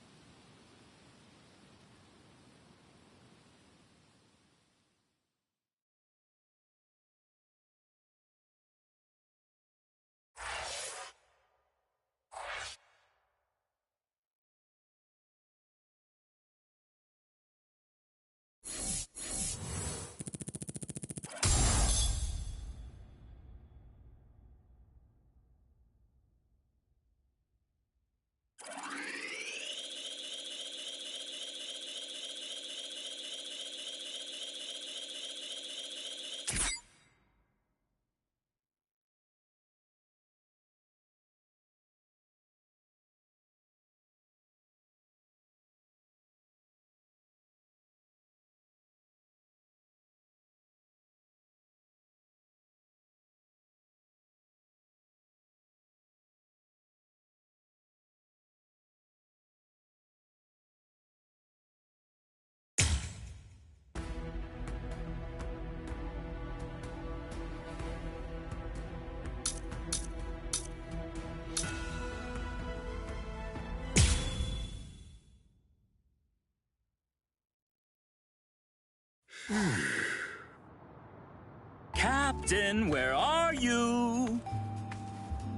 Captain, where are you?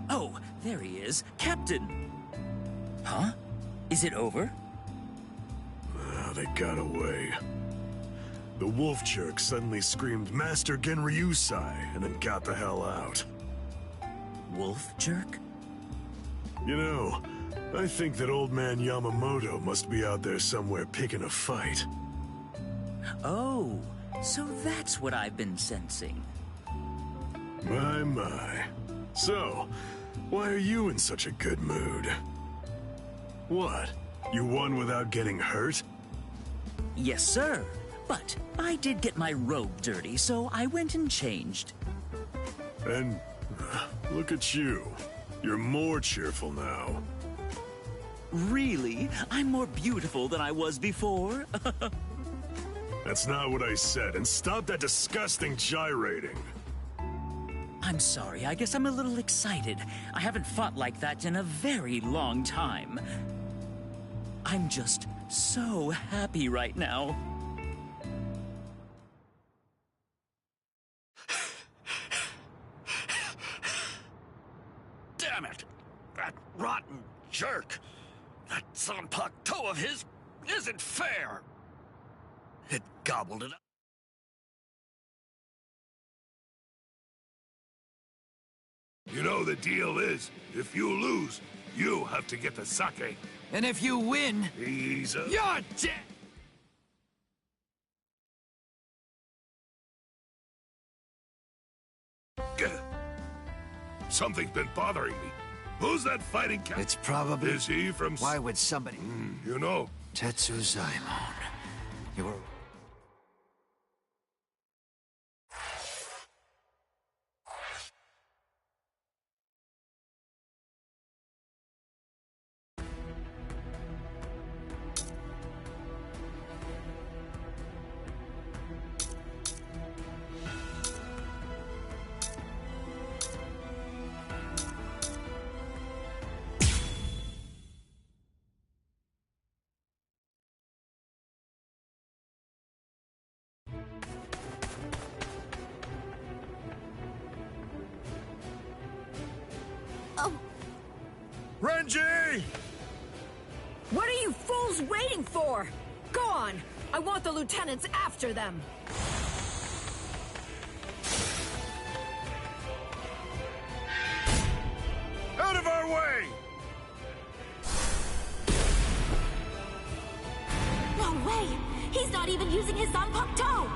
Oh, there he is. Captain! Huh? Is it over?
They got away. The wolf jerk suddenly screamed Master Genryusai and then got the hell out.
Wolf jerk?
You know, I think that old man Yamamoto must be out there somewhere picking a fight.
Oh, so that's what I've been sensing.
My. So, why are you in such a good mood? What? You won without getting hurt?
Yes, sir. But I did get my robe dirty, so I went and changed.
And look at you. You're more cheerful now.
Really? I'm more beautiful than I was before?
That's not what I said, and stop that disgusting gyrating.
I'm sorry, I guess I'm a little excited. I haven't fought like that in a very long time. I'm just so happy right now.
Damn it! That rotten jerk! That Zanpakuto of his isn't fair! It gobbled it up.
You know the deal is, if you lose, you have to get the sake.
And if you win,
you're
dead!
Something's been bothering me. Who's that fighting cat?
It's probably...
Is he from...
Why would somebody...
You know.
Tetsuzaimon. You were...
Renji!
What are you fools waiting for? Go on! I want the lieutenants after them!
Out of our way!
No way! He's not even using his Zanpakuto!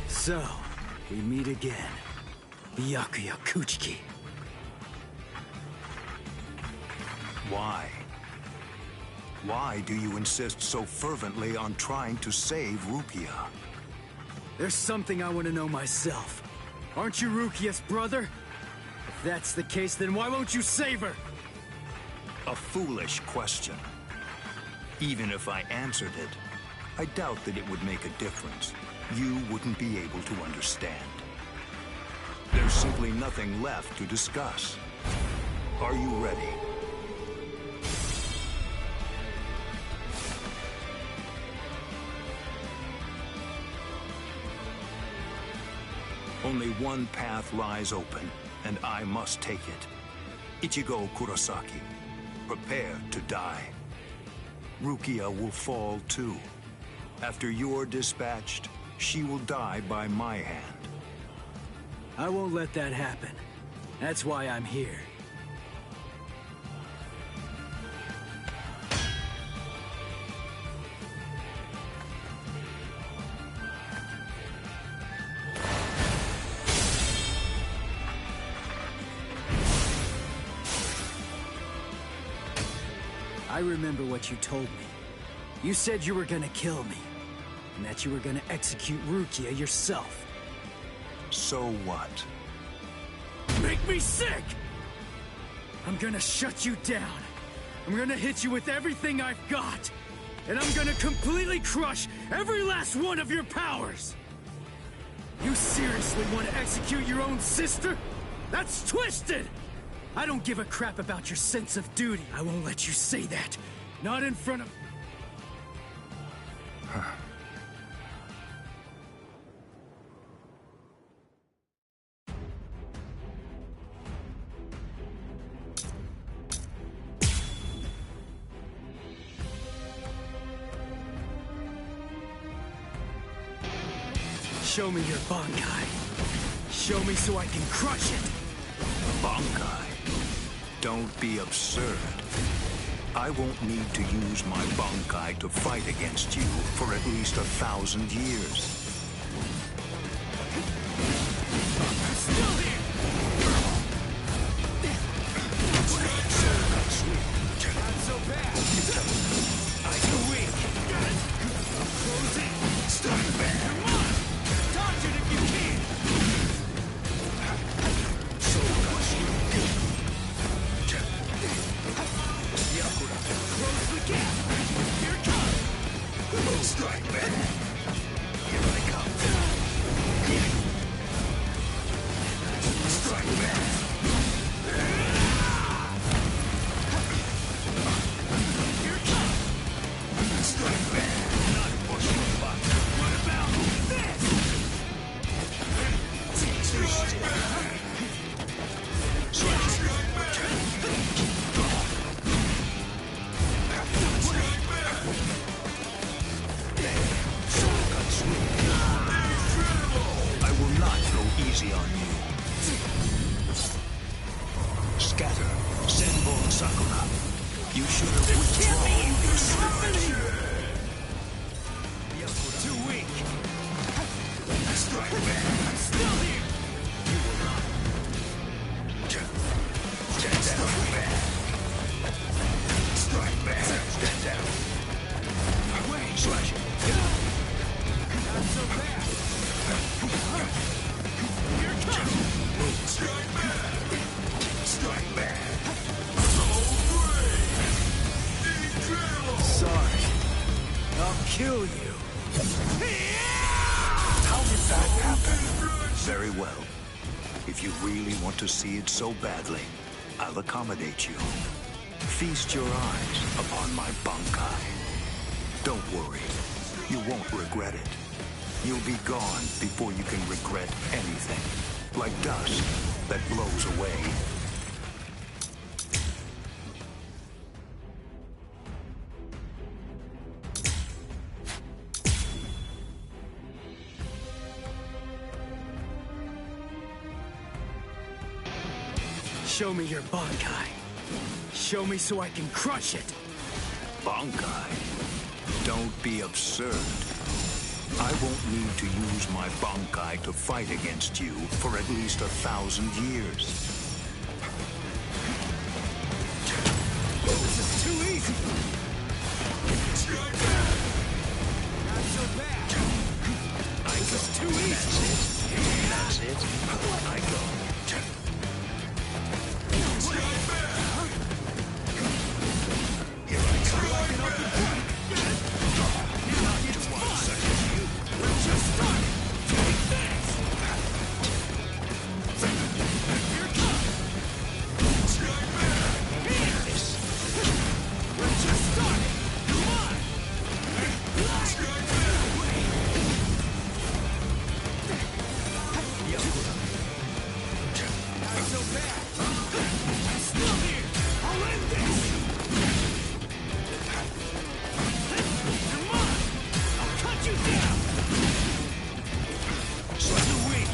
So, we meet again. Byakuya Kuchiki.
Why? Why do you insist so fervently on trying to save Rukia?
There's something I want to know myself. Aren't you Rukia's brother? If that's the case, then why won't you save her?
A foolish question. Even if I answered it, I doubt that it would make a difference. You wouldn't be able to understand. There's simply nothing left to discuss. Are you ready? Only one path lies open, and I must take it. Ichigo Kurosaki, prepare to die. Rukia will fall too. After you're dispatched, she will die by my hand.
I won't let that happen. That's why I'm here. I remember what you told me. You said you were gonna kill me, and that you were gonna execute Rukia yourself.
So what?
Make me sick! I'm gonna shut you down. I'm gonna hit you with everything I've got. And I'm gonna completely crush every last one of your powers! You seriously want to execute your own sister? That's twisted!
I don't give a crap about your sense of duty. I won't let you say that. Not in front of... Show me your Bankai. Show me so I can crush it.
Bankai? Don't be absurd. I won't need to use my Bankai to fight against you for at least 1,000 years.
I'm still here! Not so bad. I'm too weak. I'm closing. Stop back. Come on! Dodge it if you can! Close the gap! Here it comes! Strike back! Here I come! Strike back! Here it comes! Strike back! Not pushing the button. What about this? Strike back! Strike back!
I will not go easy on you. Scatter, Senbon Sakura. You should have withdrawn your sword.
Too weak.
Strike back.
I'm still here.
You will not. Stand down. Strike back. Stand down.
Wait.
Slash it.
Not so bad. Here it comes.
Strike back. Strike back.
Sorry. I'll kill you.
How did that happen? Very well. If you really want to see it so badly, I'll accommodate you. Feast your eyes upon my Bankai. Don't worry. You won't regret it. You'll be gone before you can regret anything. Like dust that blows away.
Show me your Bankai. Show me so I can crush it.
Bankai? Don't be absurd. I won't need to use my Bankai to fight against you for at least 1,000 years.
This is too easy. Not so bad. This is too easy.
That's it. I go. Here I come. Not to one such as you.
Let's just start. Take this. Here it comes.
This.
Let's just start. Come on. Not so bad. I'm still here. I'll end this. Come on. I'll cut you down.
So too weak.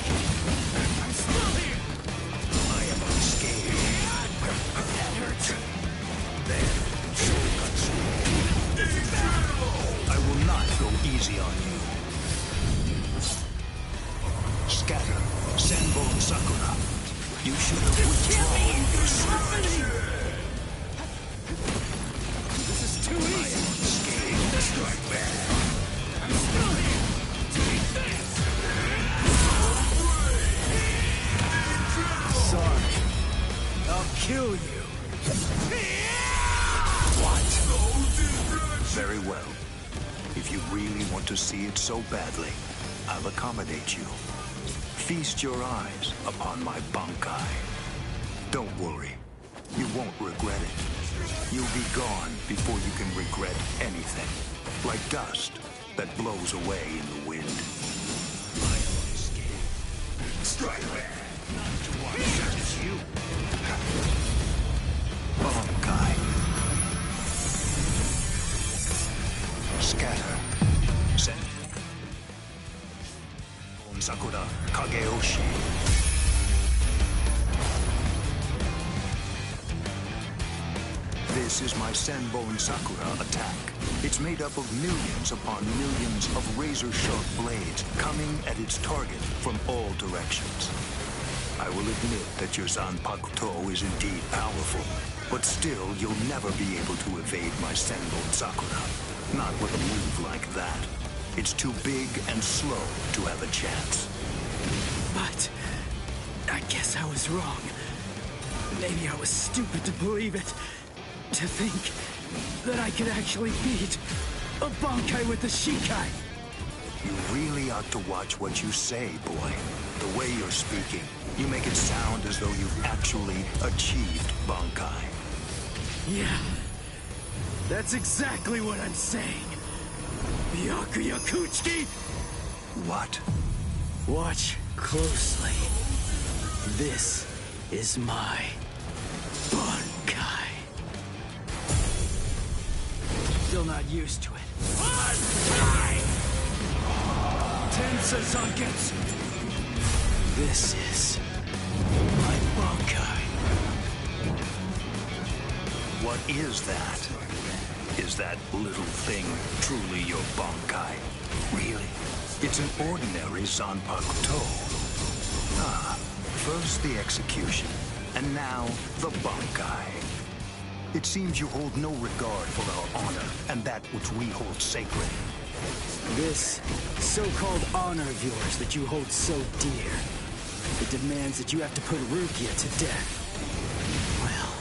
I'm still here.
I am unscathed.
That hurts.
There. I will not go easy on you. Scatter. Senbon Sakura. You should have withdrawn your sword.
This is too easy.
I am unscathed. Strike back.
I'm still here. Take this. Sorry. I'll kill you.
What? Very well. If you really want to see it so badly, I'll accommodate you. Feast your eyes upon my Bankai. Don't worry. You won't regret it. You'll be gone before you can regret anything. Like dust that blows away in the wind.
Strike back! Not to watch such as you.
Bankai. Scatter. Sen. Sakura Kageoshi. This is my Senbone Sakura attack. It's made up of millions upon millions of razor-sharp blades coming at its target from all directions. I will admit that your Zanpakuto is indeed powerful, but still you'll never be able to evade my Senbone Sakura. Not with a move like that. It's too big and slow to have a chance.
But I guess I was wrong. Maybe I was stupid to believe it. To think that I could actually beat a Bankai with the Shikai.
You really ought to watch what you say, boy. The way you're speaking, you make it sound as though you've actually achieved Bankai.
Yeah, that's exactly what I'm saying. Byakuya Kuchiki?
What?
Watch closely. This is my Bankai. Still not used to it. Tensa Zanketsu. This is my Bankai.
What is that? Is that little thing truly your Bankai? Really? It's an ordinary Zanpakuto. Ah, first the execution, and now the Bankai. It seems you hold no regard for our honor and that which we hold sacred.
This so-called honor of yours that you hold so dear, it demands that you have to put Rukia to death. Well,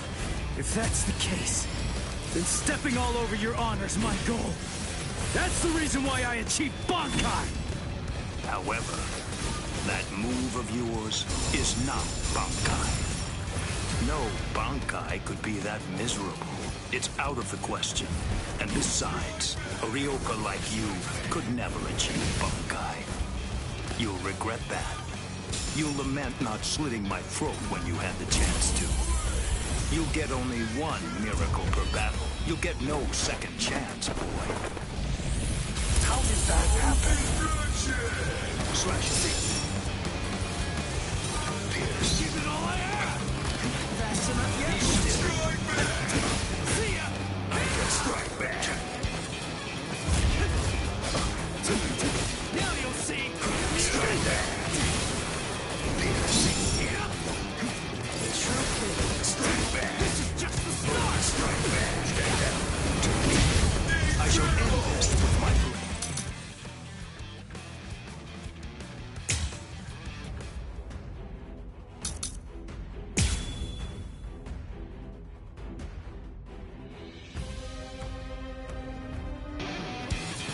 if that's the case, then stepping all over your honor's my goal. That's the reason why I achieved Bankai!
However, that move of yours is not Bankai. No Bankai could be that miserable. It's out of the question. And besides, a Ryoka like you could never achieve Bankai. You'll regret that. You'll lament not slitting my throat when you had the chance to. You'll get only one miracle per battle. You'll get no second chance, boy.
How did that happen?
Slash it.
Pierce. Give it all I have! Fast enough yet? Strike back! See ya! I can strike back! Now you'll see! Strike back! Pierce. Yeah. The truth is... Strike back! This is just the start! Strike back! Stay down.
I shall end this with my blade.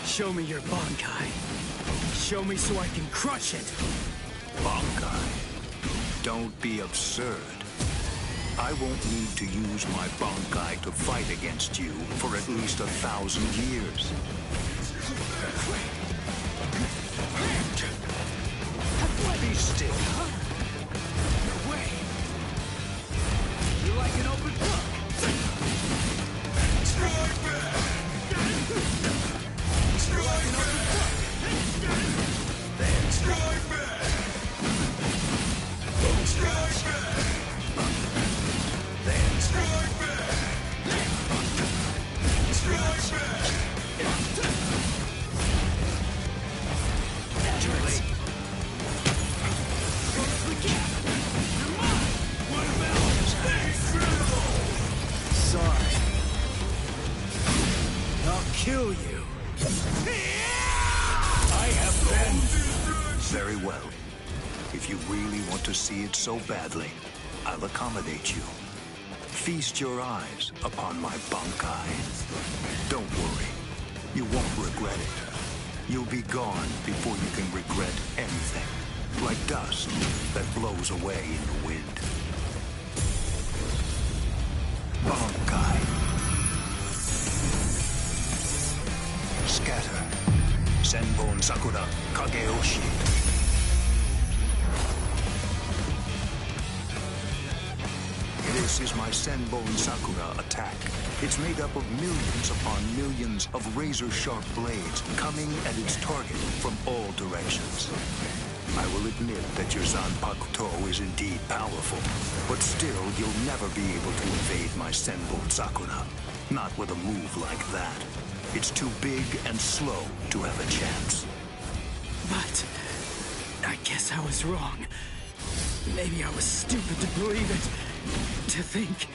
Show me your Bankai. Show me so I can crush it.
Bankai? Don't be absurd. I won't need to use my Bankai to fight against you for at least 1,000 years.
Be still. No way. You like an open book. Strike back! Strike back! Then strike back! Strike back! Then strike back! Strike back! Too late. Close the gap! You're mine! What about stay still?
Sorry. I'll kill you.
I have been... Very well. If you really want to see it so badly, I'll accommodate you. Feast your eyes upon my Bankai. Don't worry. You won't regret it. You'll be gone before you can regret anything. Like dust that blows away in the wind. Senbon Sakura Kageyoshi. This is my Senbon Sakura attack. It's made up of millions upon millions of razor-sharp blades coming at its target from all directions. I will admit that your Zanpakuto is indeed powerful, but still you'll never be able to evade my Senbon Sakura. Not with a move like that. It's too big and slow to have a chance.
But I guess I was wrong. Maybe I was stupid to believe it. To think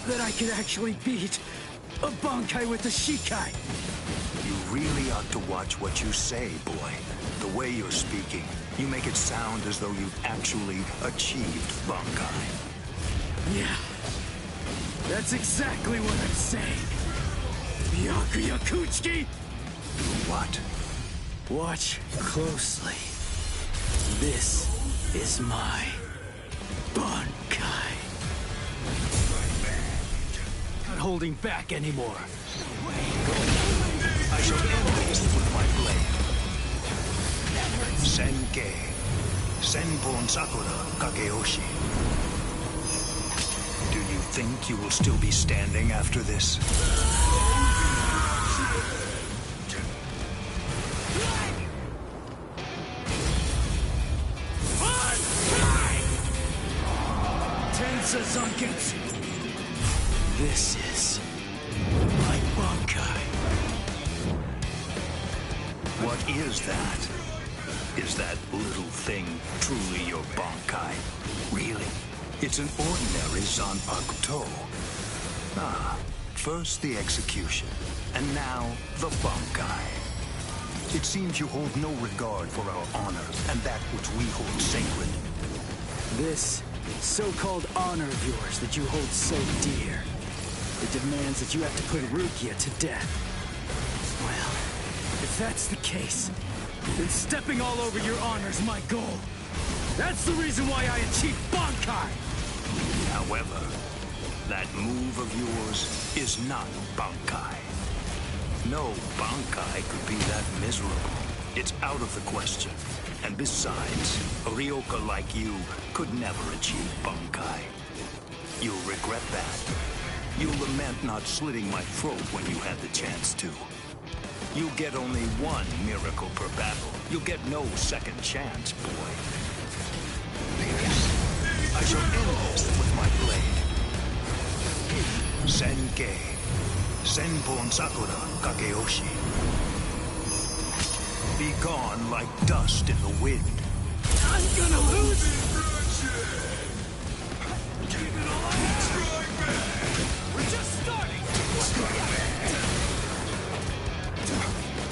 that I could actually beat a Bankai with a Shikai.
You really ought to watch what you say, boy. The way you're speaking, you make it sound as though you've actually achieved Bankai.
Yeah, that's exactly what I'm saying. Byakuya Kuchiki!
What?
Watch closely. This is my Bankai. Not holding back anymore.
I shall end this with my blade. Senkei. Senbon Sakura Kageyoshi. Do you think you will still be standing after this?
Tensa Zangetsu. This is my Bankai.
What is that? Is that little thing truly your Bankai? Really? It's an ordinary Zanpakuto. Ah, first the execution, and now the Bankai. It seems you hold no regard for our honor and that which we hold sacred.
This so-called honor of yours that you hold so dear, it demands that you have to put Rukia to death. Well, if that's the case, then stepping all over your honor is my goal. That's the reason why I achieved Bankai!
However, that move of yours is not Bankai. No Bankai could be that miserable. It's out of the question. And besides, a Ryoka like you could never achieve Bankai. You'll regret that. You'll lament not slitting my throat when you had the chance to. You'll get only one miracle per battle. You'll get no second chance, boy. I shall end this with my blade. Senkei. Senbon Sakura Kageyoshi. Be gone like dust in the wind.
I'm gonna lose!
Give it all I have! Strike back!
We're just starting!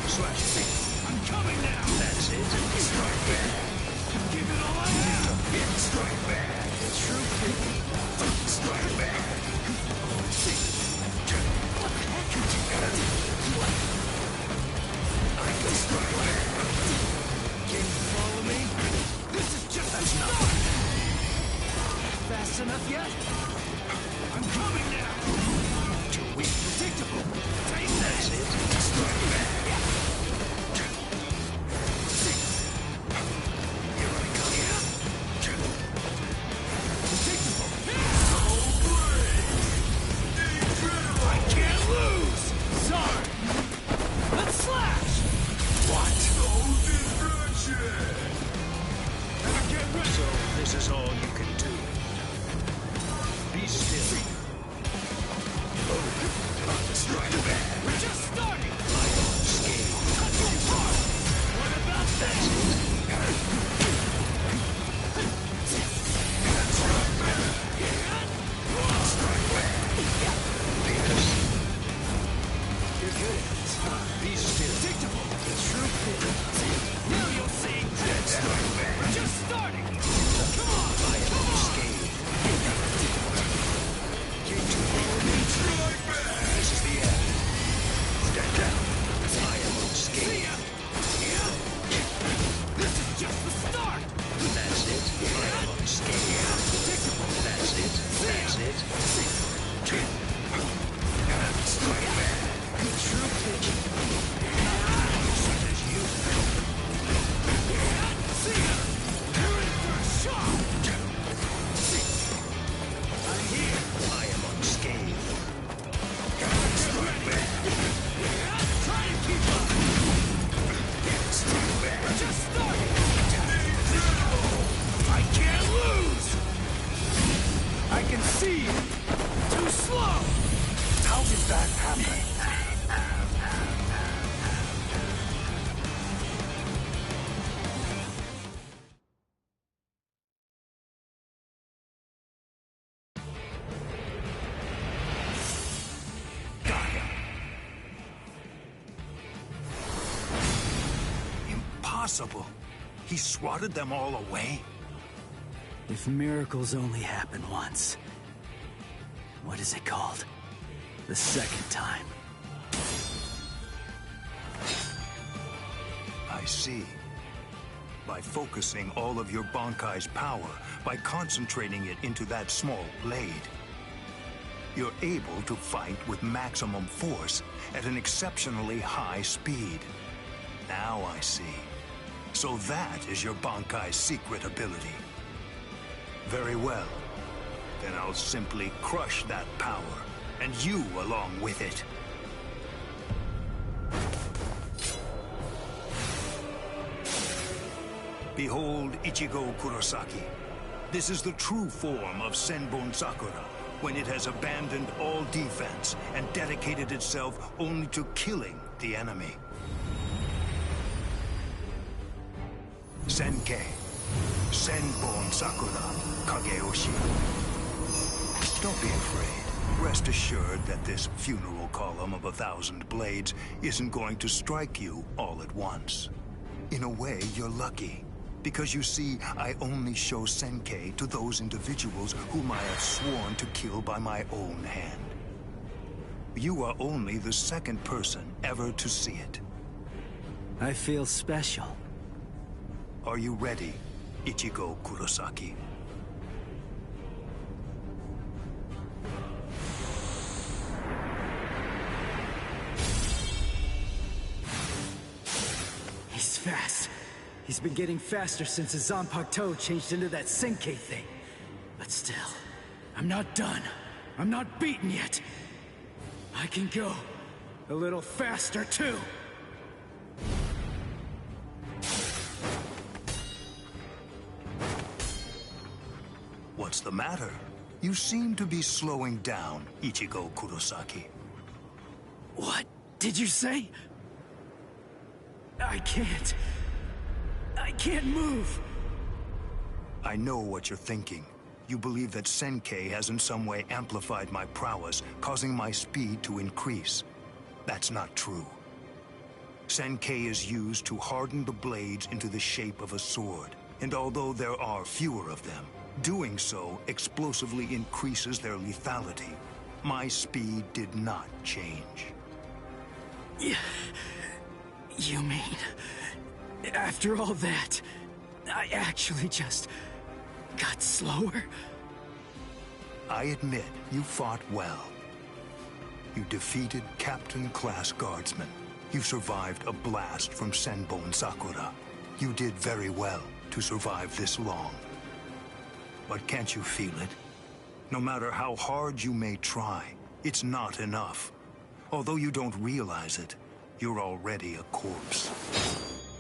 Slash it.
I'm coming now!
That's it.
Strike back!
Give it all I have!
Strike back! Strike back!
What the heck?
I can strike back!
Can you follow me? This is just a start! Fast enough yet? I'm coming now!
Too weak.
Predictable! Take
That's
that!
it. Strike back. Here I come.
Predictable! I can't lose! Sorry! Let's slash!
What?
No distraction!
Never get ready!
So this is all you can do. Be still.
Strike back!
We're just starting!
I'm on scale.
Cut your part! What about that?
That's it.
Strike back! Strike back!
You're good at this, huh?
Be still.
Predictable! True pity. Now you'll see!
Strike back!
We're just starting! Come on!
I am on scale.
Strike back!
This is the end. Stand down. I am on
See
scale.
ya! Yeah? This is just the start!
That's it. I am on scale.
Predictable!
That's it. That's it.
Strike back!
True pity.
Such as you. impossible. He swatted them all away?
If miracles only happen once, what is it called? The second time.
I see. By focusing all of your Bankai's power, by concentrating it into that small blade, you're able to fight with maximum force at an exceptionally high speed. Now I see. So that is your Bankai's secret ability. Very well. Then I'll simply crush that power, and you along with it. Behold Ichigo Kurosaki. This is the true form of Senbon Sakura, when it has abandoned all defense and dedicated itself only to killing the enemy. Senkei, Senbon Sakura, Kageyoshi. Don't be afraid. Rest assured that this funeral column of 1,000 blades isn't going to strike you all at once. In a way, you're lucky. Because you see, I only show Senkei to those individuals whom I have sworn to kill by my own hand. You are only the second person ever to see it.
I feel special.
Are you ready, Ichigo Kurosaki?
He's fast. He's been getting faster since his Zanpakuto changed into that Senkei thing. But still, I'm not done. I'm not beaten yet. I can go a little faster, too.
What's the matter? You seem to be slowing down, Ichigo Kurosaki.
What did you say? I can't move.
I know what you're thinking. You believe that Senkei has in some way amplified my prowess, causing my speed to increase. That's not true. Senkei is used to harden the blades into the shape of a sword, and although there are fewer of them, doing so explosively increases their lethality. My speed did not change.
You mean, after all that, I actually just got slower?
I admit you fought well. You defeated Captain-class guardsmen. You survived a blast from Senbon Sakura. You did very well to survive this long. But can't you feel it? No matter how hard you may try, it's not enough. Although you don't realize it, you're already a corpse.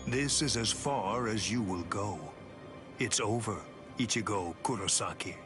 This is as far as you will go. It's over, Ichigo Kurosaki.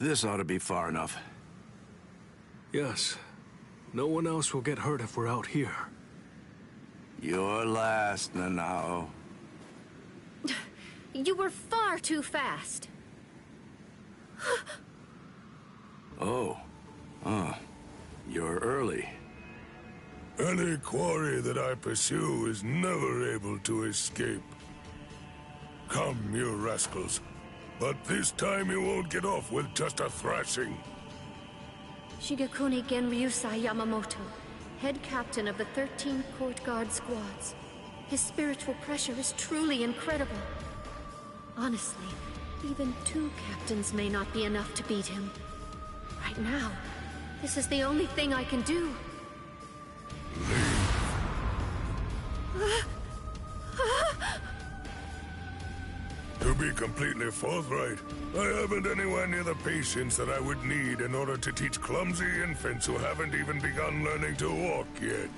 This ought to be far enough.
Yes. No one else will get hurt if we're out here.
You're last, Nanao.
You were far too fast.
Oh. You're early.
Any quarry that I pursue is never able to escape. Come, you rascals. But this time you won't get off with just a thrashing.
Shigekuni Genryusai Yamamoto, head captain of the 13 Court Guard squads. His spiritual pressure is truly incredible. Honestly, even 2 captains may not be enough to beat him. Right now, this is the only thing I can do.
To be completely forthright, I haven't anywhere near the patience that I would need in order to teach clumsy infants who haven't even begun learning to walk yet.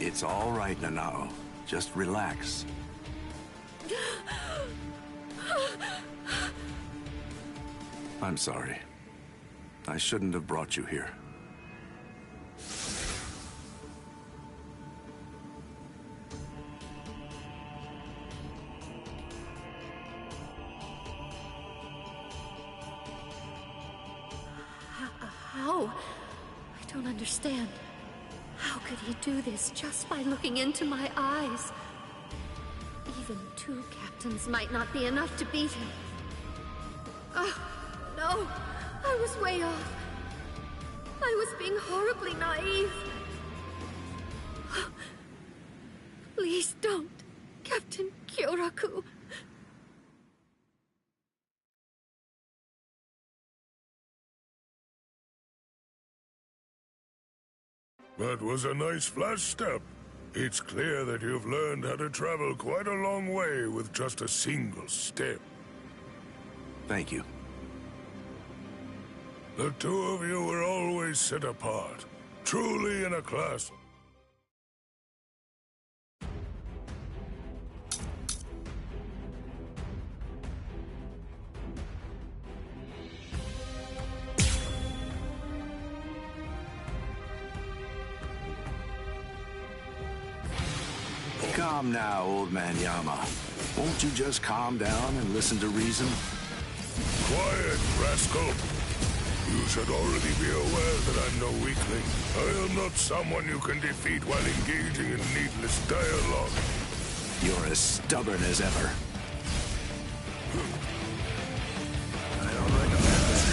It's all right, Nanao. Just relax. I'm sorry. I shouldn't have brought you here.
How? I don't understand. How could he do this just by looking into my eyes? Even 2 captains might not be enough to beat him. Oh, no! I was way off. I was being horribly naive. Please don't, Captain Kyoraku.
That was a nice flash step. It's clear that you've learned how to travel quite a long way with just a single step.
Thank you.
The 2 of you were always set apart, truly in a class.
Calm now, old man Yama. Won't you just calm down and listen to reason?
Quiet, rascal! You should already be aware that I'm no weakling. I am not someone you can defeat while engaging in needless dialogue.
You're as stubborn as ever.
I don't recommend that.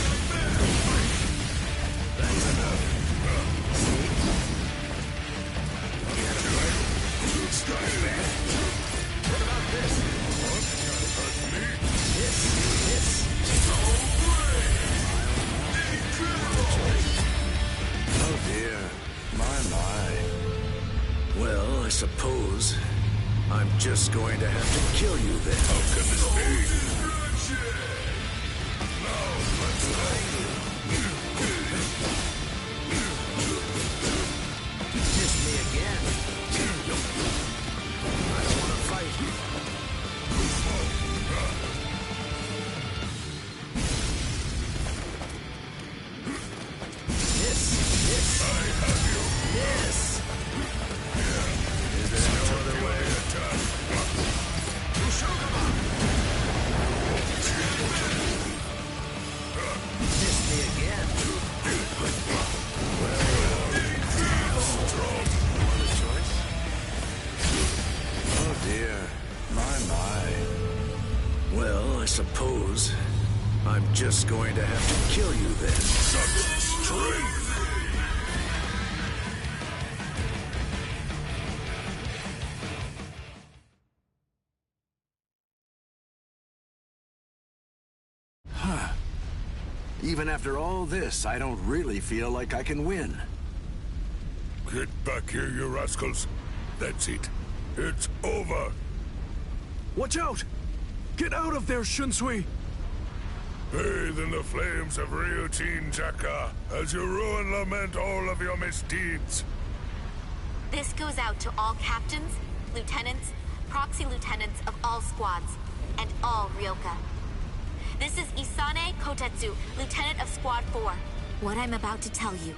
That's enough.
What about this?
Oh dear. My. Well, I suppose I'm just going to have to kill you then.
How can this be? Now,
Miss me again. I don't want to fight you. This.
I have you.
This.
Is there no other way?
Miss me again.
Strong.
Want a choice? Oh dear. My. Well, I suppose I'm just going to have to kill you then.
Such strength.
Even after all this, I don't really feel like I can win.
Get back here, you rascals. That's it. It's over.
Watch out! Get out of there, Shunsui!
Bathe in the flames of Ryujin Jaka as you rue and lament all of your misdeeds.
This goes out to all captains, lieutenants, proxy lieutenants of all squads, and all Ryoka. This is Isane Kotetsu, Lieutenant of Squad 4. What I'm about to tell you